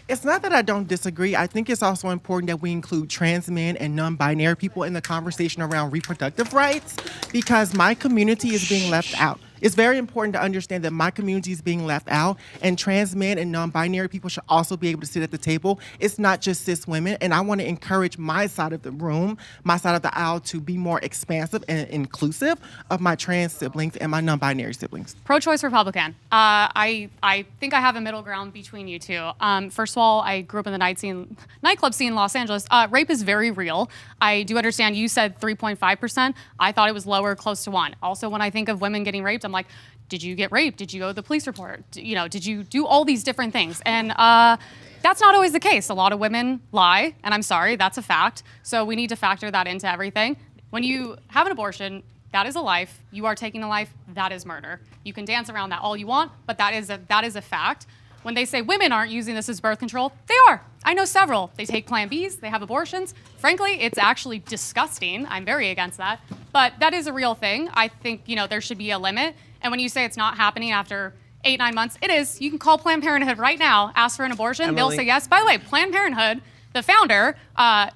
It's not that I don't disagree. I think it's also important that we include trans men and non-binary people in the conversation around reproductive rights because my community is being left out. It's very important to understand that my community is being left out, and trans men and non-binary people should also be able to sit at the table. It's not just cis women, and I want to encourage my side of the room, my side of the aisle, to be more expansive and inclusive of my trans siblings and my non-binary siblings. Pro-choice Republican. I think I have a middle ground between you two. First of all, I grew up in the nightclub scene in Los Angeles. Rape is very real. I do understand you said 3.5%. I thought it was lower, close to 1. Also, when I think of women getting raped, I'm like, did you get raped? Did you go to the police report? Did you do all these different things? And that's not always the case. A lot of women lie, and I'm sorry, that's a fact. So we need to factor that into everything. When you have an abortion, that is a life. You are taking a life. That is murder. You can dance around that all you want, but that is a fact. When they say women aren't using this as birth control, they are. I know several. They take Plan Bs, they have abortions. Frankly, it's actually disgusting. I'm very against that. But that is a real thing. I think, there should be a limit. And when you say it's not happening after 8-9 months, it is. You can call Planned Parenthood right now, ask for an abortion. Emily. They'll say yes. By the way, Planned Parenthood, the founder,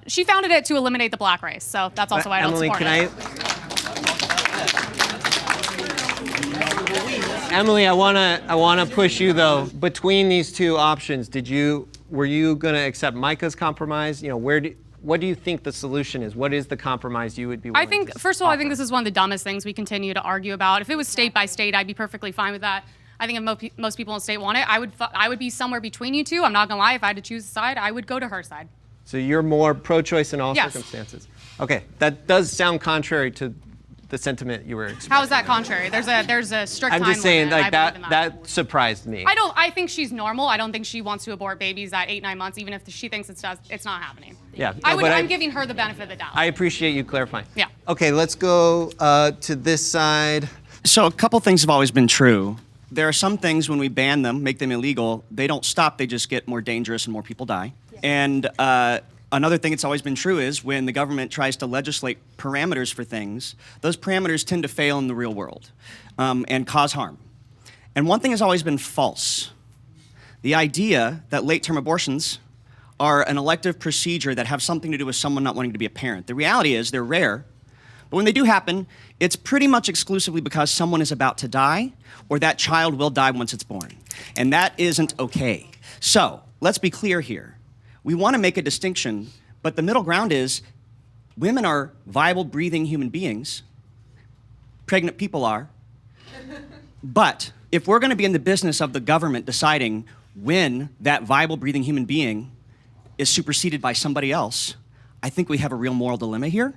she founded it to eliminate the black race. So that's also why I don't support it. Emily, I wanna push you though. Between these two options, were you gonna accept Micah's compromise? What do you think the solution is? What is the compromise you would be willing I think, to first of all, I offer? think this is one of the dumbest things we continue to argue about. If it was state by state, I'd be perfectly fine with that. I think if most people in the state want it, I would be somewhere between you two. I'm not gonna lie, if I had to choose a side, I would go to her side. So you're more pro-choice in all Yes. circumstances. Okay, that does sound contrary to the sentiment you were expressing. How is that contrary? There's a strict I'm time just saying, limit, like and I believe in that surprised me. I think she's normal. I don't think she wants to abort babies at 8-9 months, even if she thinks it's not happening. Yeah, I'm giving her the benefit of the doubt. I appreciate you clarifying. Yeah. Okay, let's go to this side. So a couple things have always been true. There are some things when we ban them, make them illegal, they don't stop, they just get more dangerous and more people die. And another thing that's always been true is when the government tries to legislate parameters for things, those parameters tend to fail in the real world and cause harm. And one thing has always been false. The idea that late-term abortions are an elective procedure that have something to do with someone not wanting to be a parent. The reality is they're rare, but when they do happen, it's pretty much exclusively because someone is about to die or that child will die once it's born. And that isn't okay. So let's be clear here. We want to make a distinction, but the middle ground is women are viable, breathing human beings. Pregnant people are. But if we're going to be in the business of the government deciding when that viable, breathing human being is superseded by somebody else, I think we have a real moral dilemma here.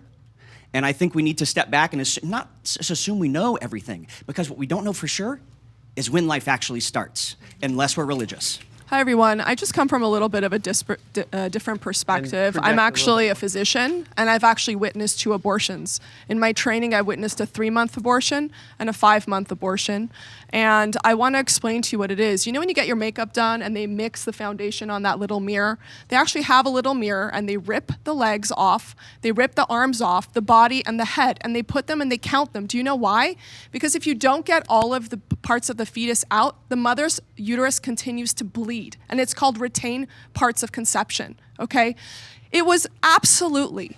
And I think we need to step back and not assume we know everything, because what we don't know for sure is when life actually starts, unless we're religious. Hi, everyone. I just come from a little bit of a different perspective. I'm actually a physician, and I've actually witnessed 2 abortions. In my training, I witnessed a 3-month abortion and a 5-month abortion. And I want to explain to you what it is. You know when you get your makeup done and they mix the foundation on that little mirror? They actually have a little mirror, and they rip the legs off, they rip the arms off, the body, and the head, and they put them and they count them. Do you know why? Because if you don't get all of the parts of the fetus out, the mother's uterus continues to bleed. And it's called retained parts of conception, okay? It was absolutely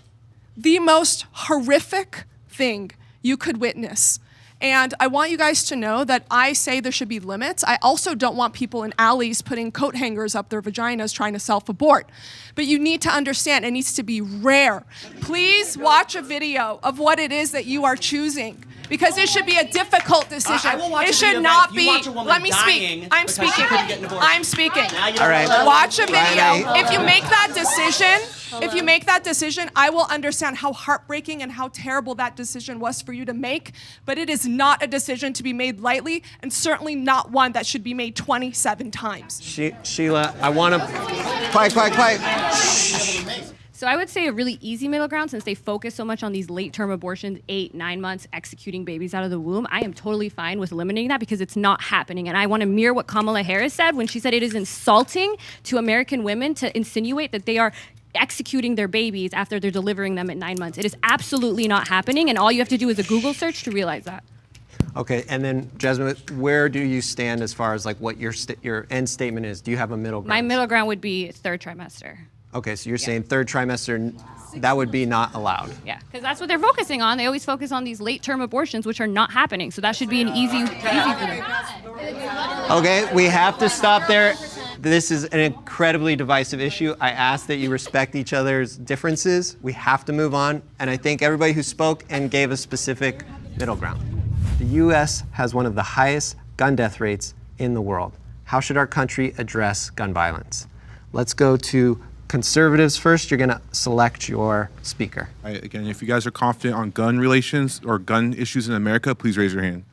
the most horrific thing you could witness. And I want you guys to know that I say there should be limits. I also don't want people in alleys putting coat hangers up their vaginas trying to self-abort. But you need to understand it needs to be rare. Please watch a video of what it is that you are choosing. Because it should be a difficult decision. I will watch it a should video not if you be. watch a woman Let me dying speak. I'm because speaking. she couldn't get an abortion. I'm speaking. All right. Watch a video. Right. If you make that decision, if you make that decision, I will understand how heartbreaking and how terrible that decision was for you to make. But it is not a decision to be made lightly, and certainly not one that should be made 27 times. Sheila, I want to. Quiet. Shh. So I would say a really easy middle ground, since they focus so much on these late-term abortions, 8-9 months, executing babies out of the womb. I am totally fine with eliminating that because it's not happening. And I want to mirror what Kamala Harris said when she said it is insulting to American women to insinuate that they are executing their babies after they're delivering them at 9 months. It is absolutely not happening, and all you have to do is a Google search to realize that. Okay, and then Jasmine, where do you stand as far as like what your end statement is? Do you have a middle ground? My middle ground would be third trimester. Okay, so you're saying third trimester, that would be not allowed. Yeah, because that's what they're focusing on. They always focus on these late-term abortions, which are not happening. So that should be an easy for them. Okay, we have to stop there. This is an incredibly divisive issue. I ask that you respect each other's differences. We have to move on, and I thank everybody who spoke and gave a specific middle ground. The U.S. has one of the highest gun death rates in the world. How should our country address gun violence? Let's go to conservatives first. You're going to select your speaker. Again, if you guys are confident on gun relations or gun issues in America, please raise your hand.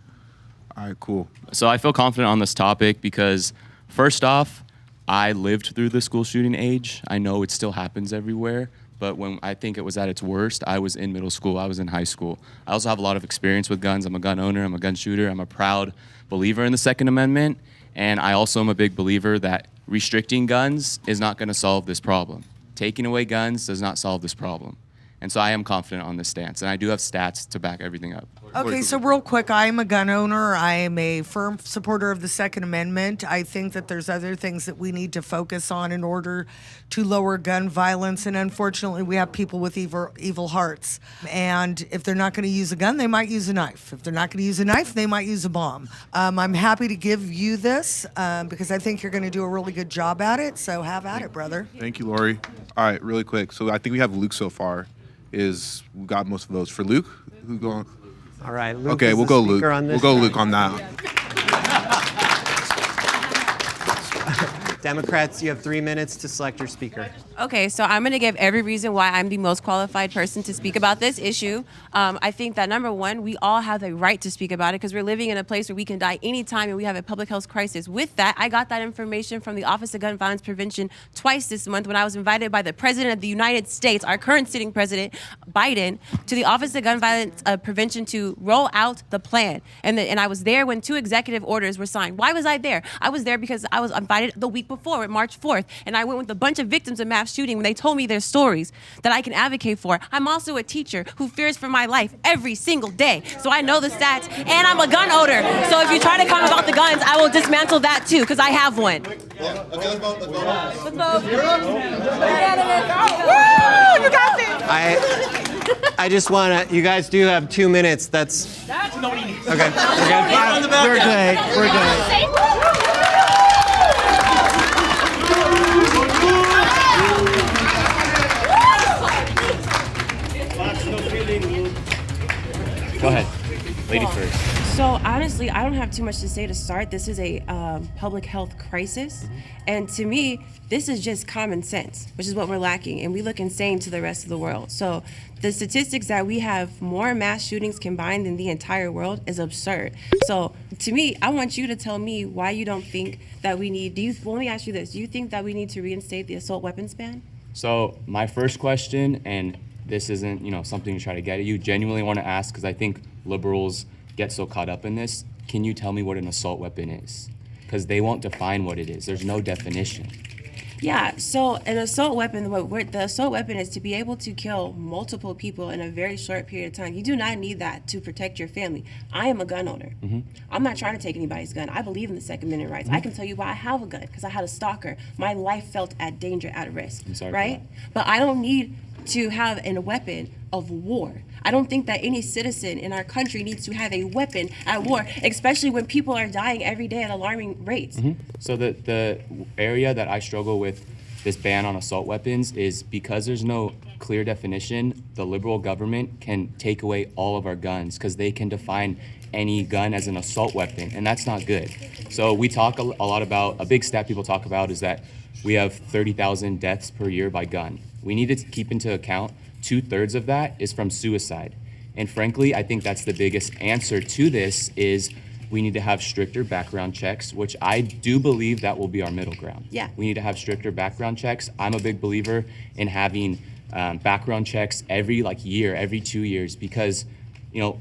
All right, cool. So I feel confident on this topic because, first off, I lived through the school shooting age. I know it still happens everywhere, but when I think it was at its worst, I was in middle school, I was in high school. I also have a lot of experience with guns. I'm a gun owner, I'm a gun shooter, I'm a proud believer in the Second Amendment, and I also am a big believer that restricting guns is not going to solve this problem. Taking away guns does not solve this problem. And so I am confident on this stance, and I do have stats to back everything up. Okay, so real quick, I am a gun owner. I am a firm supporter of the Second Amendment. I think that there's other things that we need to focus on in order to lower gun violence, and unfortunately, we have people with evil hearts. And if they're not going to use a gun, they might use a knife. If they're not going to use a knife, they might use a bomb. I'm happy to give you this because I think you're going to do a really good job at it, so have at it, brother. Thank you, Lori. All right, really quick. So I think we have Luke so far. We got most of those. For Luke, who's going? All right, Luke. Okay, we'll go Luke. We'll go Luke on that. Democrats, you have 3 minutes to select your speaker. Okay, so I'm going to give every reason why I'm the most qualified person to speak about this issue. I think that number one, we all have a right to speak about it because we're living in a place where we can die anytime and we have a public health crisis. With that, I got that information from the Office of Gun Violence Prevention twice this month when I was invited by the President of the United States, our current sitting President, Biden, to the Office of Gun Violence Prevention to roll out the plan. And I was there when 2 executive orders were signed. Why was I there? I was there because I was invited the week before, March 4th, and I went with a bunch of victims of mass shooting when they told me their stories that I can advocate for. I'm also a teacher who fears for my life every single day, so I know the stats, and I'm a gun owner. So if you try to come about the guns, I will dismantle that too, because I have one. Let's vote. You got this. I just want to, you guys do have 2 minutes. That's okay. We're good. We're good. Go ahead, lady first. So honestly, I don't have too much to say to start. This is a public health crisis. And to me, this is just common sense, which is what we're lacking. And we look insane to the rest of the world. So the statistics that we have more mass shootings combined than the entire world is absurd. So to me, I want you to tell me why you don't think that we need, let me ask you this. Do you think that we need to reinstate the assault weapons ban? So my first question, and this isn't, something to try to get at you, genuinely want to ask, because I think liberals get so caught up in this. Can you tell me what an assault weapon is? Because they won't define what it is. There's no definition. Yeah, so an assault weapon, the assault weapon is to be able to kill multiple people in a very short period of time. You do not need that to protect your family. I am a gun owner. I'm not trying to take anybody's gun. I believe in the Second Amendment rights. I can tell you why I have a gun, because I had a stalker. My life felt at danger, at risk, I'm sorry right? But I don't need to have a weapon of war. I don't think that any citizen in our country needs to have a weapon at war, especially when people are dying every day at alarming rates. So the area that I struggle with this ban on assault weapons is because there's no clear definition, the liberal government can take away all of our guns because they can define any gun as an assault weapon, and that's not good. So we talk a lot about, a big stat people talk about is that we have 30,000 deaths per year by gun. We need to keep into account 2/3 of that is from suicide. And frankly, I think that's the biggest answer to this is we need to have stricter background checks, which I do believe that will be our middle ground. Yeah. We need to have stricter background checks. I'm a big believer in having background checks every year, every 2 years, because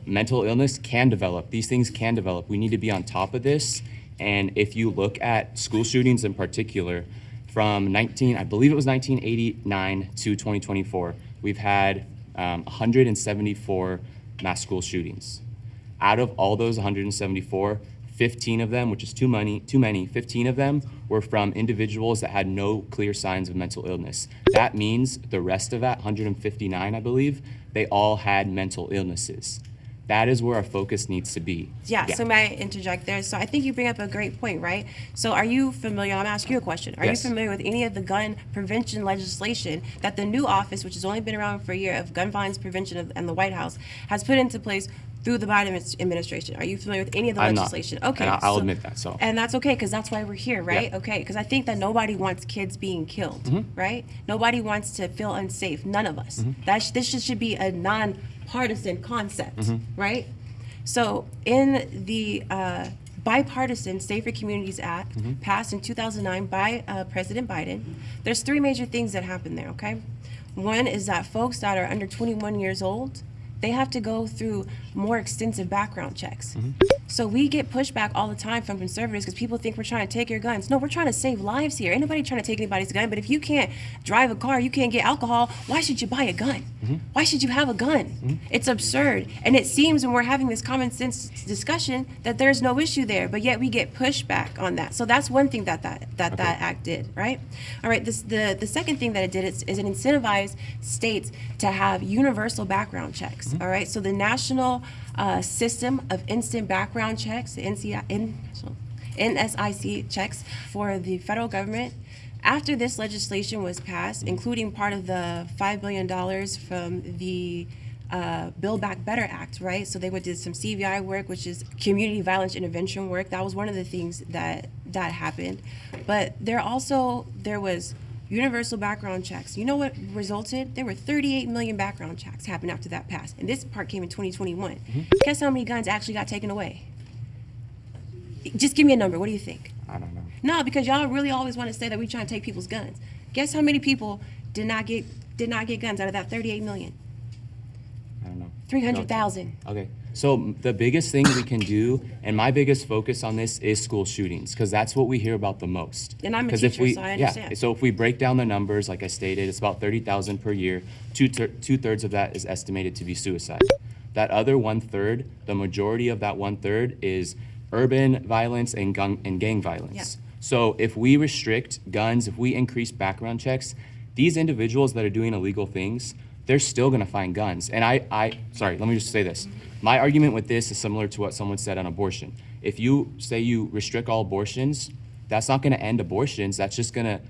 mental illness can develop. These things can develop. We need to be on top of this. And if you look at school shootings in particular, from I believe it was 1989 to 2024, we've had 174 mass school shootings. Out of all those 174, 15 of them, which is too many, 15 of them were from individuals that had no clear signs of mental illness. That means the rest of that, 159, I believe, they all had mental illnesses. That is where our focus needs to be. Yeah, so may I interject there? So I think you bring up a great point, right? So are you familiar, I'm gonna ask you a question. Are Yes. you familiar with any of the gun prevention legislation that the new office, which has only been around for a year, of gun violence prevention and the White House, has put into place through the Biden administration? Are you familiar with any of the I'm not. legislation? Okay. And I'll admit that, so. And that's okay, because that's why we're here, right? Yeah. Okay, because I think that nobody wants kids being killed, right? Nobody wants to feel unsafe, none of us. This should be a non-partisan concept, right? So in the bipartisan Safer Communities Act passed in 2009 by President Biden, there's 3 major things that happen there, okay? One is that folks that are under 21 years old, they have to go through more extensive background checks. So we get pushback all the time from conservatives because people think we're trying to take your guns. No, we're trying to save lives here. Ain't nobody trying to take anybody's gun, but if you can't drive a car, you can't get alcohol, why should you buy a gun? Why should you have a gun? It's absurd. And it seems when we're having this common sense discussion that there's no issue there, but yet we get pushback on that. So that's one thing that act did, right? All right, the second thing that it did is it incentivized states to have universal background checks, all right? So the National System of Instant Background Checks, the NSIC checks for the federal government. After this legislation was passed, including part of the $5 billion from the Build Back Better Act, right? So they did some CVI work, which is community violence intervention work. That was one of the things that happened. But there was universal background checks. You know what resulted? There were 38 million background checks happened after that passed. And this part came in 2021. Guess how many guns actually got taken away? Just give me a number. What do you think? I don't know. No, because y'all really always want to say that we're trying to take people's guns. Guess how many people did not get guns out of that 38 million? I don't know. 300,000. Okay. So the biggest thing we can do, and my biggest focus on this is school shootings, because that's what we hear about the most. And I'm a 'Cause teacher, so I understand. Yeah, so if we break down the numbers, like I stated, it's about 30,000 per year. Two-thirds of that is estimated to be suicide. That other 1/3, the majority of that 1/3 is urban violence and gang violence. Yeah. So if we restrict guns, if we increase background checks, these individuals that are doing illegal things, they're still gonna find guns. And sorry, let me just say this. My argument with this is similar to what someone said on abortion. If you say you restrict all abortions, that's not gonna end abortions. That's just gonna,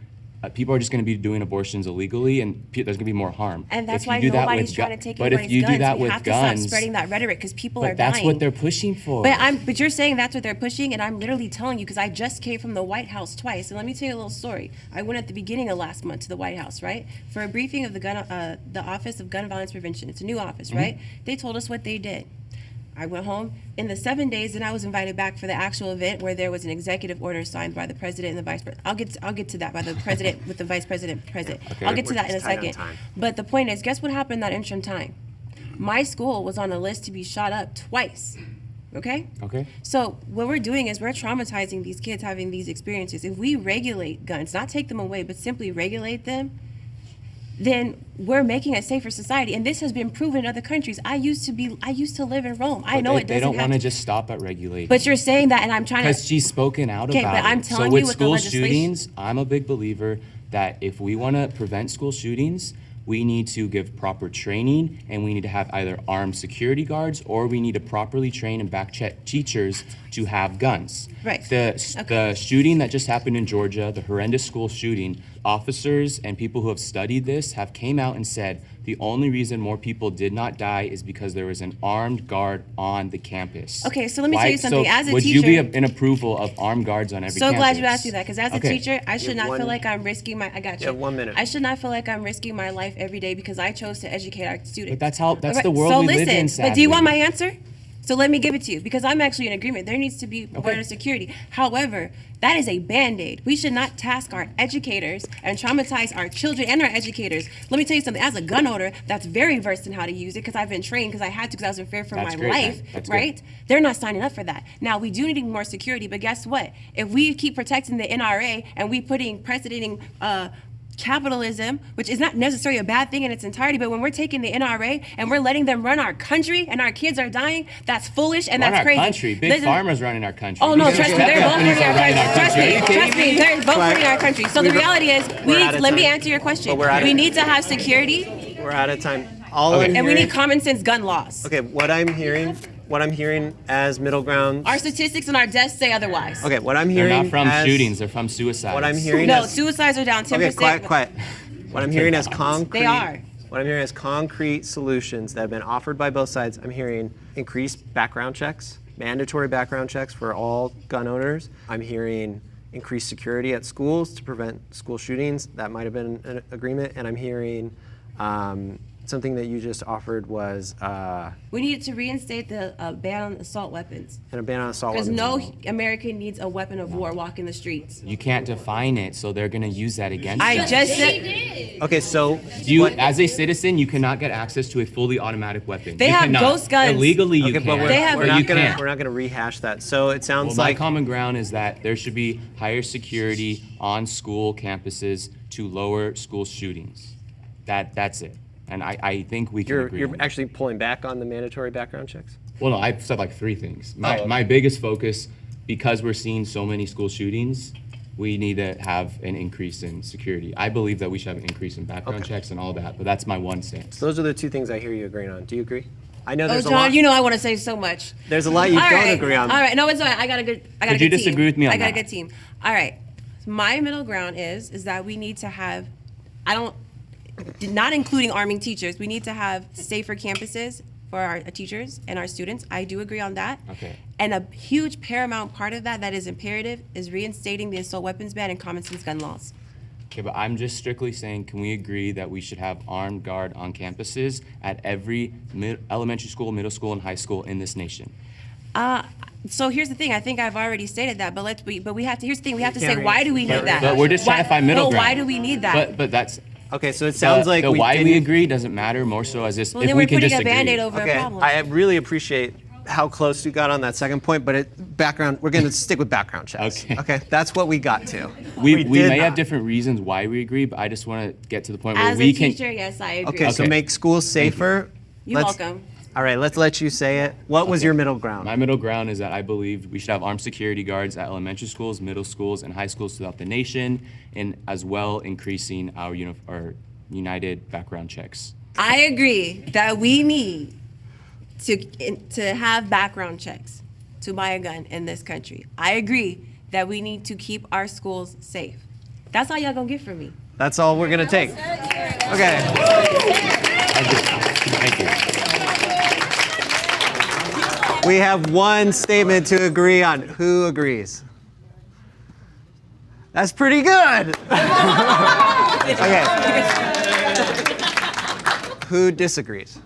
people are just gonna be doing abortions illegally, and there's gonna be more harm. And that's If why you do that nobody's with trying to take but if anybody's you guns. do that We with have to guns, stop spreading that rhetoric because people are but that's dying. what they're pushing for. But you're saying that's what they're pushing, and I'm literally telling you because I just came from the White House twice. And let me tell you a little story. I went at the beginning of last month to the White House, right, for a briefing of the Office of Gun Violence Prevention. It's a new office, right? They told us what they did. I went home. In the 7 days, then I was invited back for the actual event where there was an executive order signed by the president and the vice president. I'll get to that by the president with the vice president present. Okay, I'll get to we're that in a just tight on second. time. But the point is, guess what happened in that interim time? My school was on a list to be shot up twice. Okay? Okay. So what we're doing is we're traumatizing these kids having these experiences. If we regulate guns, not take them away, but simply regulate them, then we're making a safer society. And this has been proven in other countries. I used to live in Rome. I know it doesn't They don't have want to to. just stop at regulating. But you're saying that, and I'm trying to. Because she's spoken out Okay, about but I'm it. telling So you with with the school legislation- shootings, I'm a big believer that if we want to prevent school shootings, we need to give proper training, and we need to have either armed security guards, or we need to properly train and back check teachers to have guns. Right. The shooting that just happened in Georgia, the horrendous school shooting, officers and people who have studied this have came out and said the only reason more people did not die is because there was an armed guard on the campus. Okay, so let me tell you something. As a would teacher, you be in approval of armed guards on every so campus? glad you asked me that, because as a Okay. teacher, I should have not feel one- like I'm risking my. I got you. You have 1 minute. I should not feel like I'm risking my life every day because I chose to educate our students. But that's Okay, the world so we listen, live in, but do you want my sadly. answer? So let me give it to you, because I'm actually in agreement. There needs to be better security. However, that is a Band-Aid. We should not task our educators and traumatize our children and our educators. Let me tell you something. As a gun owner that's very versed in how to use it, because I've been trained, because I had to, because I was in fear for That's my great, life, then. That's good. right? They're not signing up for that. Now, we do need more security, but guess what? If we keep protecting the NRA and we precedenting capitalism, which is not necessarily a bad thing in its entirety, but when we're taking the NRA and we're letting them run our country and our kids are dying, that's foolish and Run that's our crazy. country. Big Listen- Pharma's running our country. Oh no, These trust me, tech they're both companies running our are running country. Trust Are you me, kidding trust me, they're both Quiet. running our country. So the reality is, We're out of let me time. answer your question. But we're out of We time. need to have security, We're out of time. All Okay. I'm and we hearing- need common sense gun laws. Okay, what I'm hearing as middle ground. Our statistics and our deaths say otherwise. Okay, what I'm They're hearing not from as, shootings, they're from suicides. What I'm hearing No, as, suicides are down 10%. okay, quiet. What I'm hearing as concrete. They are. What I'm hearing as concrete solutions that have been offered by both sides. I'm hearing increased background checks, mandatory background checks for all gun owners. I'm hearing increased security at schools to prevent school shootings. That might have been an agreement. And I'm hearing something that you just offered was We need to reinstate the ban on assault weapons. an ban on assault Because weapons. no American needs a weapon of war walking the streets. You can't define it, so they're gonna use that against I us. just said. Okay, so As a citizen, you cannot get access to a fully automatic weapon. They You have cannot. ghost guns. Illegally, you okay, can. but They have- we're but you not gonna can't. we're not gonna rehash that. So it sounds Well, my like common ground is that there should be higher security on school campuses to lower school shootings. That's it. And I think we can agree. you're on that. actually pulling back on the mandatory background checks. Well, no, I've said like 3 things. okay. My biggest focus, because we're seeing so many school shootings, we need to have an increase in security. I believe that we should have an increase in background checks and all that, but that's my one stance. So those are the 2 things I hear you agreeing on. Do you agree? I know Oh, there's a John, lot. you know I want to say so much. There's a lot you All don't right. agree on. All right, no, it's all right. I got a good Could you team. disagree with me on I got a that? good team. All right. My middle ground is that we need to have, not including arming teachers, we need to have safer campuses for our teachers and our students. I do agree on that. Okay. And a huge paramount part of that is imperative is reinstating the assault weapons ban and common sense gun laws. Okay, but I'm just strictly saying, can we agree that we should have armed guard on campuses at every elementary school, middle school, and high school in this nation? So here's the thing. I think I've already stated that, but we have to. Here's the thing. We have to say, can't why do we need that? But we're just trying to find middle no, ground. why do we need that? But that's Okay, so it sounds like the we why we didn't- agree doesn't matter. More so as this, Well, if then we we're can putting disagree. a Band-Aid over Okay, a problem. I really appreciate how close you got on that second point, but we're going to stick with background checks. Okay. That's what we got to. We did may have not. different reasons why we agree, but I just want to get to the point where As we a can. teacher, yes, I agree. Okay, so make schools safer. You're Let's- welcome. All right, let's let you say it. What was your middle ground? My middle ground is that I believe we should have armed security guards at elementary schools, middle schools, and high schools throughout the nation, and as well increasing our united background checks. I agree that we need to have background checks to buy a gun in this country. I agree that we need to keep our schools safe. That's all y'all gonna get from me. That's all we're going to take. Okay. Thank you. We have one statement to agree on. Who agrees? That's pretty good. Okay. Who disagrees?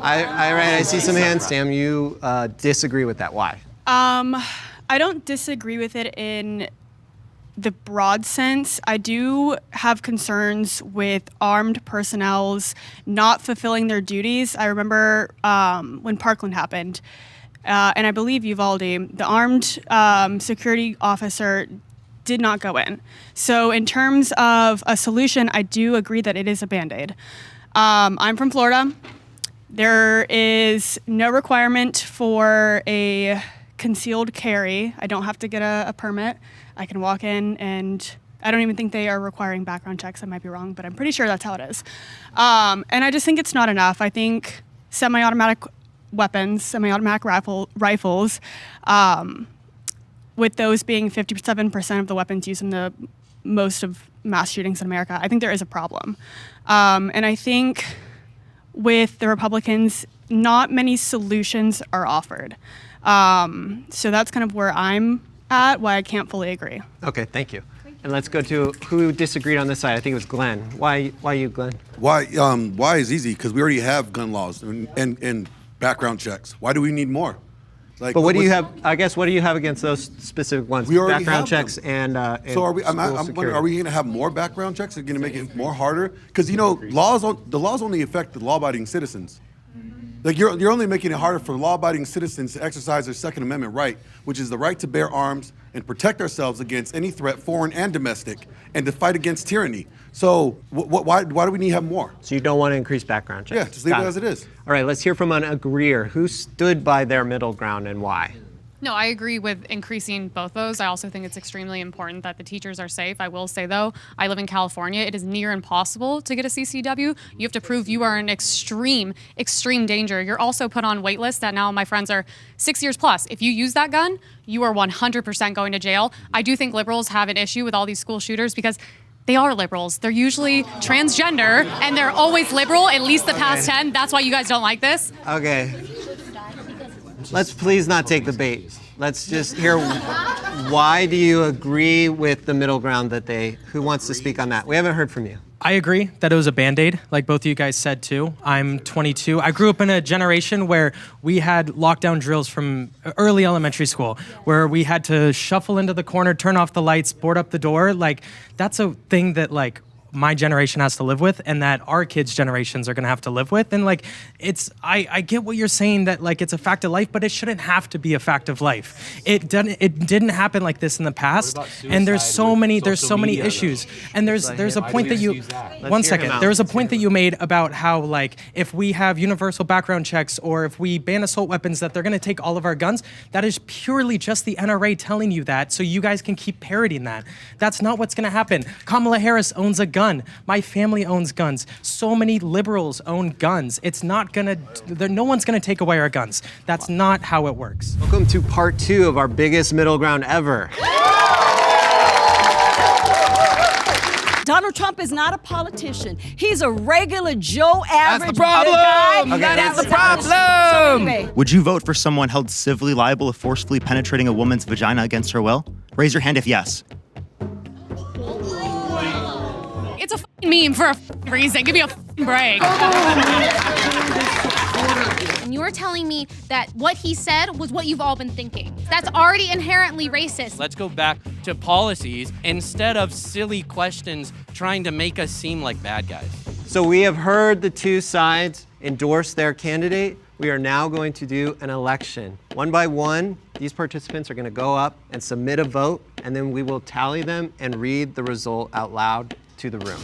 I see some hands. Sam, you disagree with that. Why? I don't disagree with it in the broad sense. I do have concerns with armed personnel's not fulfilling their duties. I remember when Parkland happened, and I believe Uvalde, the armed security officer did not go in. So in terms of a solution, I do agree that it is a Band-Aid. I'm from Florida. There is no requirement for a concealed carry. I don't have to get a permit. I can walk in and I don't even think they are requiring background checks. I might be wrong, but I'm pretty sure that's how it is. And I just think it's not enough. I think semi-automatic weapons, semi-automatic rifles, with those being 57% of the weapons used in the most of mass shootings in America, I think there is a problem. And I think with the Republicans, not many solutions are offered. So that's kind of where I'm at, why I can't fully agree. Okay, thank you. And let's go to who disagreed on this side. I think it was Glenn. Why you, Glenn? Why is easy? Because we already have gun laws and background checks. Why do we need more? Like, But what do you have? I guess what do you have against those specific ones? We already background have checks them. and So are we? school I'm wondering, security. are we going to have more background checks? Are going to make it more harder? Because the laws only affect the law-abiding citizens. Like you're only making it harder for law-abiding citizens to exercise their Second Amendment right, which is the right to bear arms and protect ourselves against any threat, foreign and domestic, and to fight against tyranny. So why do we need to have more? So you don't want to increase background checks? Yeah, just leave it as it is. All right, let's hear from an agreeer. Who stood by their middle ground and why? No, I agree with increasing both those. I also think it's extremely important that the teachers are safe. I will say, though, I live in California. It is near impossible to get a CCW. You have to prove you are in extreme danger. You're also put on wait lists that now my friends are 6 years plus. If you use that gun, you are 100% going to jail. I do think liberals have an issue with all these school shooters because they are liberals. They're usually transgender, and they're always liberal, at least the past 10. That's why you guys don't like this. Okay. Let's please not take the bait. Let's just hear why do you agree with the middle ground who wants to speak on that? We haven't heard from you. I agree that it was a Band-Aid, like both of you guys said too. I'm 22. I grew up in a generation where we had lockdown drills from early elementary school, where we had to shuffle into the corner, turn off the lights, board up the door. Like, that's a thing that my generation has to live with and that our kids' generations are going to have to live with. And I get what you're saying that it's a fact of life, but it shouldn't have to be a fact of life. It didn't happen like this in the past. And there's so many issues. And there's a point that you, one second, there was a point that you made about how if we have universal background checks or if we ban assault weapons, that they're going to take all of our guns. That is purely just the NRA telling you that so you guys can keep parroting that. That's not what's going to happen. Kamala Harris owns a gun. My family owns guns. So many liberals own guns. It's not gonna, no one's gonna take away our guns. That's not how it works. Welcome to part 2 of our biggest middle ground ever. Donald Trump is not a politician. He's a regular Joe average problem. guy. Okay, that's the problem. problem. Anyway. Would you vote for someone held civilly liable of forcefully penetrating a woman's vagina against her will? Raise your hand if yes. It's a f***ing meme for a f***ing reason. Give me a f***ing break. And you're telling me that what he said was what you've all been thinking. That's already inherently racist. Let's go back to policies instead of silly questions trying to make us seem like bad guys. So we have heard the two sides endorse their candidate. We are now going to do an election. One by one, these participants are going to go up and submit a vote, and then we will tally them and read the result out loud to the room.